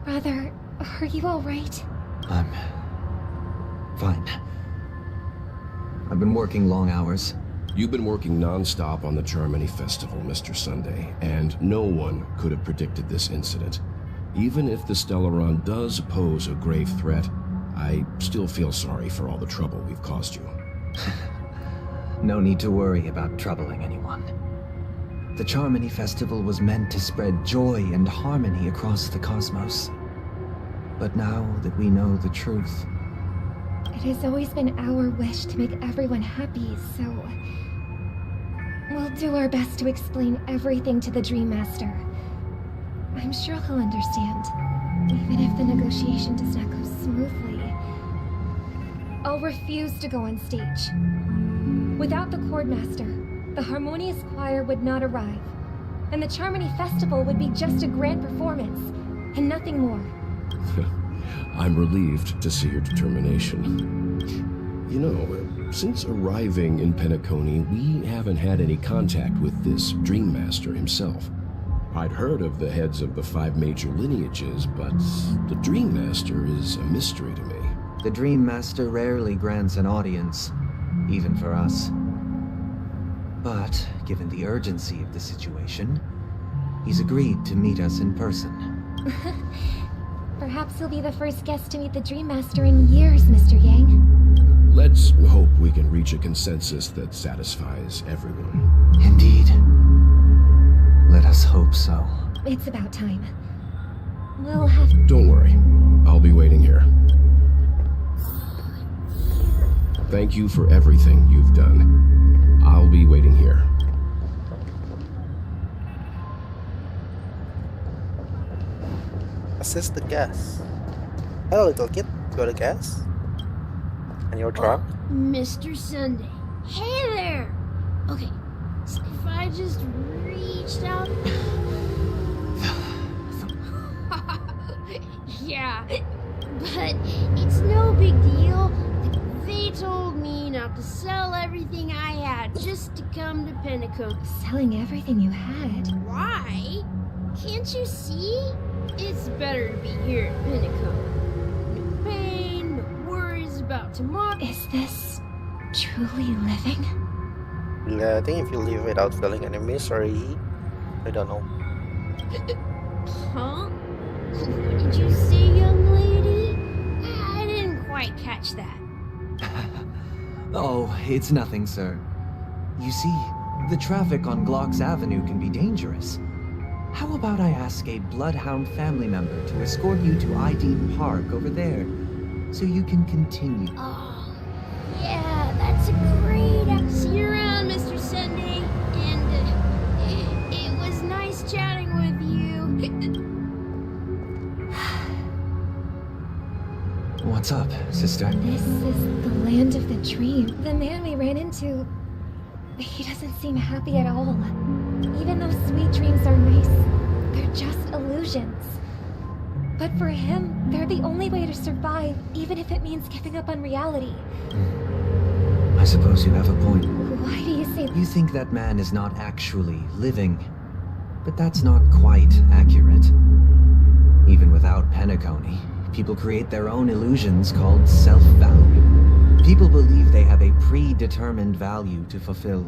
Brother, are you alright? I'm fine. I've been working long hours. You've been working non-stop on the Charmony Festival, Mr. Sunday, and no one could have predicted this incident. Even if the Stellaron does pose a grave threat, I still feel sorry for all the trouble we've caused you. No need to worry about troubling anyone. The Charmony Festival was meant to spread joy and harmony across the cosmos. But now that we know the truth... It has always been our wish to make everyone happy, so... We'll do our best to explain everything to the Dream Master. I'm sure he'll understand, even if the negotiation does not go smoothly. I'll refuse to go on stage. Without the Chord Master, the Harmonious Choir would not arrive, and the Charmony Festival would be just a grand performance, and nothing more. I'm relieved to see your determination. You know, since arriving in Penacony, we haven't had any contact with this Dream Master himself. I'd heard of the heads of the 5 major lineages, but the Dream Master is a mystery to me. The Dream Master rarely grants an audience, even for us. But, given the urgency of the situation, he's agreed to meet us in person. Perhaps he'll be the first guest to meet the Dream Master in years, Mr. Yang. Let's hope we can reach a consensus that satisfies everyone. Indeed. Let us hope so. It's about time. We'll have... Don't worry. I'll be waiting here. Thank you for everything you've done. I'll be waiting here. Assist the guest. Hello, little kid. Got a guest? And your truck? Mr. Sunday. Hey there! Okay, so if I just reached out... Yeah, but it's no big deal. They told me not to sell everything I had just to come to Penacony. Selling everything you had? Why? Can't you see? It's better to be here at Penacony. No pain, no worries about tomorrow. Is this truly living? Yeah, I think if you live without feeling any misery, I don't know. Huh? What did you say, young lady? I didn't quite catch that. Oh, it's nothing, sir. You see, the traffic on Glock's Avenue can be dangerous. How about I ask a Bloodhound family member to escort you to ID Park over there, so you can continue? Oh, yeah, that's a great... See you around, Mr. Sunday. And it was nice chatting with you. What's up, sister? This is the land of the dream. The man we ran into... He doesn't seem happy at all. Even though sweet dreams are nice, they're just illusions. But for him, they're the only way to survive, even if it means giving up on reality. I suppose you have a point. Why do you say... You think that man is not actually living, but that's not quite accurate. Even without Penacony, people create their own illusions called self-value. People believe they have a predetermined value to fulfill.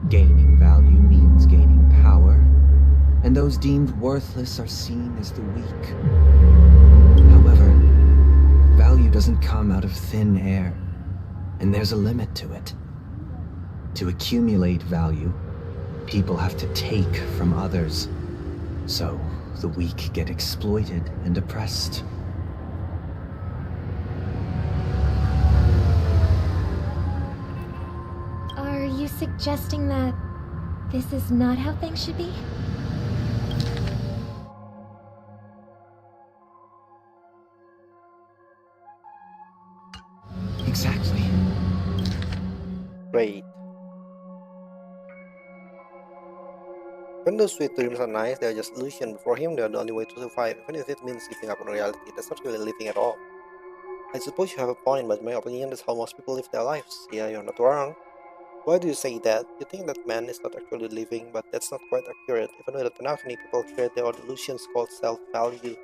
Gaining value means gaining power, and those deemed worthless are seen as the weak. However, value doesn't come out of thin air, and there's a limit to it. To accumulate value, people have to take from others, so the weak get exploited and oppressed. Are you suggesting that this is not how things should be? exactly? Great. When those sweet dreams are nice, they are just illusion. But for him, they are the only way to survive. Even if it means giving up on reality, that's not really living at all. I suppose you have a point, but in my opinion, that's how most people live their lives. Yeah, you're not wrong. Why do you say that? You think that man is not actually living, but that's not quite accurate. Even with Tanakani, people create their own illusions called self-value.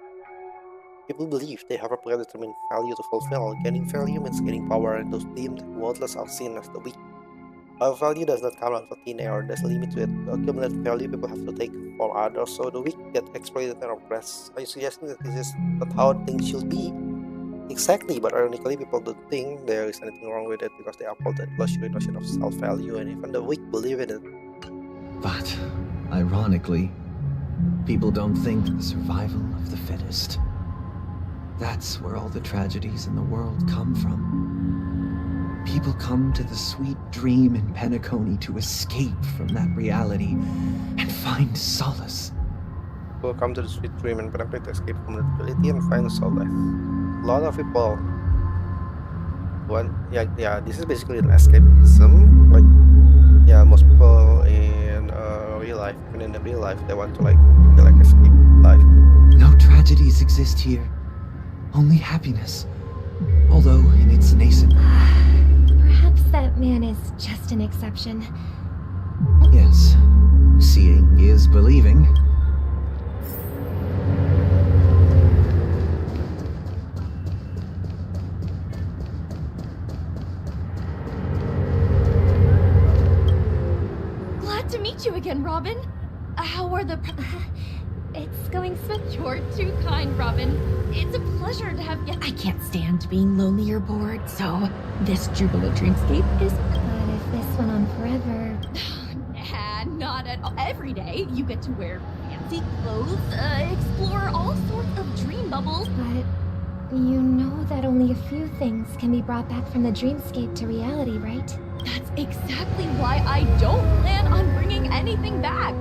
People believe they have a predetermined value to fulfill. Gaining value means gaining power, and those deemed worthless are seen as the weak. Our value does not come out of thin air, there's a limit to it. To accumulate value, people have to take from others, so the weak get exploited and oppressed. Are you suggesting that this is not how things should be? Exactly, but ironically, people don't think there is anything wrong with it because they uphold the illusory notion of self-value, and even the weak believe in it. But, ironically, people don't think the survival of the fittest. That's where all the tragedies in the world come from. People come to the sweet dream in Penacony to escape from that reality and find solace. People come to the sweet dream and Penacony to escape from the reality and find solace. A lot of people want, this is basically an escapism. Like, most people in real life, even in the real life, they want to escape life. No tragedies exist here, only happiness. Although in its nascent. Perhaps that man is just an exception. Yes, seeing is believing. Glad to meet you again, Robin. How are the... It's going smooth. You're too kind, Robin. It's a pleasure to have you. I can't stand being lonely or bored, so this jubilant dreamscape is... But if this went on forever... Nah, not at all. Every day, you get to wear fancy clothes, explore all sorts of dream bubbles. But you know that only a few things can be brought back from the dreamscape to reality, right? That's exactly why I don't plan on bringing anything back.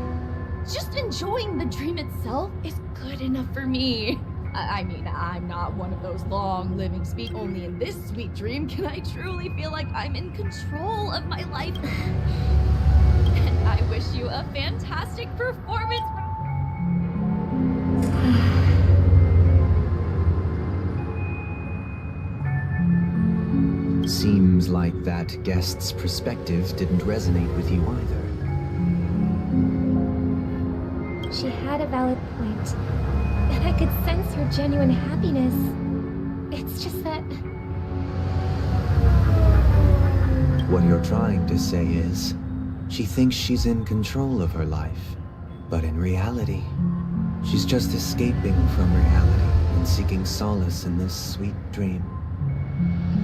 Just enjoying the dream itself is good enough for me. I mean, I'm not one of those long-living speak. Only in this sweet dream can I truly feel like I'm in control of my life. And I wish you a fantastic performance. Seems like that guest's perspective didn't resonate with you either. She had a valid point, and I could sense her genuine happiness. It's just that... What you're trying to say is, she thinks she's in control of her life, but in reality, she's just escaping from reality and seeking solace in this sweet dream.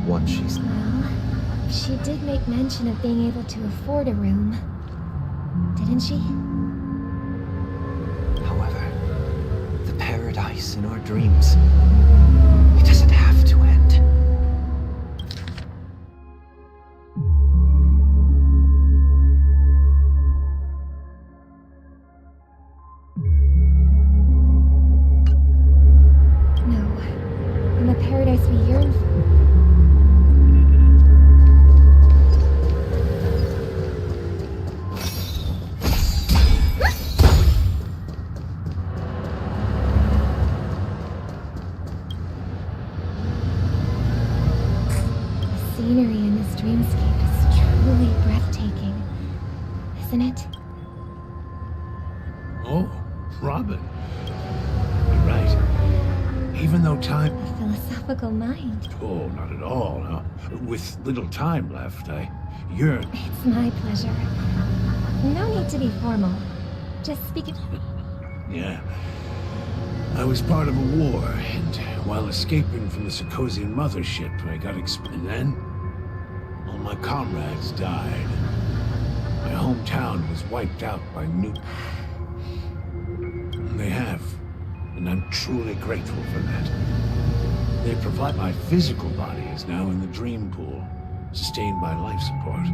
What she's... Well, she did make mention of being able to afford a room, didn't she? However, the paradise in our dreams, it doesn't have to end. No. In the paradise we yearn for. The scenery in this dreamscape is truly breathtaking, isn't it? Oh, Robin. You're right. Even though time... A philosophical mind. Oh, not at all. No. With little time left, I yearn... It's my pleasure. No need to be formal. Just speak it. Yeah. I was part of a war, and while escaping from the Sarkosian mothership, I got and then all my comrades died. My hometown was wiped out by nuke. They have, and I'm truly grateful for that. They provide my physical body is now in the dream pool, sustained by life support.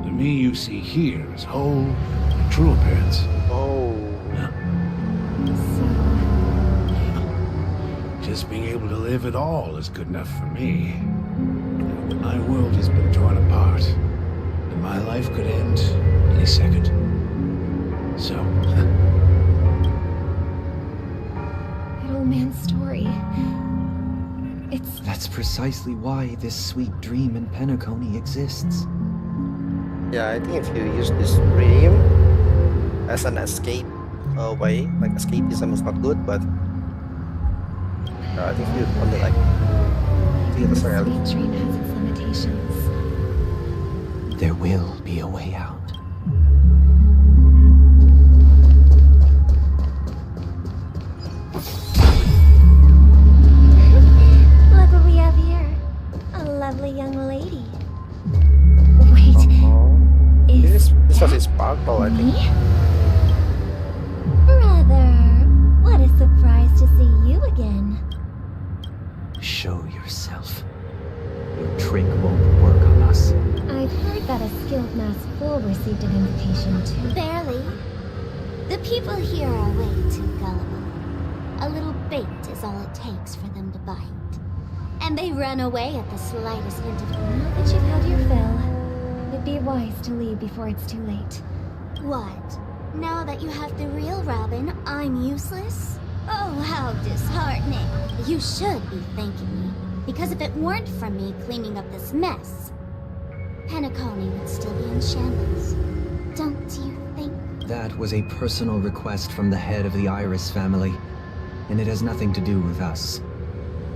The me you see here is whole and true appearance. Oh. Just being able to live at all is good enough for me. My world has been torn apart, and my life could end any second. So, That old man's story. That's precisely why this sweet dream in Penacony exists. Yeah, I think if you use this dream as an escape way, like escapism is not good, but I think you only like Maybe the sweet dream has its limitations. There will be a way out. Look what we have here. A lovely young lady. Wait. This was his sparkle, I think. Brother, what a surprise to see you again. Show yourself. Your trick won't work on us. I've heard that a skilled masked fool received an invitation too. Barely. The people here are way too gullible. A little bait is all it takes for them to bite. And they run away at the slightest hint of... Now that you've had your fill, it'd be wise to leave before it's too late. What? Now that you have the real Robin, I'm useless? Oh, how disheartening. You should be thanking me. Because if it weren't for me cleaning up this mess, Penacony would still be in shambles. Don't you think? That was a personal request from the head of the Iris family, and it has nothing to do with us.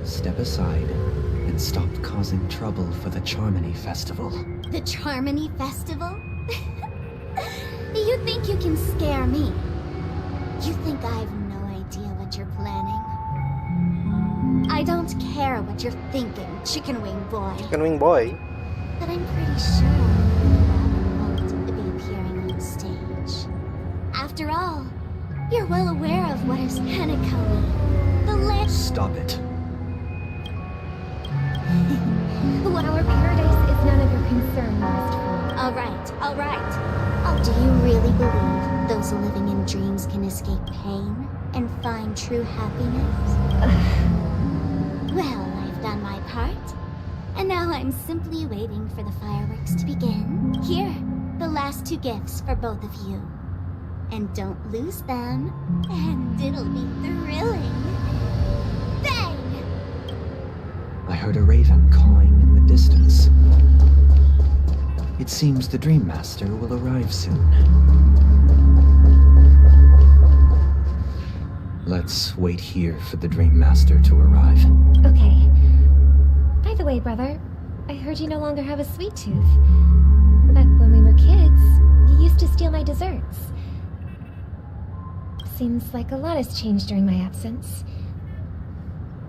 Step aside and stop causing trouble for the Charmony Festival. The Charmony Festival? You think you can scare me? You think I have no idea what you're planning? I don't care what you're thinking, Chicken Wing Boy. Chicken Wing Boy? But I'm pretty sure Robin won't be appearing on stage. After all, you're well aware of what is Penacony. The land... Stop it. Our paradise is none of your concern, Master Fool. All right. Oh, do you really believe those living in dreams can escape pain and find true happiness? Well, I've done my part. And now I'm simply waiting for the fireworks to begin. Here, the last 2 gifts for both of you. And don't lose them, and it'll be thrilling. Bang! I heard a raven cawing in the distance. It seems the Dream Master will arrive soon. Let's wait here for the Dream Master to arrive. Okay. By the way, brother, I heard you no longer have a sweet tooth. Back when we were kids, you used to steal my desserts. Seems like a lot has changed during my absence.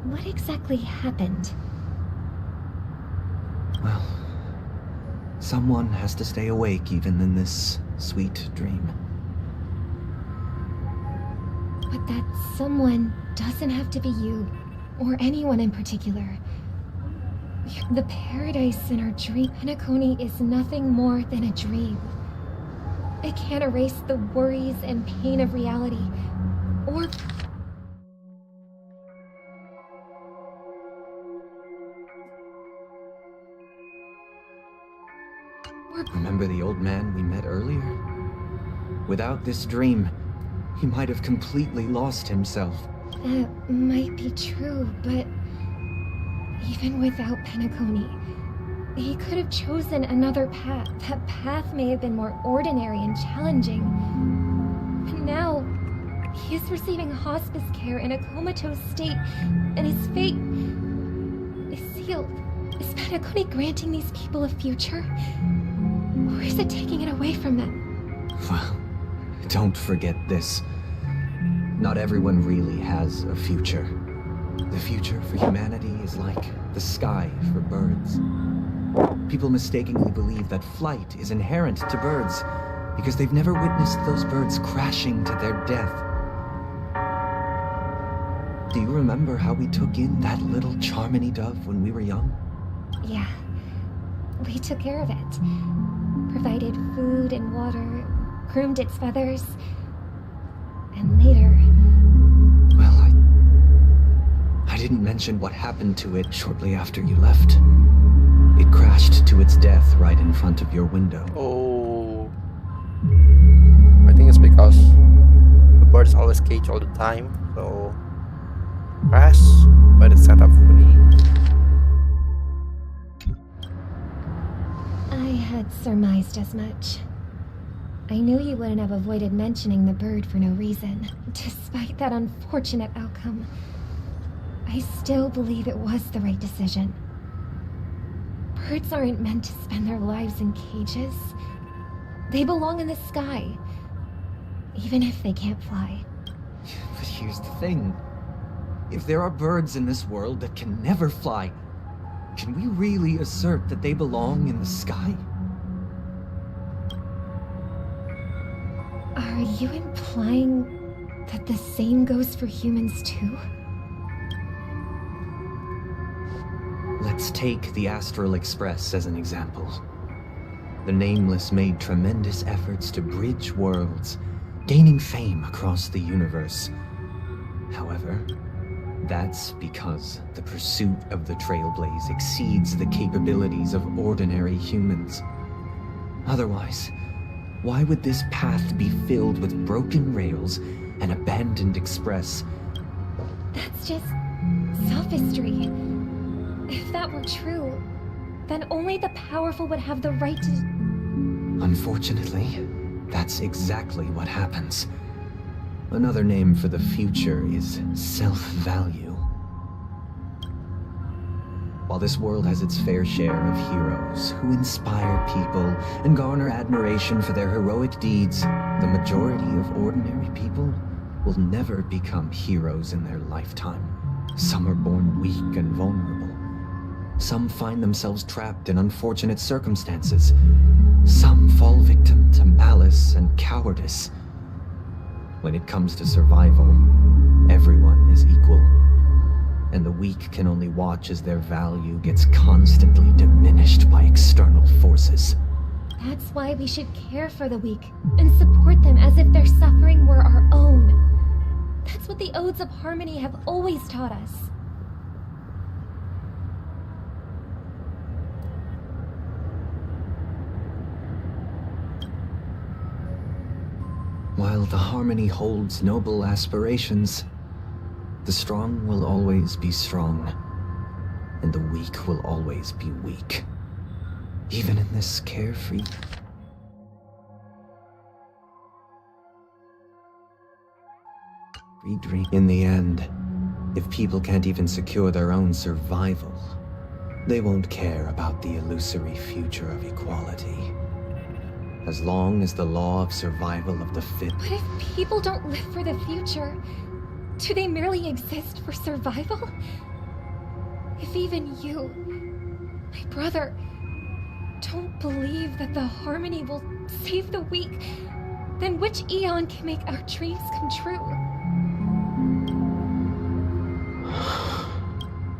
What exactly happened? Well, someone has to stay awake even in this sweet dream. But that someone doesn't have to be you, or anyone in particular. The paradise in our dream, Penacony, is nothing more than a dream. It can't erase the worries and pain of reality, or... Remember the old man we met earlier? Without this dream, he might have completely lost himself. That might be true, but... even without Penacony, he could have chosen another path. That path may have been more ordinary and challenging. But now, he is receiving hospice care in a comatose state, and his fate is sealed. Is Penacony granting these people a future? Or is it taking it away from them? Well, don't forget this. Not everyone really has a future. The future for humanity is like the sky for birds. People mistakenly believe that flight is inherent to birds because they've never witnessed those birds crashing to their death. Do you remember how we took in that little Charmony dove when we were young? Yeah. We took care of it. Provided food and water, groomed its feathers, and later... Well, I didn't mention what happened to it shortly after you left. It crashed to its death right in front of your window. Oh. I think it's because the birds always cage all the time, so crash, but it's set up fully. I had surmised as much. I knew you wouldn't have avoided mentioning the bird for no reason, despite that unfortunate outcome. I still believe it was the right decision. Birds aren't meant to spend their lives in cages. They belong in the sky, even if they can't fly. But here's the thing. If there are birds in this world that can never fly, can we really assert that they belong in the sky? Are you implying that the same goes for humans too? Let's take the Astral Express as an example. The Nameless made tremendous efforts to bridge worlds, gaining fame across the universe. However, that's because the pursuit of the Trailblaze exceeds the capabilities of ordinary humans. Otherwise, why would this path be filled with broken rails and abandoned express? That's just sophistry. If that were true, then only the powerful would have the right to... Unfortunately, that's exactly what happens. Another name for the future is self-value. While this world has its fair share of heroes who inspire people and garner admiration for their heroic deeds, the majority of ordinary people will never become heroes in their lifetime. Some are born weak and vulnerable. Some find themselves trapped in unfortunate circumstances. Some fall victim to malice and cowardice. When it comes to survival, everyone is equal. And the weak can only watch as their value gets constantly diminished by external forces. That's why we should care for the weak and support them as if their suffering were our own. That's what the Odes of Harmony have always taught us. While the Harmony holds noble aspirations, the strong will always be strong, and the weak will always be weak. Even in this carefree... dream. In the end, if people can't even secure their own survival, they won't care about the illusory future of equality. As long as the law of survival of the fit... But if people don't live for the future, do they merely exist for survival? If even you, my brother, don't believe that the Harmony will save the weak, then which eon can make our dreams come true?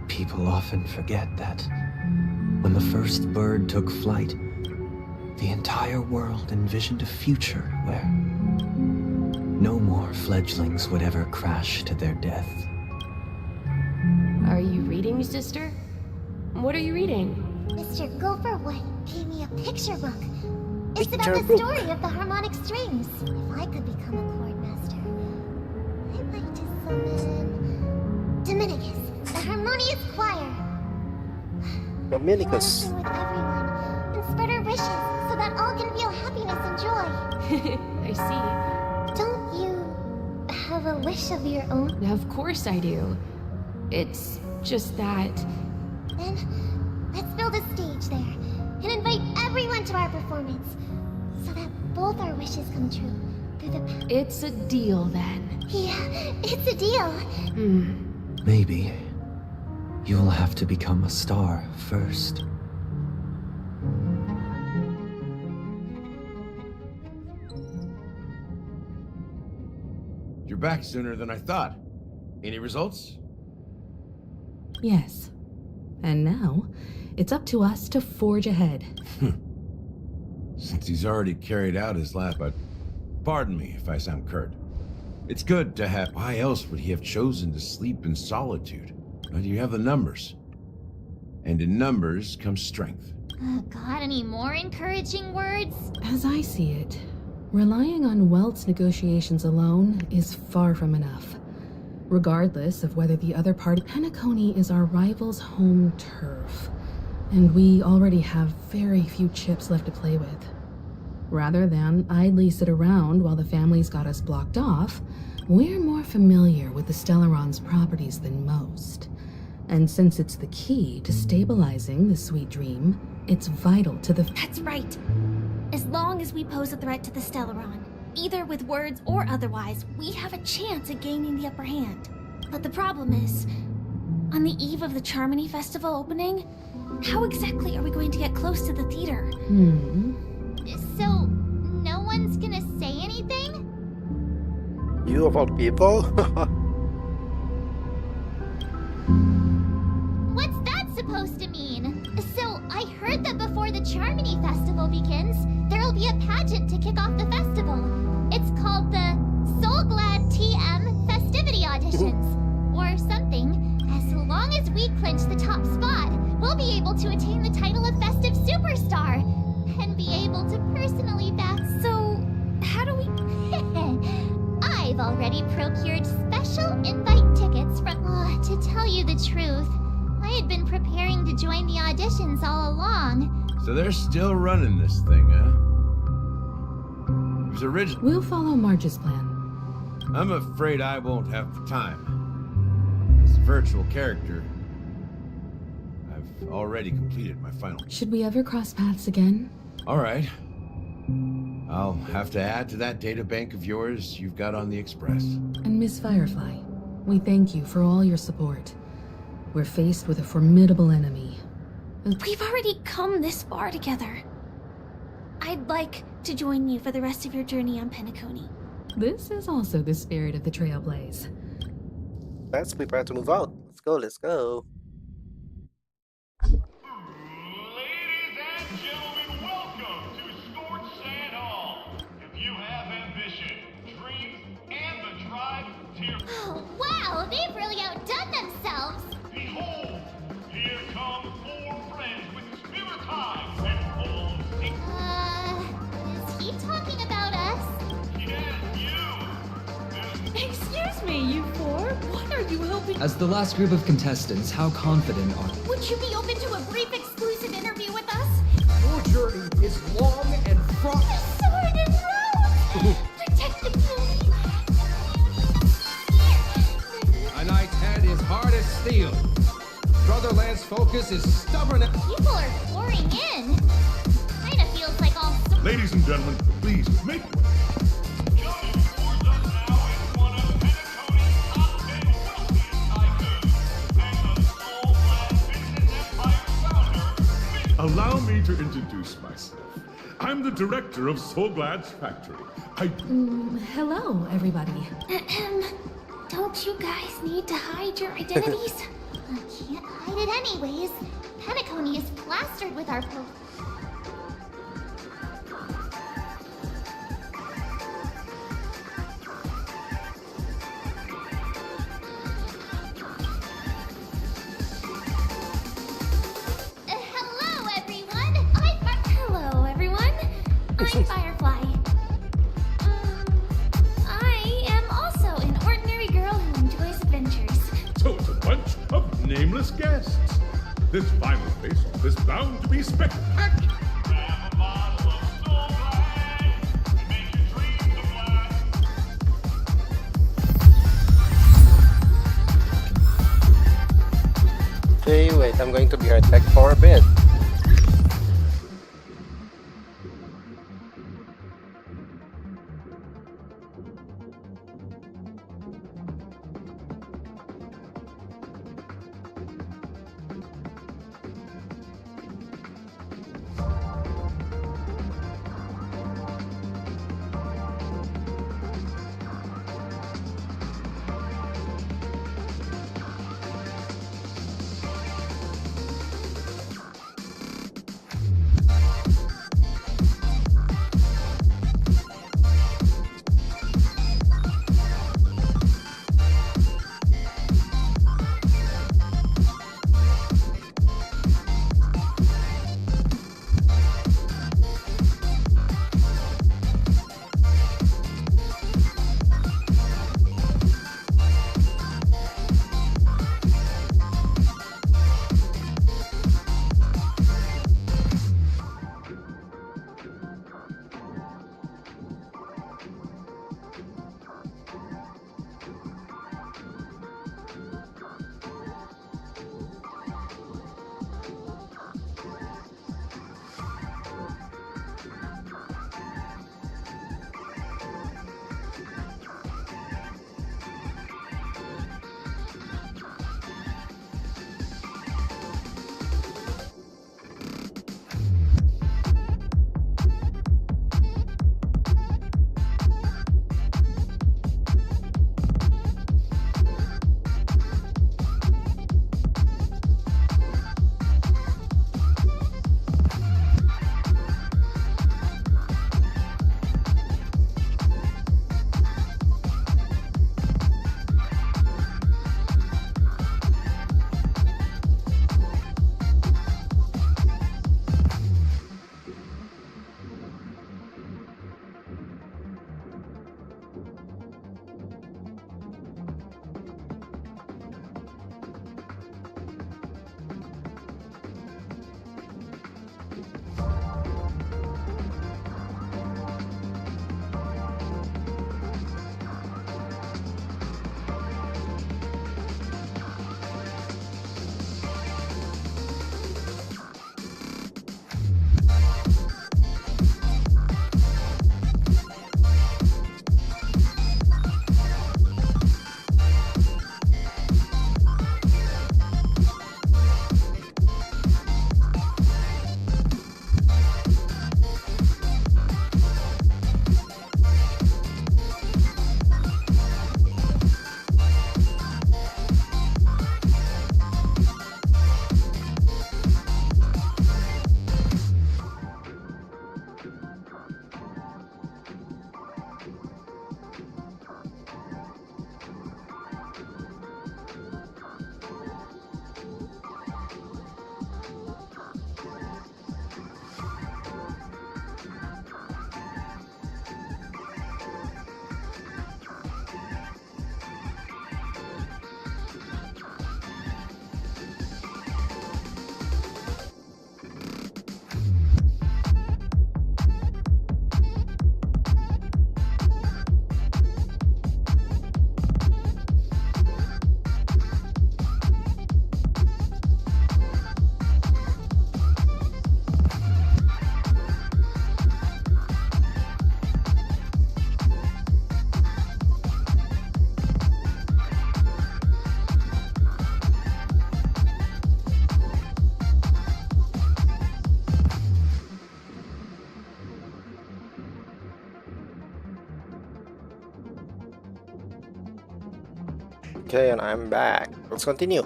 People often forget that when the first bird took flight, the entire world envisioned a future where no more fledglings would ever crash to their death. Are you reading, sister? What are you reading? Mr. Gopher Wood gave me a picture book. It's Picture about the book. story of the harmonic strings. If I could become a chord master, I'd like to summon Dominicus, the harmonious choir. Dominicus. Sing with everyone and spread our wishes so that all can feel happiness and joy. I see. Don't you have a wish of your own? Of course I do. It's just that... Then let's build a stage there and invite everyone to our performance so that both our wishes come true through the... It's a deal then. Yeah, it's a deal. Maybe you'll have to become a star first. You're back sooner than I thought. Any results? Yes. And now, it's up to us to forge ahead. Since he's already carried out his last, but pardon me if I sound curt. It's good to have... Why else would he have chosen to sleep in solitude? Now, do you have the numbers? And in numbers comes strength. Got any more encouraging words? As I see it, relying on Welt's negotiations alone is far from enough. Regardless of whether the other party, Penacony is our rival's home turf, and we already have very few chips left to play with. Rather than idly sit around while the family's got us blocked off, we're more familiar with the Stellaron's properties than most. And since it's the key to stabilizing the sweet dream, it's vital to the— That's right. As long as we pose a threat to the Stellaron, either with words or otherwise, we have a chance at gaining the upper hand. But the problem is, on the eve of the Charmony Festival opening, how exactly are we going to get close to the theater? So, no one's gonna say anything? You of all people? What's that supposed to mean? So, I heard that before the Charmony Festival begins, there'll be a pageant to kick off the festival. It's called the Soul Glad TM Festivity Auditions, or something. As long as we clinch the top spot, we'll be able to attain the title of Festive Superstar, and be able to personally back— So, how do we— I've already procured special invite tickets from— to tell you the truth, I had been preparing to join the auditions all along. So they're still running this thing, huh? It was original. We'll follow Marge's plan. I'm afraid I won't have the time. As a virtual character, I've already completed my final. Should we ever cross paths again? All right. I'll have to add to that data bank of yours you've got on the Express. And Miss Firefly, we thank you for all your support. We're faced with a formidable enemy. We've already come this far together. I'd like to join you for the rest of your journey on Penacony. This is also the spirit of the Trailblaze. Let's prepare to move out. Let's go, let's go. Oh, wow, they've really outdone themselves! Behold, here come 4 friends with spirit eyes and full secrets. Is he talking about us? Yes, you! Excuse me, you 4? What are you hoping— As the last group of contestants, how confident are you? Would you be open to a brief exclusive interview with us? Your journey is long and fraught. The sword is rose! Protect the queen! A knight's head is hard as steel. Brotherland's focus is stubborn. People are pouring in. Kinda feels like all— Ladies and gentlemen, please make way. Coming towards us now is one of Penacony's top 10 wealthiest tycoons and the Soul Glad Business Empire founder. Allow me to introduce myself. I'm the director of Soul Glad's factory. Hello, everybody. Don't you guys need to hide your identities? I can't hide it anyways. Penacony is plastered with our Hello, everyone! Hello, everyone! I'm Firefly. I am also an ordinary girl who enjoys adventures. So it's a bunch of nameless guests. This final face-off is bound to be spectacular. Hey, wait, I'm going to be right back for a bit. Okay, and I'm back. Let's continue.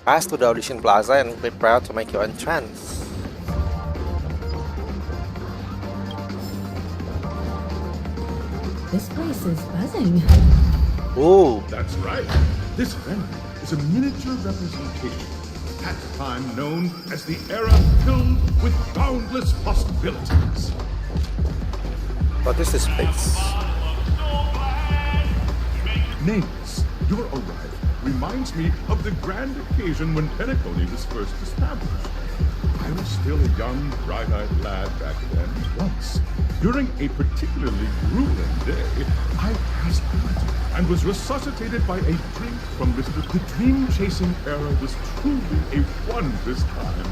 Pass to the audition plaza and prepare to make your entrance. This place is buzzing. Ooh. That's right. This venue is a miniature representation of that time known as the era filled with boundless possibilities. What is this place? Nameless, your arrival reminds me of the grand occasion when Penacony was first established. I was still a young, bright-eyed lad back then. Once, during a particularly grueling day, I passed out and was resuscitated by a drink from Mr. The dream-chasing era was truly a wondrous time.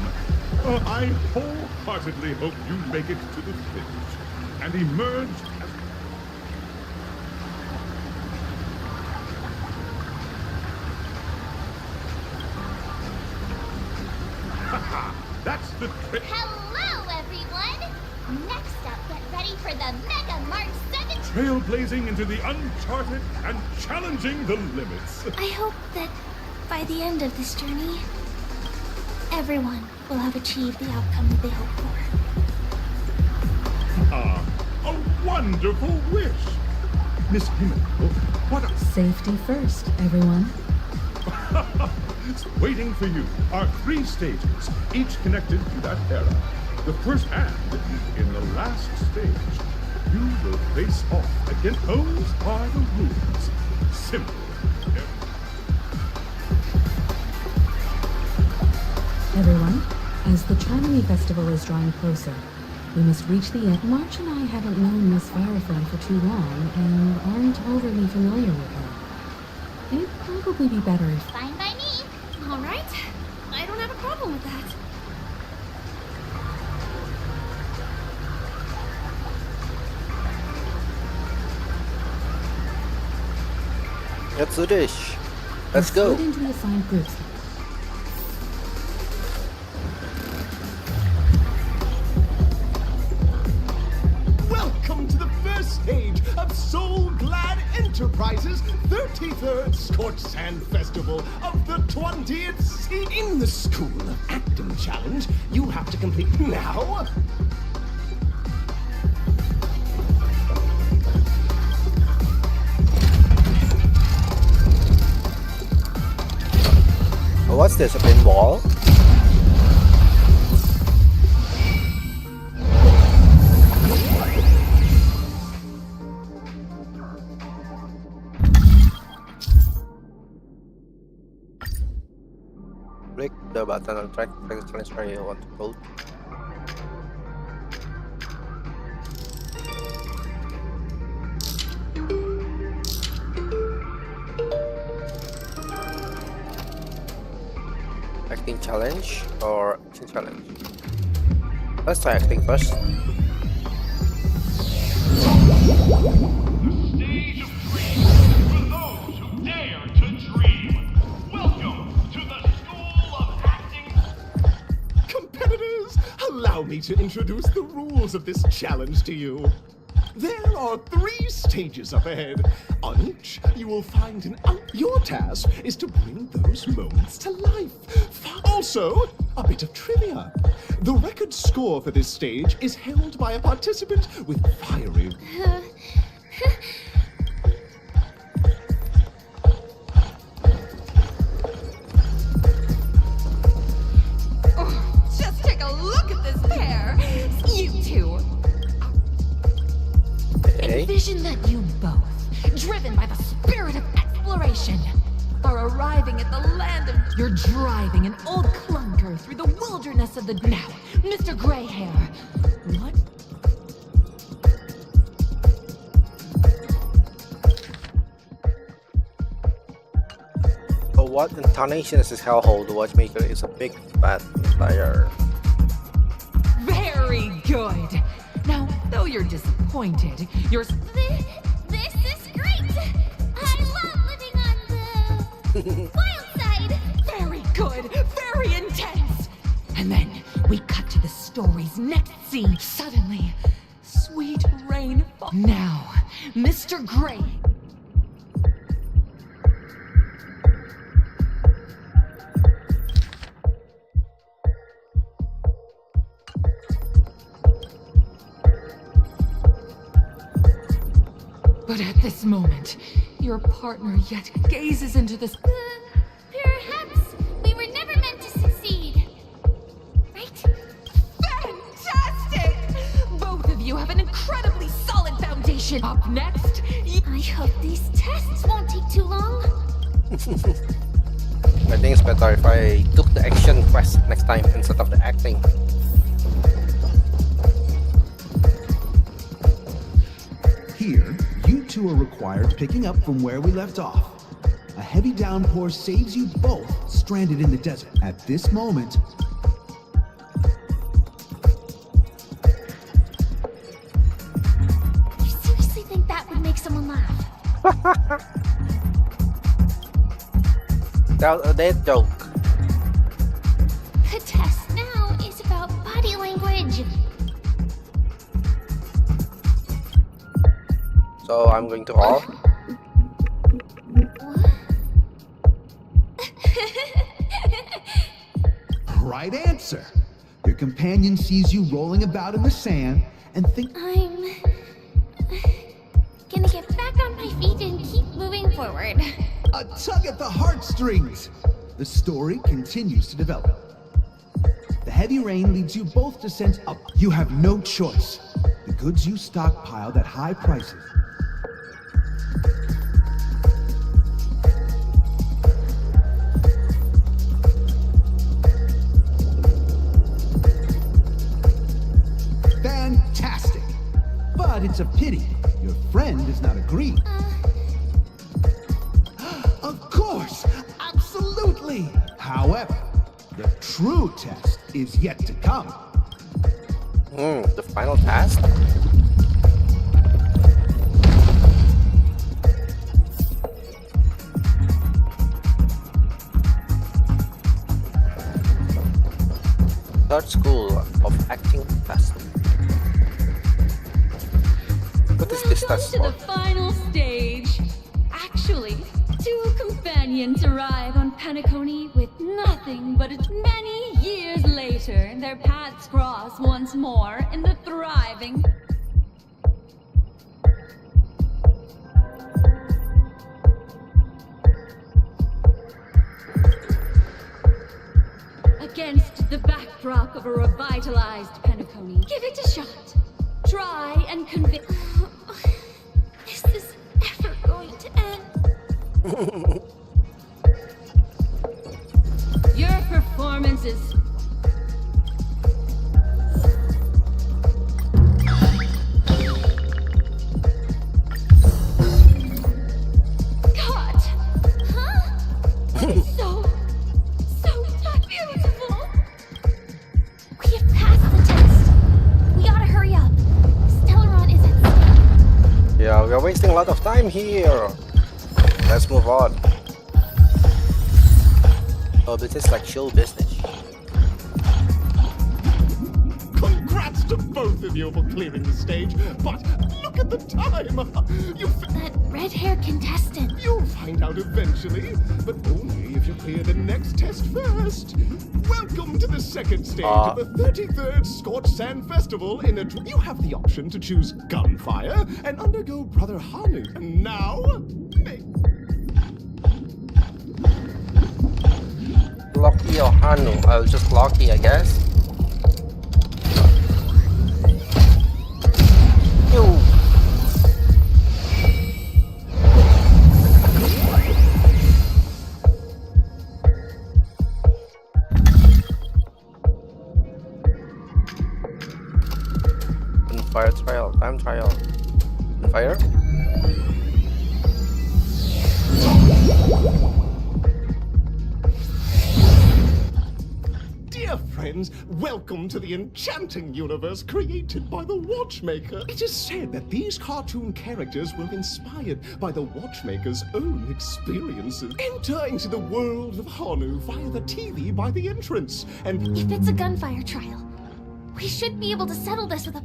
I wholeheartedly hope you make it to the finish and emerge as... That's the trick. Hello, everyone! Next up, get ready for the Mega March 7 Trailblazing into the uncharted and challenging the limits. I hope that by the end of this journey, everyone will have achieved the outcome that they hope for. A wonderful wish! Miss Himiko, what a... Safety first, everyone. Waiting for you are 3 stages, each connected to that era. The first and, in the last stage, you will face off against those are the rules. Simple. Everyone, as the Charmony Festival is drawing closer, we must reach the end. March and I haven't known Miss Firefly for too long and aren't overly familiar with her. It'd probably be better if... Fine by me. All right. I don't have a problem with that. Let's do this. Let's go. Split into the assigned groups. Welcome to the first stage of Soul Glad Enterprises' 33rd Scorched Sand Festival of the 20th century. In the School of Acting Challenge, you have to complete now. Oh, what's this? A pinball? Click the button on track to select the challenge where you want to go. Acting challenge or action challenge? Let's try acting first. The stage of dreams for those who dare to dream. Welcome to the School of Acting. Competitors, allow me to introduce the rules of this challenge to you. There are 3 stages up ahead. On each, you will find an out. Your task is to bring those moments to life. Also, a bit of trivia. The record score for this stage is held by a participant with fiery... Just take a look at this pair. You two. Envision that you both, driven by the spirit of exploration, are arriving at the land of... You're driving an old clunker through the wilderness of the... Now, Mr. Greyhair, what... Oh, what intonation is this hellhole? The watchmaker is a big fat liar. Very good. Now, though you're disappointed, you're... This is great! I love living on the wild side! Very good, very intense. And then we cut to the story's next scene. Suddenly, sweet rain falls. Now, Mr. Grey. But at this moment, your partner yet gazes into this. Perhaps we were never meant to succeed. Right? Fantastic! Both of you have an incredibly solid foundation. Up next, I hope these tests won't take too long. I think it's better if I took the action quest next time instead of the acting. Here, you two are required picking up from where we left off. A heavy downpour saves you both stranded in the desert. At this moment, You seriously think that would make someone laugh? That was a dead joke. The test now is about body language. So I'm going to off. right answer. Your companion sees you rolling about in the sand and think I'm gonna get back on my feet and keep moving forward. a tug at the heartstrings. The story continues to develop. The heavy rain leads you both to sense up. You have no choice. The goods you stockpiled at high prices. Fantastic! But it's a pity. Your friend does not agree. Of course! Absolutely! However, the true test is yet to come. The final task? Third School of Acting Test. What is this test To for? the final stage. Actually, two companions arrive on Penacony with nothing but many years later, their paths cross once more in the thriving. Against the backdrop of a revitalized Penacony. Give it a shot. Try and convince. Is this ever going to end? Your performance is. God! Huh? So beautiful! We have passed the test. We ought to hurry up. Stellaron is at stake. Yeah, we are wasting a lot of time here. Let's move on. Oh, this is like show business. Congrats to both of you for clearing the stage, but look at the time! That red-haired contestant. You'll find out eventually, but only if you clear the next test first. Welcome to the second stage of the 33rd Scorched Sand Festival in a... You have the option to choose gunfire and undergo Brother Hanu. Now, make... Loki or Hanu? I'll just Loki, I guess. Ew. Fire trial, time trial. Fire? Dear friends, welcome to the enchanting universe created by the Watchmaker. It is said that these cartoon characters were inspired by the Watchmaker's own experiences. Enter into the world of Hanu via the TV by the entrance, and... If it's a gunfire trial, we should be able to settle this with a...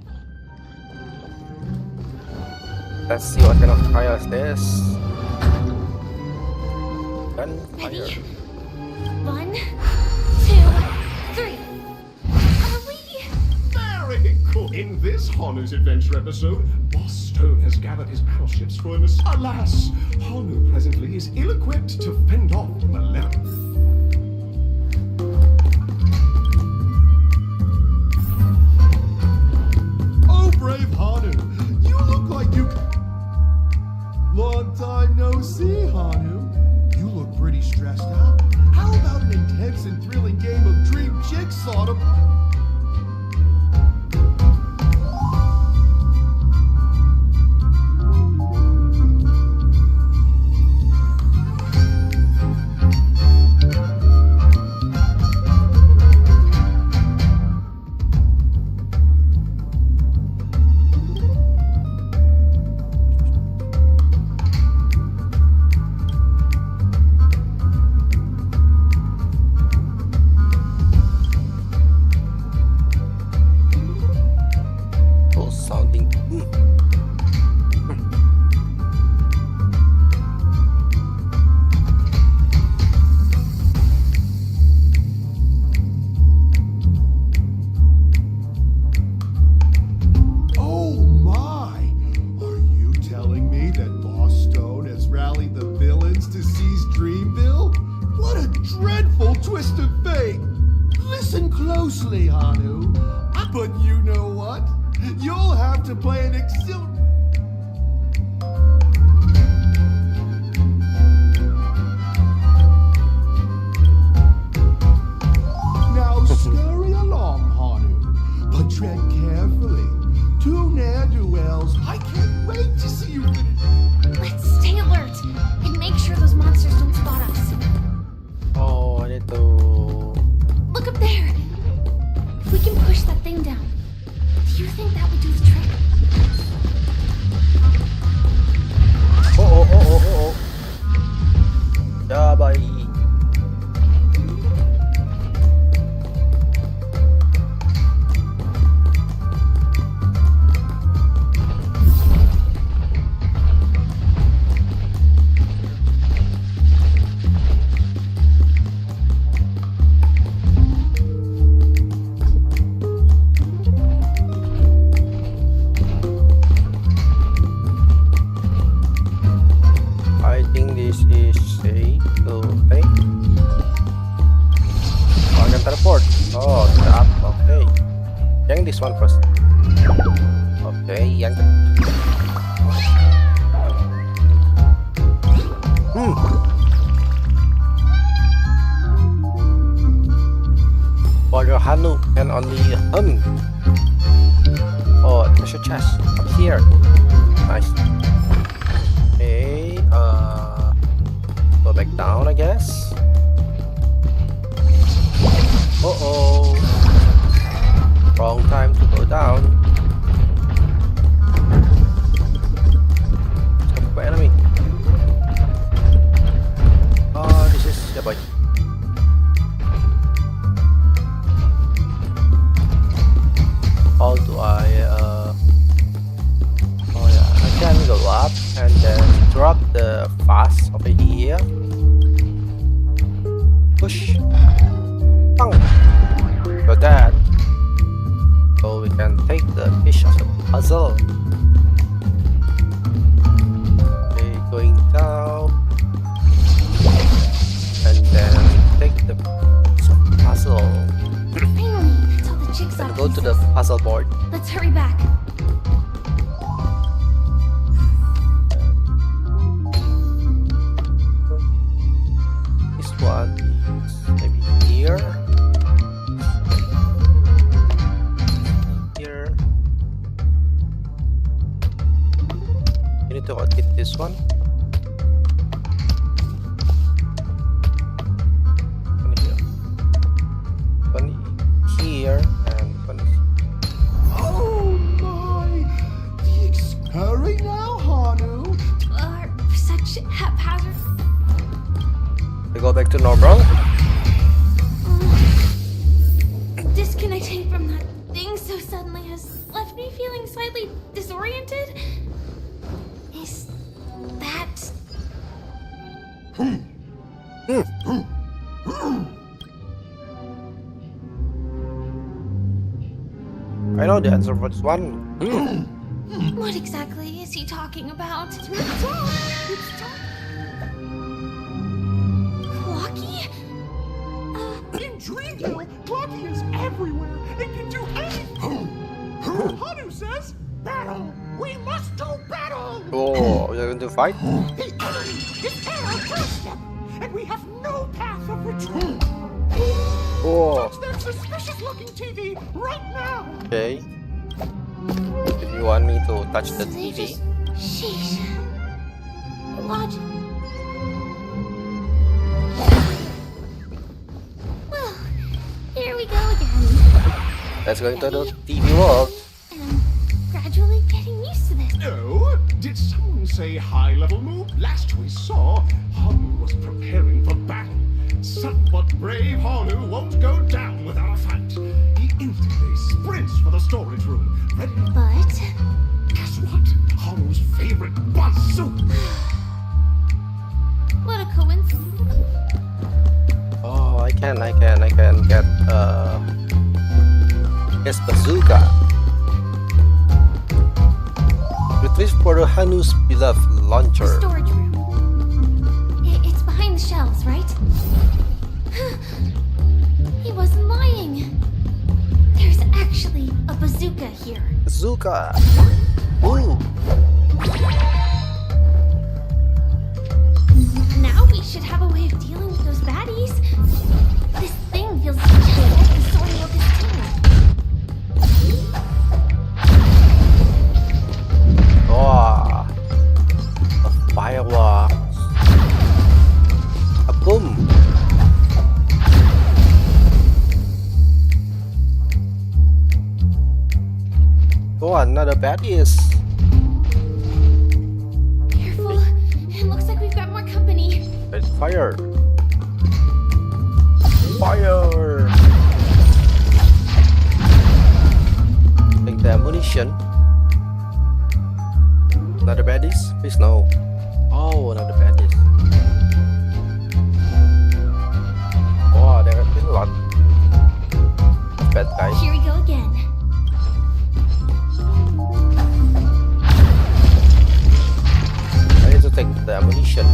Let's see what kind of trial is this. Gunfire. Ready? 1, 2, 3. Are we... Very good. In this Hanu's adventure episode, Boss Stone has gathered his battleships for an assault. Alas, Hanu presently is ill-equipped to fend off the malevolent. Oh, brave Hanu, you look like you... Long time no see, Hanu. You look pretty stressed out. How about an intense and thrilling game of Dream Jigsaw to... One first. Okay, yang For your Hanu and only Oh, treasure chest up here. Nice. Okay, go back down, I guess. Uh-oh. Wrong time to go down. Stop by enemy. Oh, this is the boy. How do I oh yeah, I can go up and then drop the fast over here. Push. Bang. So that. So we can take the fish as a puzzle. Okay, going down. And then take the puzzle. Finally, that's all the jigsaw And go to the pieces. puzzle board. Let's hurry back. This one is maybe here. You need to hit this one. One here and one is here. Oh my! Hurry now, Hanu! Such haphazard. We go back to normal. Disconnecting from that thing so suddenly has left me feeling slightly disoriented. Is that... I know the answer for this one. What exactly is he talking about? Clocky? In Dreamville, Clocky is everywhere. It can do anything. Hanu says, battle. We must do battle. Oh, we're going to fight? The enemy is at our doorstep, and we have no path of retreat. Oh. Touch that suspicious-looking TV right now. Okay. If you want me to touch the TV. Sheesh. Logic. Well, here we go again. Let's go into the TV world. And gradually getting used to this. No? Did someone say high-level move? Last we saw, Hanu was preparing for battle. But brave Hanu won't go down without a fight. He instantly sprints for the storage room, ready. But guess what? Hanu's favorite bazooka. What a coincidence. Oh, I can get his bazooka. Retrieve for Hanu's beloved launcher. Storage room. It's behind the shelves, right? He wasn't lying. There's actually a bazooka here. Bazooka. Ooh. Now we should have a way of dealing with those baddies. This thing feels just like the Sorioka's team. Oh, a fireworks. A boom. Oh, another baddies. Careful. It looks like we've got more company. It's fire. Fire. Take the ammunition. Another baddies? Please no. Oh, another baddies. Oh, there have been a lot of bad guys. Here we go again. I need to take the ammunition.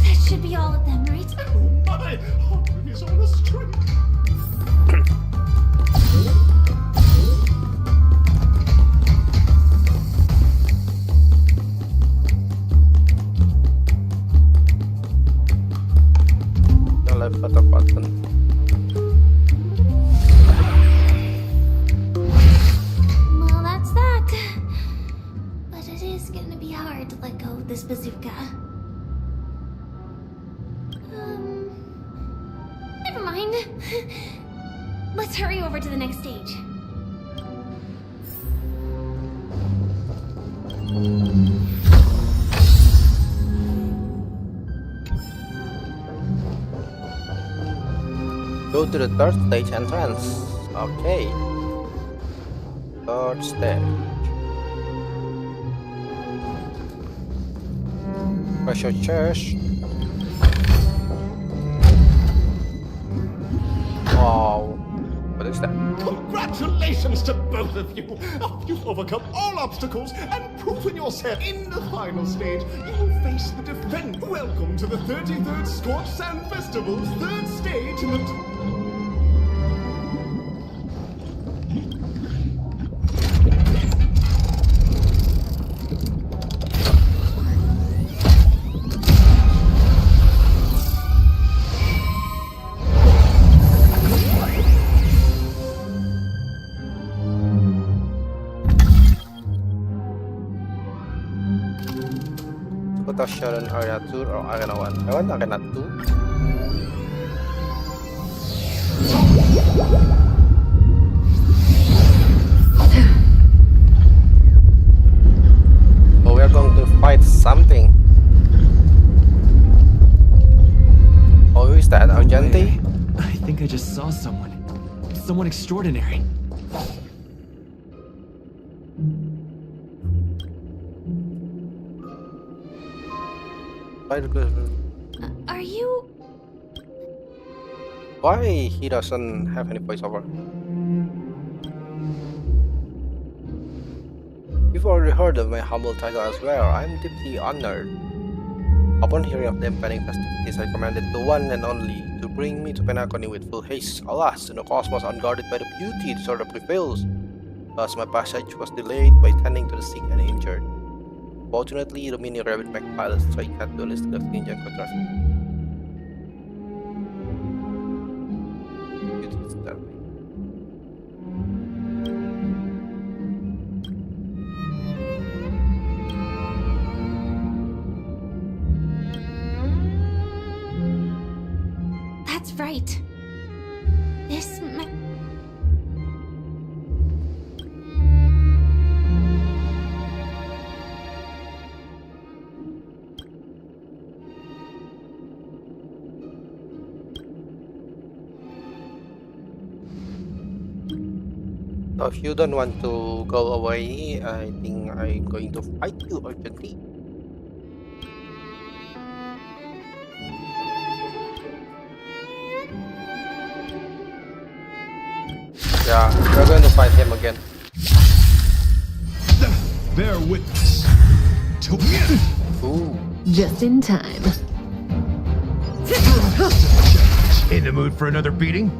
That should be all of them, right? My Hanu is on the street. The left button. Well, that's that. But it is gonna be hard to let go of this bazooka. Never mind. Let's hurry over to the next stage. Go to the third stage entrance. Okay. Third stage. Pressure chest. Wow. What is that? Congratulations to both of you! You've overcome all obstacles and proven yourself. In the final stage, you will face the defend. Welcome to the 33rd Scorched Sand Festival's third stage in the... Put a shot in Arena 2 or Arena 1. I want Arena 2. Oh, we are going to fight something. Oh, who is that? Argenti? I think I just saw someone. Someone extraordinary. Are you... Why he doesn't have any voiceover? You've already heard of my humble title elsewhere. I'm deeply honored. Upon hearing of the impending festivities, I commanded the one and only to bring me to Penacony with full haste. Alas, in a cosmos unguarded by the beauty disorder prevails. Thus, my passage was delayed by tending to the sick and injured. Fortunately, the mini rabbit mech pilot strike had dualistic exchange and contrast. That's right. This might... So if you don't want to go away, I think I'm going to fight you urgently. Yeah, we're going to fight him again. Bear witness to Ooh. Just in time. In the mood for another beating?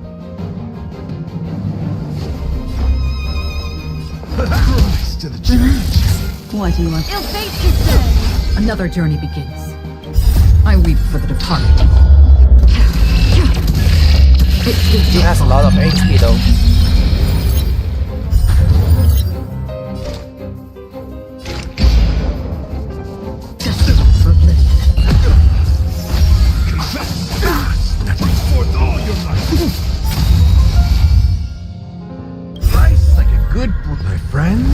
Rise to the challenge. What do you want? Ill fate to say! Another journey begins. I weep for the departed. He has a lot of HP though. Forth all your might. Nice, like a good my friends.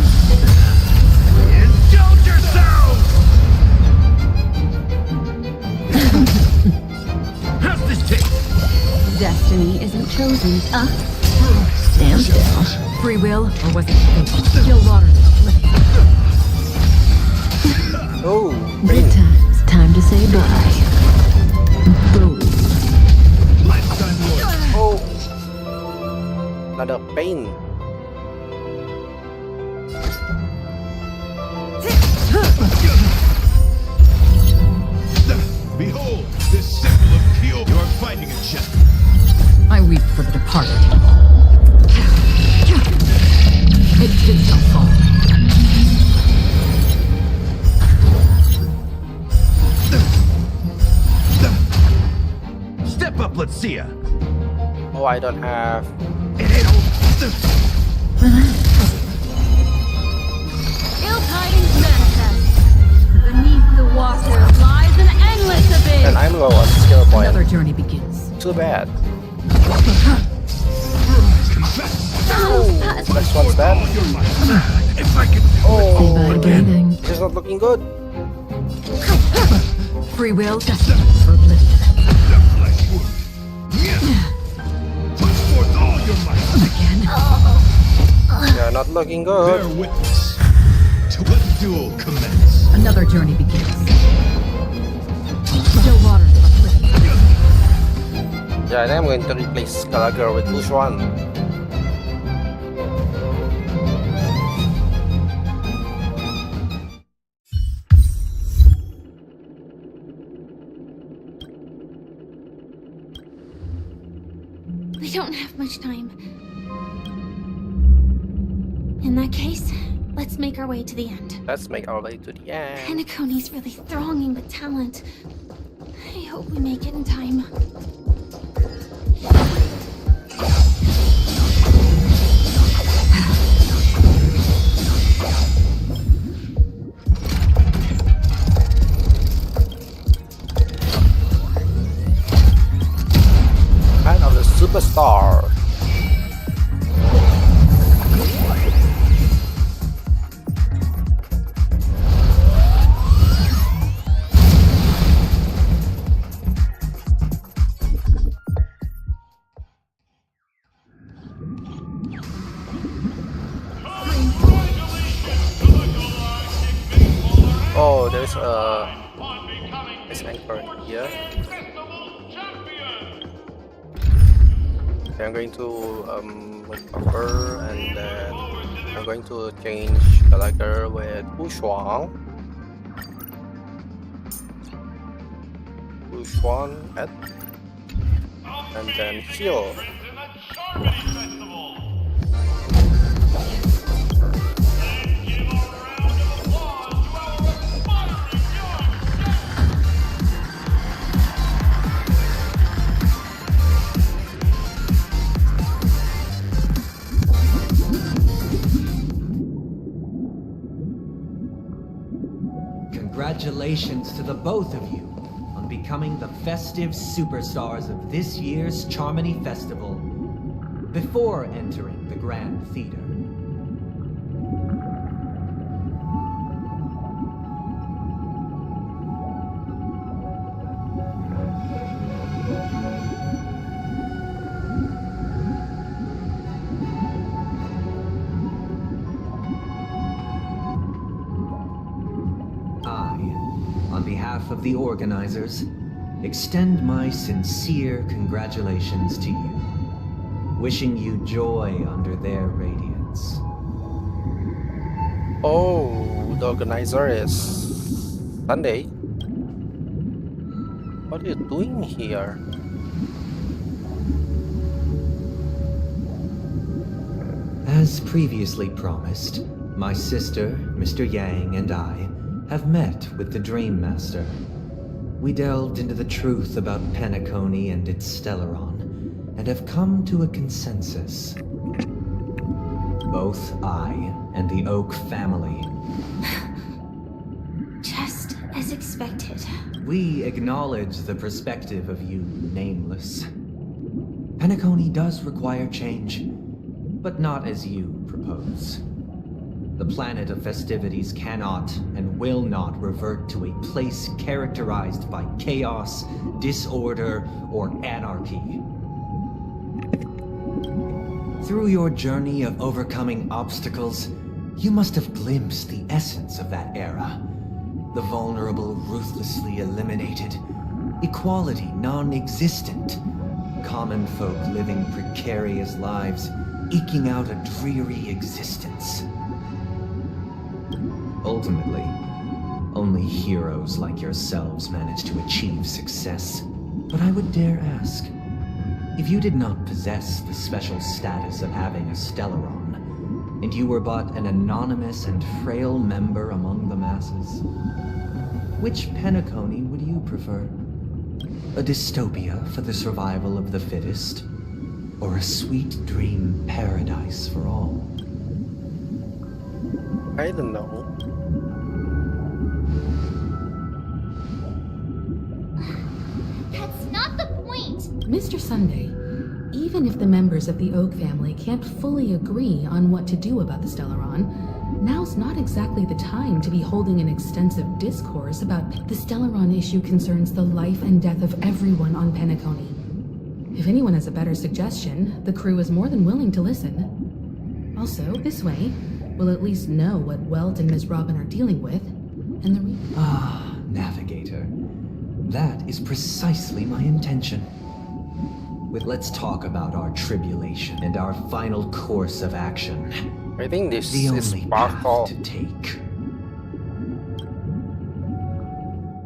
Indulge yourselves! How's this taste? Destiny isn't chosen. Stand still. Free will, or was it fate? Still water. Oh, Good times. Time to say bye. Boom. Oh, another pain. Behold, this symbol of pure. You are fighting a check. I weep for the departed. It did not fall. Step up, let's see ya. Oh, I don't have. Ill tidings manifest. Beneath the water lies an endless abyss. And I'm low on skill point. Another journey begins. Too bad. Oh, Next one's that. If I could. Oh, Breathing. this is not looking good. Free will, destiny for oblivion. Put forth all your might. Again. Yeah, not looking Bear good. witness to let the duel commence. Another journey begins. Still water. Yeah, and I'm going to replace Gallagher with Bushuan. We don't have much time. In that case, let's make our way to the end. Let's make our way to the end. Penacony's really thronging with talent. I hope we make it in time. Man of the Superstar. there's anchor here. Okay, I'm going to recover, and then I'm going to change character with Wushuang. At, and then heal. Congratulations to the both of you on becoming the festive superstars of this year's Charmony Festival before entering the Grand Theater. On behalf of the organizers, extend my sincere congratulations to you, wishing you joy under their radiance. Oh, the organizer is Sunday. What are you doing here? As previously promised, my sister, Mr. Yang, and I have met with the Dream Master. We delved into the truth about Penacony and its Stellaron, and have come to a consensus. Both I and the Oak family. Just as expected. We acknowledge the perspective of you, Nameless. Penacony does require change, but not as you propose. The planet of festivities cannot and will not revert to a place characterized by chaos, disorder, or anarchy. Through your journey of overcoming obstacles, you must have glimpsed the essence of that era. The vulnerable ruthlessly eliminated, equality non-existent, common folk living precarious lives, eking out a dreary existence. Ultimately, only heroes like yourselves manage to achieve success. But I would dare ask, if you did not possess the special status of having a Stellaron, and you were but an anonymous and frail member among the masses, which Penacony would you prefer? A dystopia for the survival of the fittest, or a sweet dream paradise for all? I don't know. That's not the point! Mr. Sunday, even if the members of the Oak family can't fully agree on what to do about the Stellaron, now's not exactly the time to be holding an extensive discourse about the Stellaron issue concerns the life and death of everyone on Penacony. If anyone has a better suggestion, the crew is more than willing to listen. Also, this way, we'll at least know what Welt and Miss Robin are dealing with, and the Navigator. That is precisely my intention. Let's talk about our tribulation and our final course of action. I think this The is only Sparkle. path to take.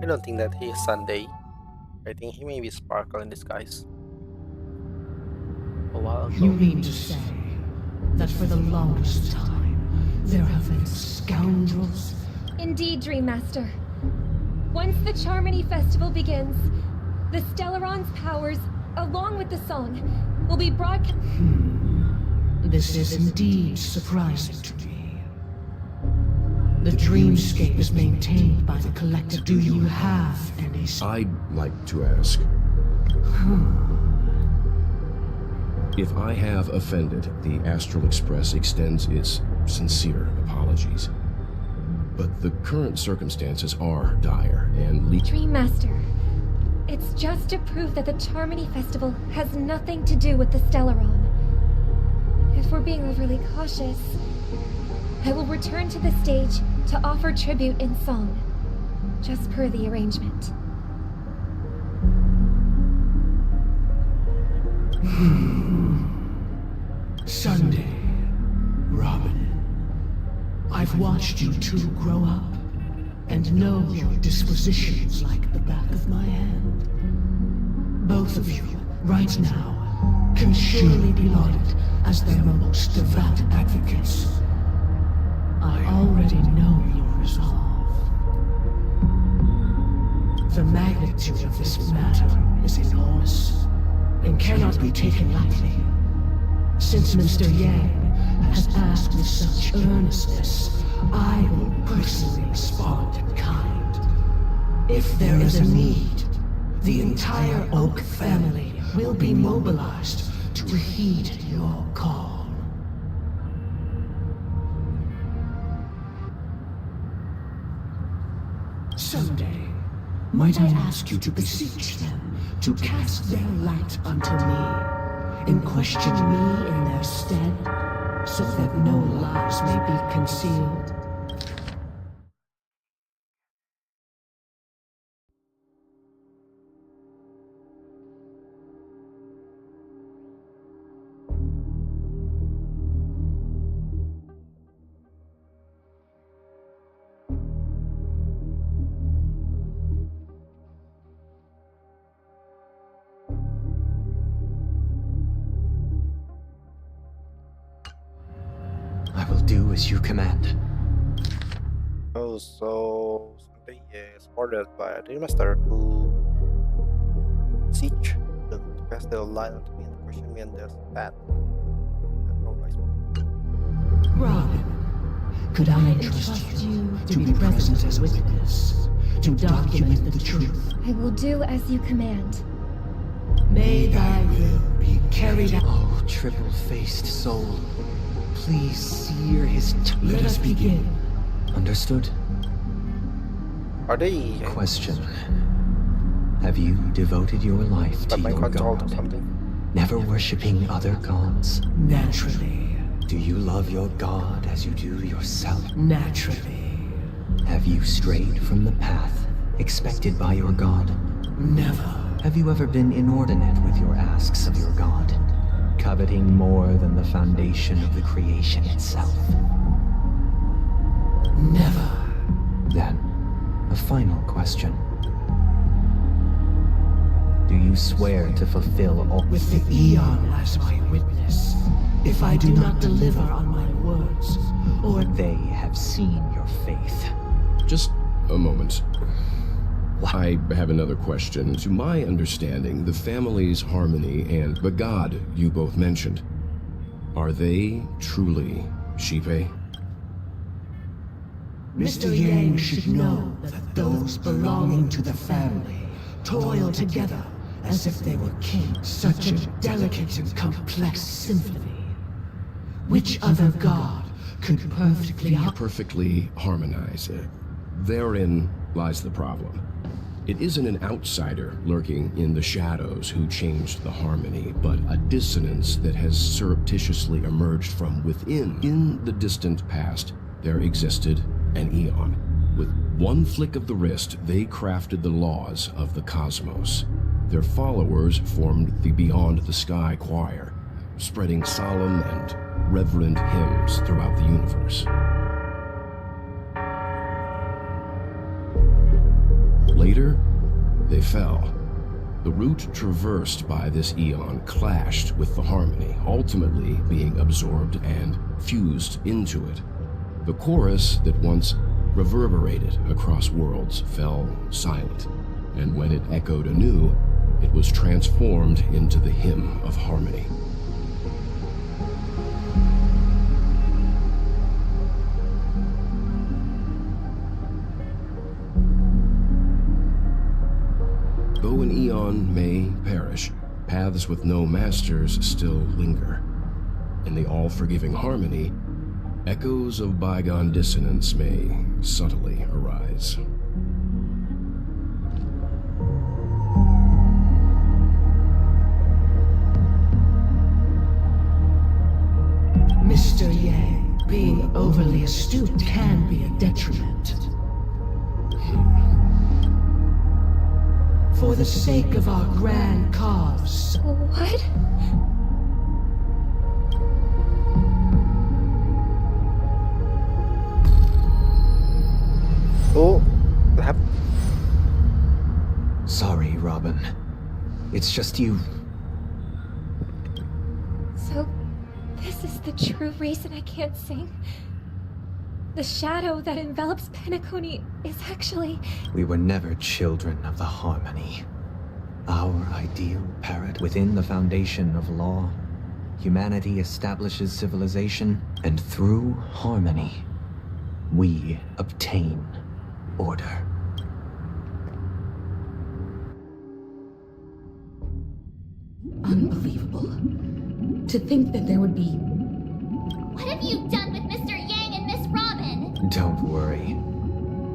I don't think that he is Sunday. I think he may be Sparkle in disguise. A while ago. You mean to say that for the longest time, there have been scoundrels? Indeed, Dream Master. Once the Charmony Festival begins, the Stellaron's powers, along with the song, will be broadcast. This is indeed surprising to me. The dreamscape is maintained by the collective. Do you have any... I'd like to ask. If I have offended, the Astral Express extends its sincere apologies. But the current circumstances are dire and Dream Master, it's just to prove that the Charmony Festival has nothing to do with the Stellaron. If we're being overly cautious, I will return to the stage to offer tribute in song. just per the arrangement. Sunday, Robin. I've watched you two grow up and know your dispositions like the back of my hand. Both of you, right now, can surely be lauded as their most devout advocates. I already know your resolve. The magnitude of this matter is enormous and cannot be taken lightly. Since Mr. Yang has asked with such earnestness, I will personally respond in kind. If there is a need, the entire Oak family will be mobilized to heed your call. Someday, might I ask you to beseech them to cast their light unto me, and question me in their stead, so that no lies may be concealed? I will do as you command. Oh, so Sunday is ordered by the master to siege the castle line to be in the question me and there's that. Robin, could I entrust you to be present as witness, to document the truth? I will do as you command. May thy will be carried out. Oh, triple-faced soul. Please sear his Let us begin. Understood? Are they Question. Have you devoted your life to my your control god? or something? Never worshipping other gods? Naturally. Do you love your god as you do yourself? Naturally. Have you strayed from the path expected by your god? Never. Have you ever been inordinate with your asks of your god? Coveting more than the foundation of the creation itself? Never. Then, a final question. Do you swear to fulfill all... With the Eon as my witness, if I do not deliver on my words, or They have seen your faith. Just a moment. I have another question. To my understanding, the family's harmony and the god you both mentioned, are they truly Shipe? Mr. Yang should know that those belonging to the family toil together as if they were kin. Such a delicate and complex symphony. Which other god could perfectly harmonize it? Therein lies the problem. It isn't an outsider lurking in the shadows who changed the harmony, but a dissonance that has surreptitiously emerged from within. In the distant past, there existed an Eon. With one flick of the wrist, they crafted the laws of the cosmos. Their followers formed the Beyond the Sky Choir, spreading solemn and reverent hymns throughout the universe. Later, they fell. The route traversed by this Eon clashed with the harmony, ultimately being absorbed and fused into it. The chorus that once reverberated across worlds fell silent, and when it echoed anew, it was transformed into the hymn of harmony. Though an Eon may perish, paths with no masters still linger. In the all-forgiving harmony, echoes of bygone dissonance may subtly arise. Mr. Yang, being overly astute can be a detriment. For the sake of our grand cause. What? Oh, lap. Sorry, Robin. It's just you. So, this is the true reason I can't sing? The shadow that envelops Penacony is actually... We were never children of the Harmony. Our ideal parrot within the foundation of law. Humanity establishes civilization, and through harmony, we obtain order. Unbelievable. To think that there would be... What have you done with Mr. Yang and Miss Robin? Don't worry.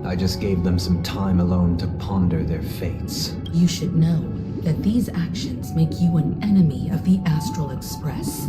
I just gave them some time alone to ponder their fates. You should know that these actions make you an enemy of the Astral Express.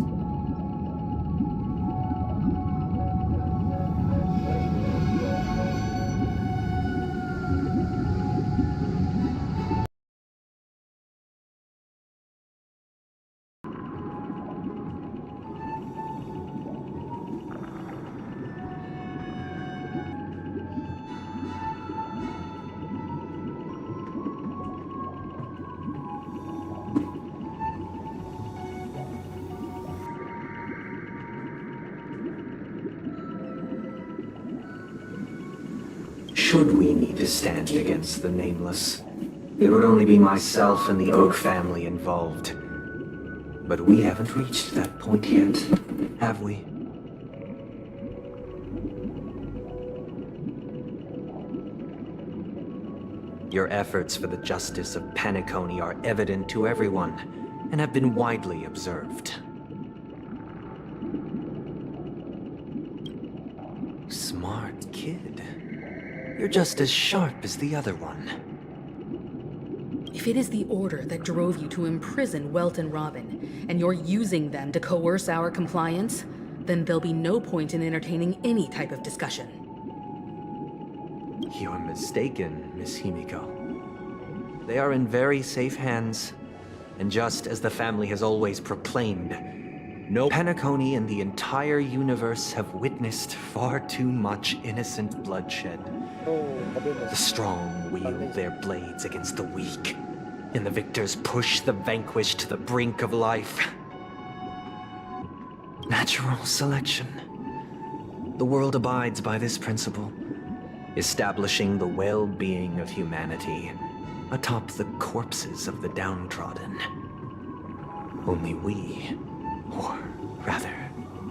Should we need to stand against the Nameless, it would only be myself and the Oak family involved. But we haven't reached that point yet, have we? Your efforts for the justice of Penacony are evident to everyone, and have been widely observed. Smart kid. You're just as sharp as the other one. If it is the order that drove you to imprison Welt and Robin, and you're using them to coerce our compliance, then there'll be no point in entertaining any type of discussion. You're mistaken, Miss Himiko. They are in very safe hands, and just as the family has always proclaimed, no Penacony in the entire universe have witnessed far too much innocent bloodshed. The strong wield their blades against the weak, and the victors push the vanquished to the brink of life. Natural selection. The world abides by this principle, establishing the well-being of humanity atop the corpses of the downtrodden. Only we, or rather,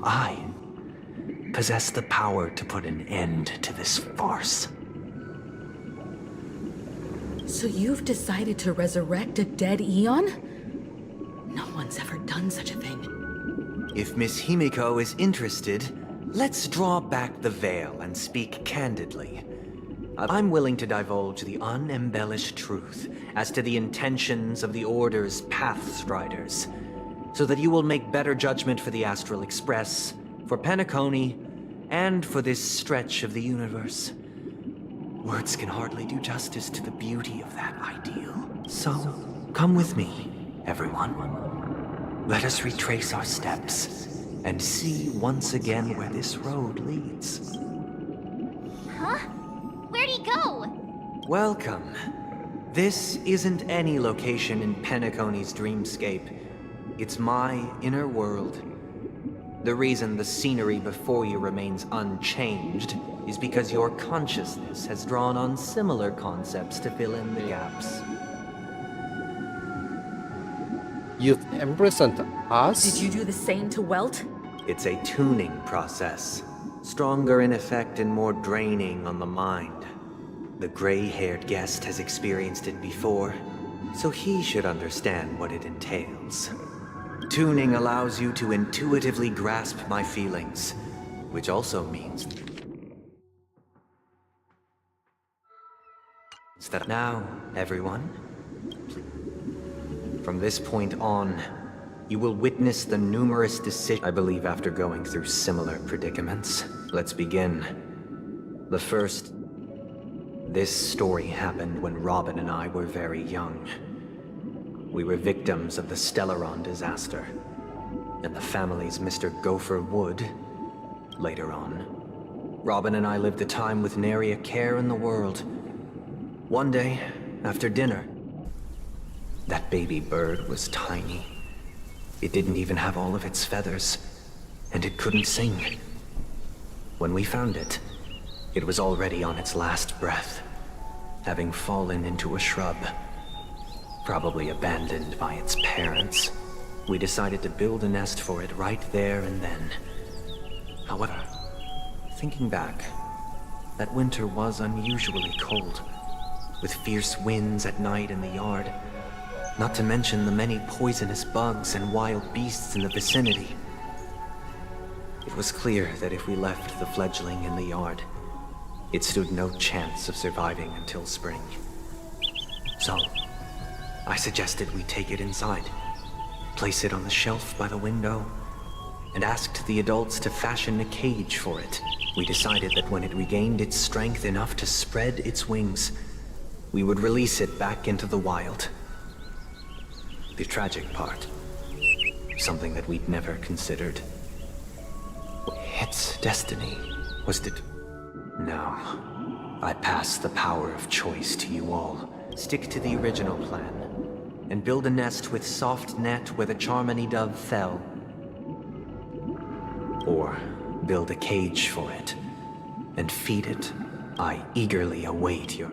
I, possess the power to put an end to this farce. So you've decided to resurrect a dead Eon? No one's ever done such a thing. If Miss Himiko is interested, let's draw back the veil and speak candidly. I'm willing to divulge the unembellished truth as to the intentions of the Order's Pathstriders, so that you will make better judgment for the Astral Express, for Penacony, and for this stretch of the universe. Words can hardly do justice to the beauty of that ideal. So, come with me, everyone. Let us retrace our steps and see once again where this road leads. Huh? Where'd he go? Welcome. This isn't any location in Penacony's dreamscape. It's my inner world. The reason the scenery before you remains unchanged is because your consciousness has drawn on similar concepts to fill in the gaps. You've imprisoned us? Did you do the same to Welt? It's a tuning process. Stronger in effect and more draining on the mind. The gray-haired guest has experienced it before, so he should understand what it entails. Tuning allows you to intuitively grasp my feelings, which also means that now, everyone, from this point on, you will witness the numerous decisions I believe after going through similar predicaments. Let's begin. The first, This story happened when Robin and I were very young. We were victims of the Stellaron disaster, and the family's Mr. Gopher Wood later on. Robin and I lived a time with nary a care in the world. One day, after dinner, that baby bird was tiny. It didn't even have all of its feathers, and it couldn't sing. When we found it, it was already on its last breath, having fallen into a shrub, probably abandoned by its parents. We decided to build a nest for it right there and then. However, thinking back, that winter was unusually cold, with fierce winds at night in the yard, not to mention the many poisonous bugs and wild beasts in the vicinity. It was clear that if we left the fledgling in the yard, it stood no chance of surviving until spring. So, I suggested we take it inside, place it on the shelf by the window, and asked the adults to fashion a cage for it. We decided that when it regained its strength enough to spread its wings, we would release it back into the wild. The tragic part, something that we'd never considered. Its destiny was to... No, I pass the power of choice to you all. Stick to the original plan, and build a nest with soft net where the Charmony dove fell. Or build a cage for it, and feed it. I eagerly await your...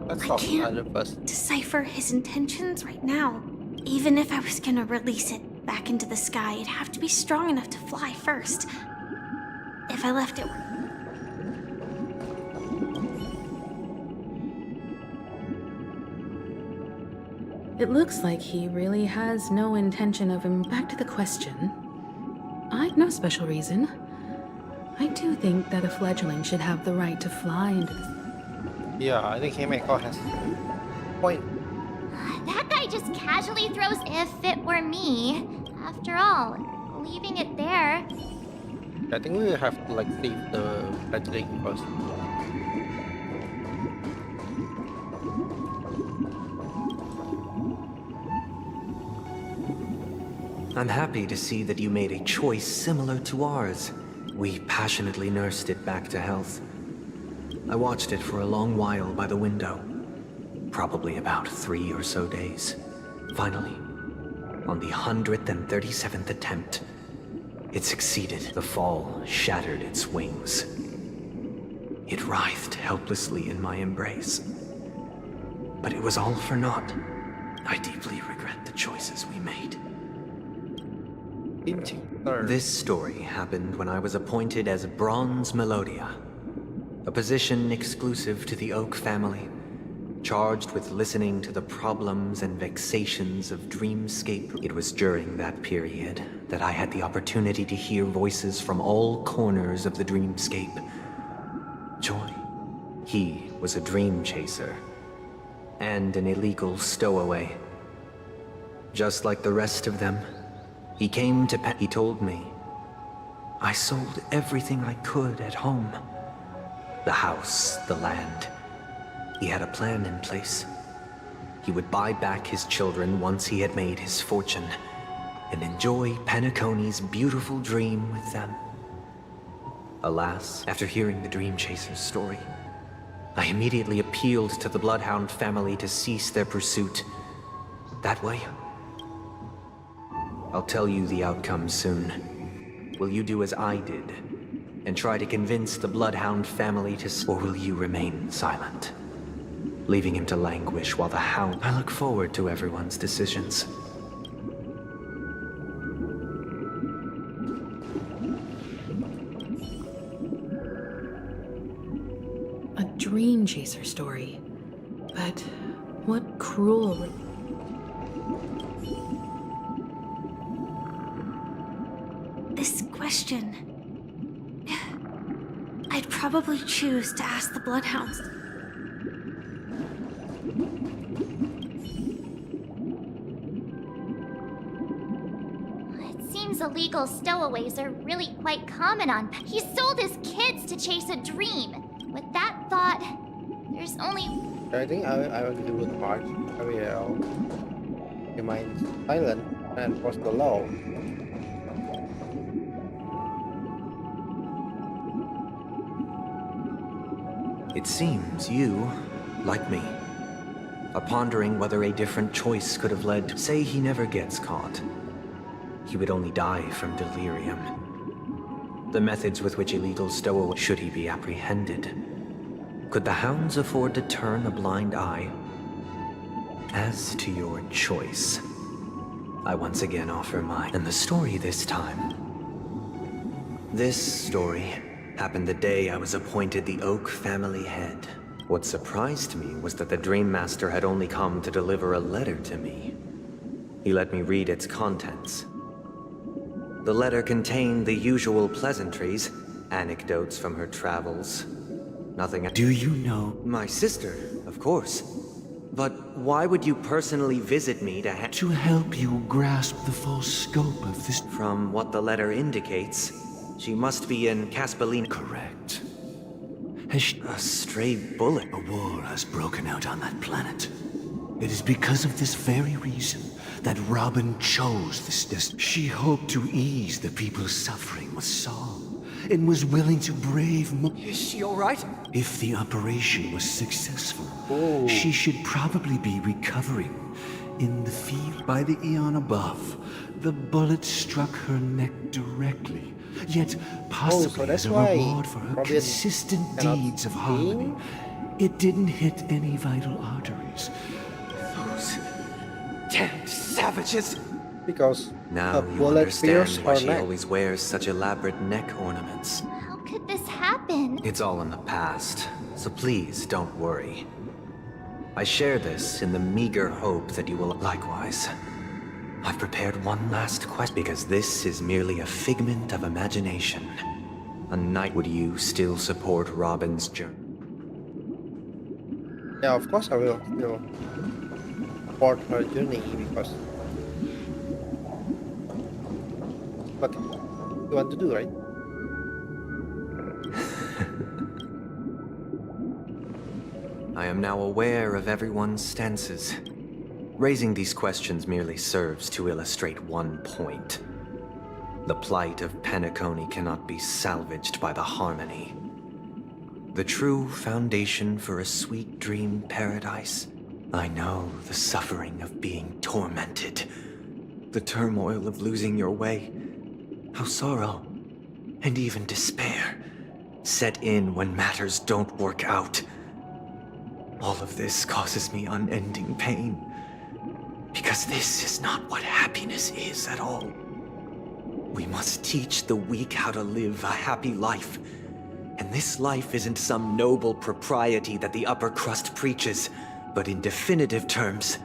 I can't decipher his intentions right now. Even if I was gonna release it back into the sky, it'd have to be strong enough to fly first. If I left it... It looks like he really has no intention of him. Back to the question. I've no special reason. I do think that a fledgling should have the right to fly into the... Yeah, I think Himeko has point. That guy just casually throws if it were me. After all, leaving it there. I think we have to like save the fledgling first. I'm happy to see that you made a choice similar to ours. We passionately nursed it back to health. I watched it for a long while by the window. Probably about 3 or so days. Finally, on the 137th attempt, it succeeded. The fall shattered its wings. It writhed helplessly in my embrace. But it was all for naught. I deeply regret the choices we made. This story happened when I was appointed as Bronze Melodia, a position exclusive to the Oak family, charged with listening to the problems and vexations of Dreamscape. It was during that period that I had the opportunity to hear voices from all corners of the Dreamscape. Joy. He was a dream chaser and an illegal stowaway. Just like the rest of them, he came to he told me, I sold everything I could at home. The house, the land. He had a plan in place. He would buy back his children once he had made his fortune, and enjoy Penacony's beautiful dream with them. Alas, after hearing the Dream Chaser's story, I immediately appealed to the Bloodhound family to cease their pursuit. That way, I'll tell you the outcome soon. Will you do as I did, and try to convince the Bloodhound family to... Or will you remain silent, leaving him to languish while the Hound... I look forward to everyone's decisions. A dream chaser story. But what cruel... This question... I'd probably choose to ask the Bloodhounds. illegal stowaways are really quite common on. He sold his kids to chase a dream. With that thought, there's only. I think I will do the part. I will remain silent and enforce the law. It seems you, like me, are pondering whether a different choice could have led to. Say he never gets caught. He would only die from delirium. The methods with which illegal stowaways should he be apprehended. Could the hounds afford to turn a blind eye? As to your choice, I once again offer mine. And the story this time. This story happened the day I was appointed the Oak family head. What surprised me was that the Dream Master had only come to deliver a letter to me. He let me read its contents. The letter contained the usual pleasantries, anecdotes from her travels. Nothing. Do you know? My sister, of course. But why would you personally visit me to help you grasp the full scope of this? From what the letter indicates, she must be in Caspaline. Correct. A stray bullet. A war has broken out on that planet. It is because of this very reason that Robin chose this. She hoped to ease the people's suffering with song, and was willing to brave more. Is she alright? If the operation was successful, she should probably be recovering. In the field by the eon above, the bullet struck her neck directly, yet possibly as a reward for her consistent deeds of harmony. It didn't hit any vital arteries. Those damned savages! Because now you understand why she always wears such elaborate neck ornaments. How could this happen? It's all in the past, so please don't worry. I share this in the meager hope that you will likewise. I've prepared one last question because this is merely a figment of imagination. A night. Would you still support Robin's journey? Yeah, of course I will still support her journey because what you want to do, right? I am now aware of everyone's stances. Raising these questions merely serves to illustrate one point. The plight of Penacony cannot be salvaged by the harmony. The true foundation for a sweet dream paradise. I know the suffering of being tormented. The turmoil of losing your way. How sorrow, and even despair, set in when matters don't work out. All of this causes me unending pain. Because this is not what happiness is at all. We must teach the weak how to live a happy life. And this life isn't some noble propriety that the upper crust preaches, but in definitive terms,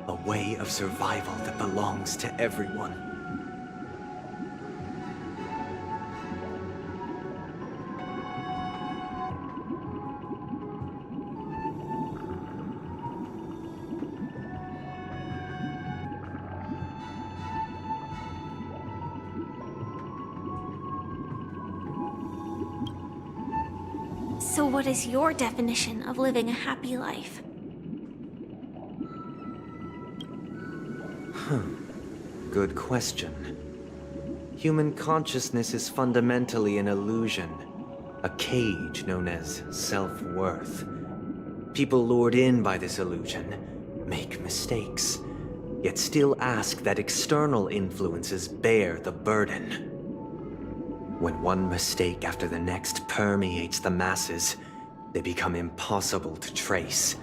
a way of survival that belongs to everyone. So what is your definition of living a happy life? Good question. Human consciousness is fundamentally an illusion, a cage known as self-worth. People lured in by this illusion make mistakes, yet still ask that external influences bear the burden. When one mistake after the next permeates the masses, they become impossible to trace.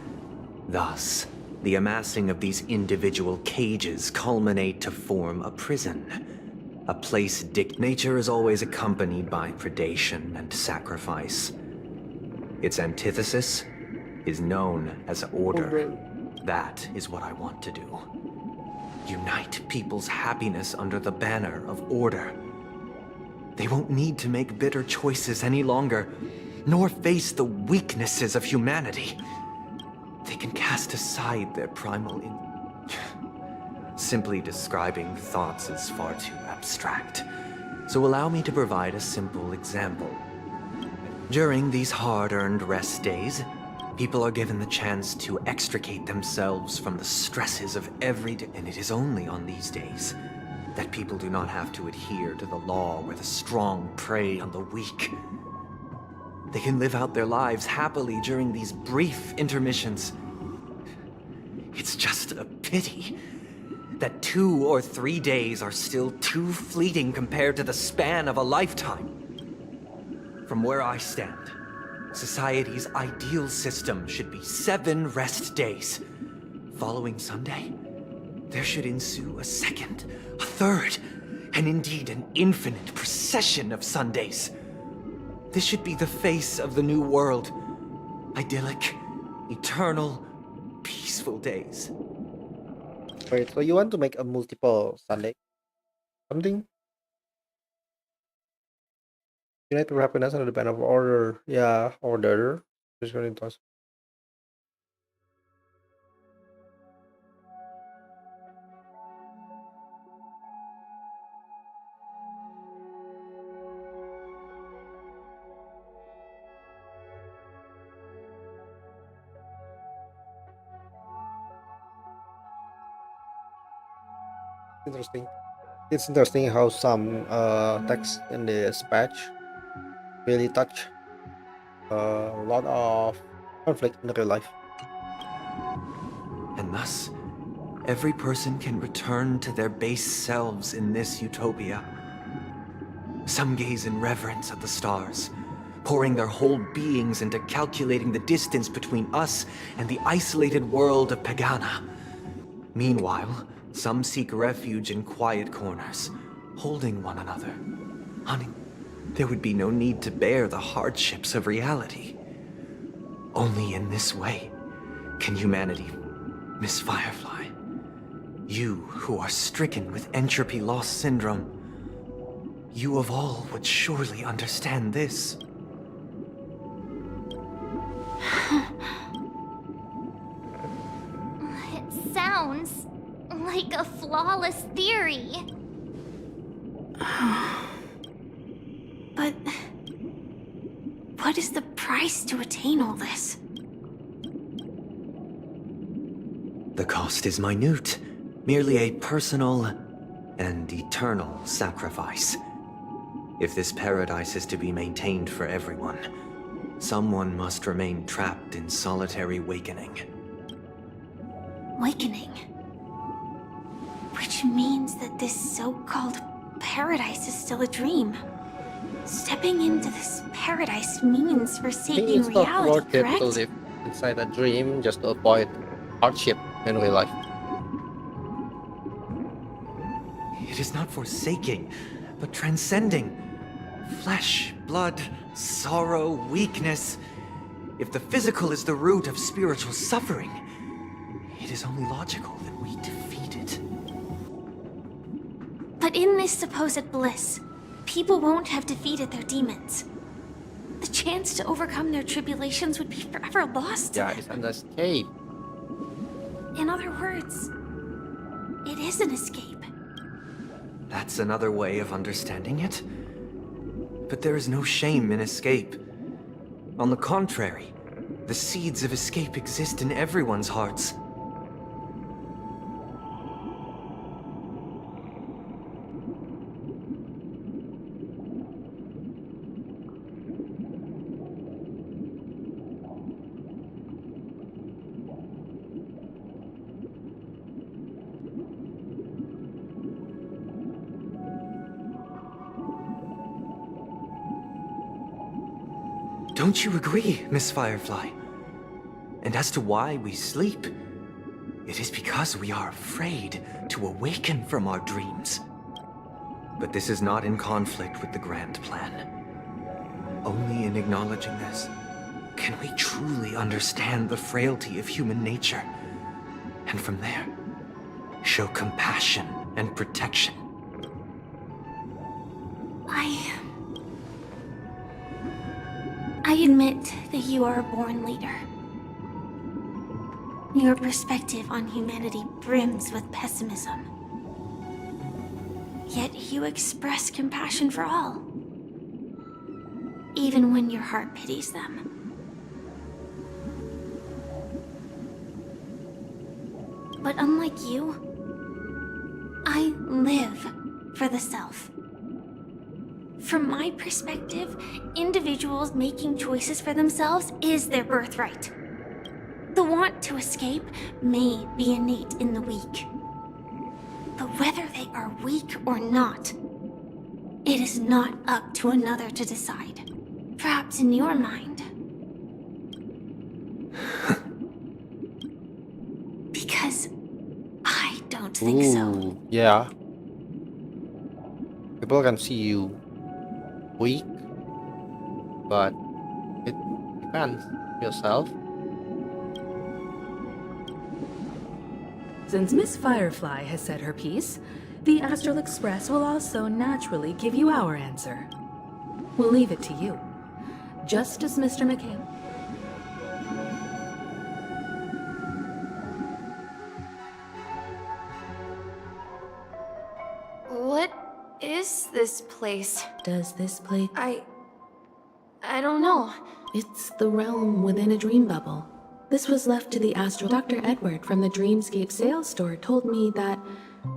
Thus, the amassing of these individual cages culminate to form a prison. A place nature is always accompanied by predation and sacrifice. Its antithesis is known as order. That is what I want to do. Unite people's happiness under the banner of order. They won't need to make bitter choices any longer, nor face the weaknesses of humanity. They can cast aside their primal Simply describing thoughts is far too abstract. So allow me to provide a simple example. During these hard-earned rest days, people are given the chance to extricate themselves from the stresses of every day. And it is only on these days that people do not have to adhere to the law where the strong prey on the weak. They can live out their lives happily during these brief intermissions. It's just a pity that 2 or 3 days are still too fleeting compared to the span of a lifetime. From where I stand, society's ideal system should be 7 rest days. Following Sunday, there should ensue a second, a third, and indeed an infinite procession of Sundays. This should be the face of the new world. Idyllic, eternal, peaceful days. Wait, so you want to make a multiple Sunday? Something? Unite for happiness under the ban of order. Yeah, order. Just going to toss. Interesting. It's interesting how some text in this patch really touch a lot of conflict in real life. And thus, every person can return to their base selves in this utopia. Some gaze in reverence at the stars, pouring their whole beings into calculating the distance between us and the isolated world of Pagana. Meanwhile, some seek refuge in quiet corners, holding one another. Honey, there would be no need to bear the hardships of reality. Only in this way can humanity, Miss Firefly, you who are stricken with entropy loss syndrome, you of all would surely understand this. It sounds like a flawless theory. But what is the price to attain all this? The cost is minute, merely a personal and eternal sacrifice. If this paradise is to be maintained for everyone, someone must remain trapped in solitary wakening. Wakening. Which means that this so-called paradise is still a dream. Stepping into this paradise means I think forsaking it's not reality, worth it to correct? live inside a dream just to avoid hardship in real life. It is not forsaking, but transcending. Flesh, blood, sorrow, weakness. If the physical is the root of spiritual suffering, it is only logical that we defeat it. But in this supposed bliss, people won't have defeated their demons. The chance to overcome their tribulations would be forever lost. Yeah, it's an escape. In other words, it is an escape. That's another way of understanding it. But there is no shame in escape. On the contrary, the seeds of escape exist in everyone's hearts. Don't you agree, Miss Firefly? And as to why we sleep, it is because we are afraid to awaken from our dreams. But this is not in conflict with the grand plan. Only in acknowledging this can we truly understand the frailty of human nature, and from there, show compassion and protection. I admit that you are a born leader. Your perspective on humanity brims with pessimism. Yet you express compassion for all. Even when your heart pities them. But unlike you, I live for the self. From my perspective, individuals making choices for themselves is their birthright. The want to escape may be innate in the weak. But whether they are weak or not, it is not up to another to decide. Perhaps in your mind. Because I don't think so. Yeah. People can see you weak, but it depends yourself. Since Miss Firefly has said her piece, the Astral Express will also naturally give you our answer. We'll leave it to you. Just as Mr. McHale. What is this place? Does this place? I don't know. It's the realm within a dream bubble. This was left to the astral. Dr. Edward from the Dreamscape sales store told me that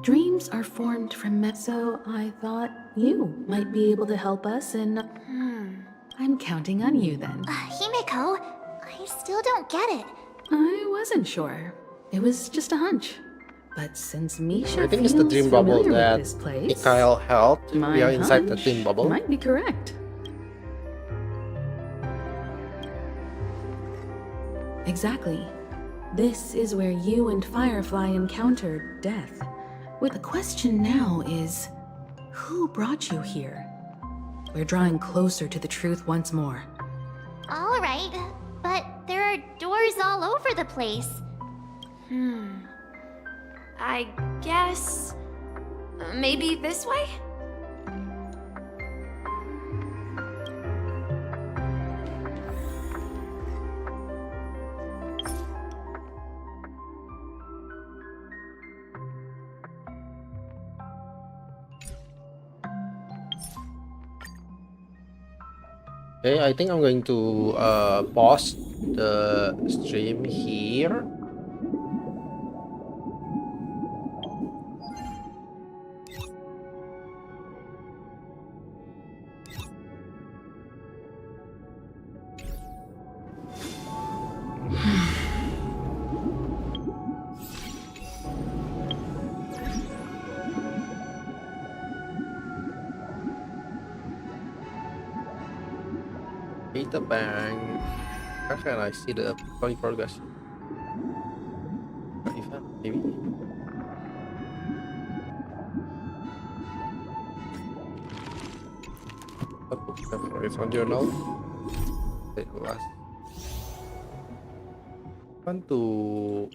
dreams are formed from so I thought you might be able to help us and I'm counting on you then. Himeko, I still don't get it. I wasn't sure. It was just a hunch. But since Misha I think it's the dream bubble that this place, Mikhail helped. We are inside the hunch dream bubble. might be correct. Exactly. This is where you and Firefly encountered death. Well, the question now is, who brought you here? We're drawing closer to the truth once more. Alright, but there are doors all over the place. I guess... maybe this way? Okay, I think I'm going to pause the stream here. The bank. How can I see the progress? Event, maybe. It's on journal. Last. Want to?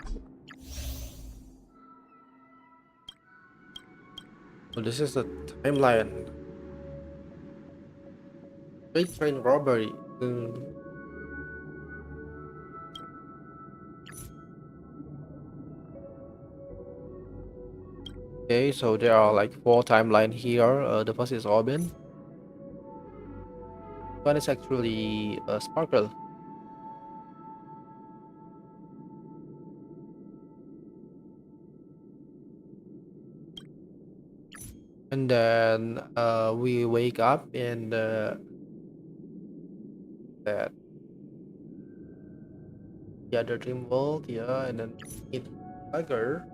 Oh, this is the timeline. Freight train robbery. Okay, so there are like 4 timelines here. The first is Robin. One is actually Sparkle. And then we wake up in the other dream world, yeah, and then meet Tiger.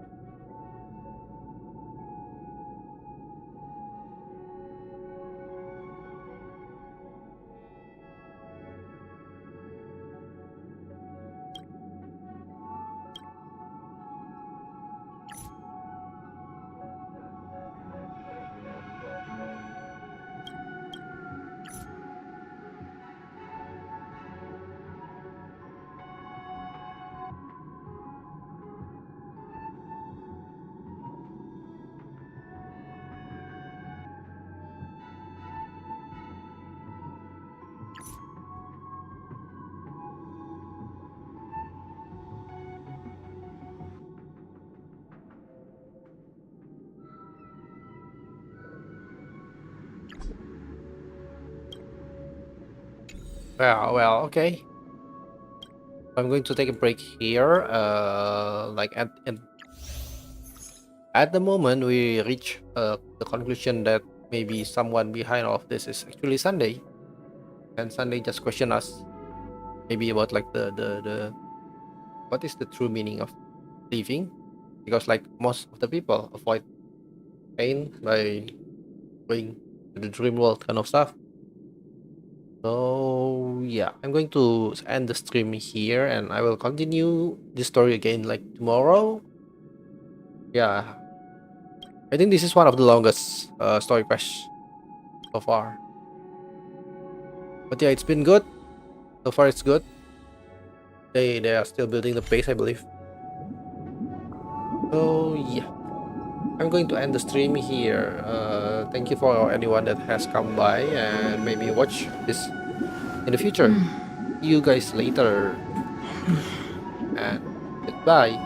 Well, okay. I'm going to take a break here. Like at the moment, we reach the conclusion that maybe someone behind all of this is actually Sunday, and Sunday just question us maybe about like the what is the true meaning of living, because like most of the people avoid pain by going to the dream world kind of stuff. So yeah, I'm going to end the stream here, and I will continue this story again like tomorrow. Yeah, I think this is one of the longest story quests so far. But yeah, it's been good. So far it's good. They are still building the base, I believe. So yeah, I'm going to end the stream here. Thank you for anyone that has come by and maybe watch this in the future. See you guys later. And goodbye.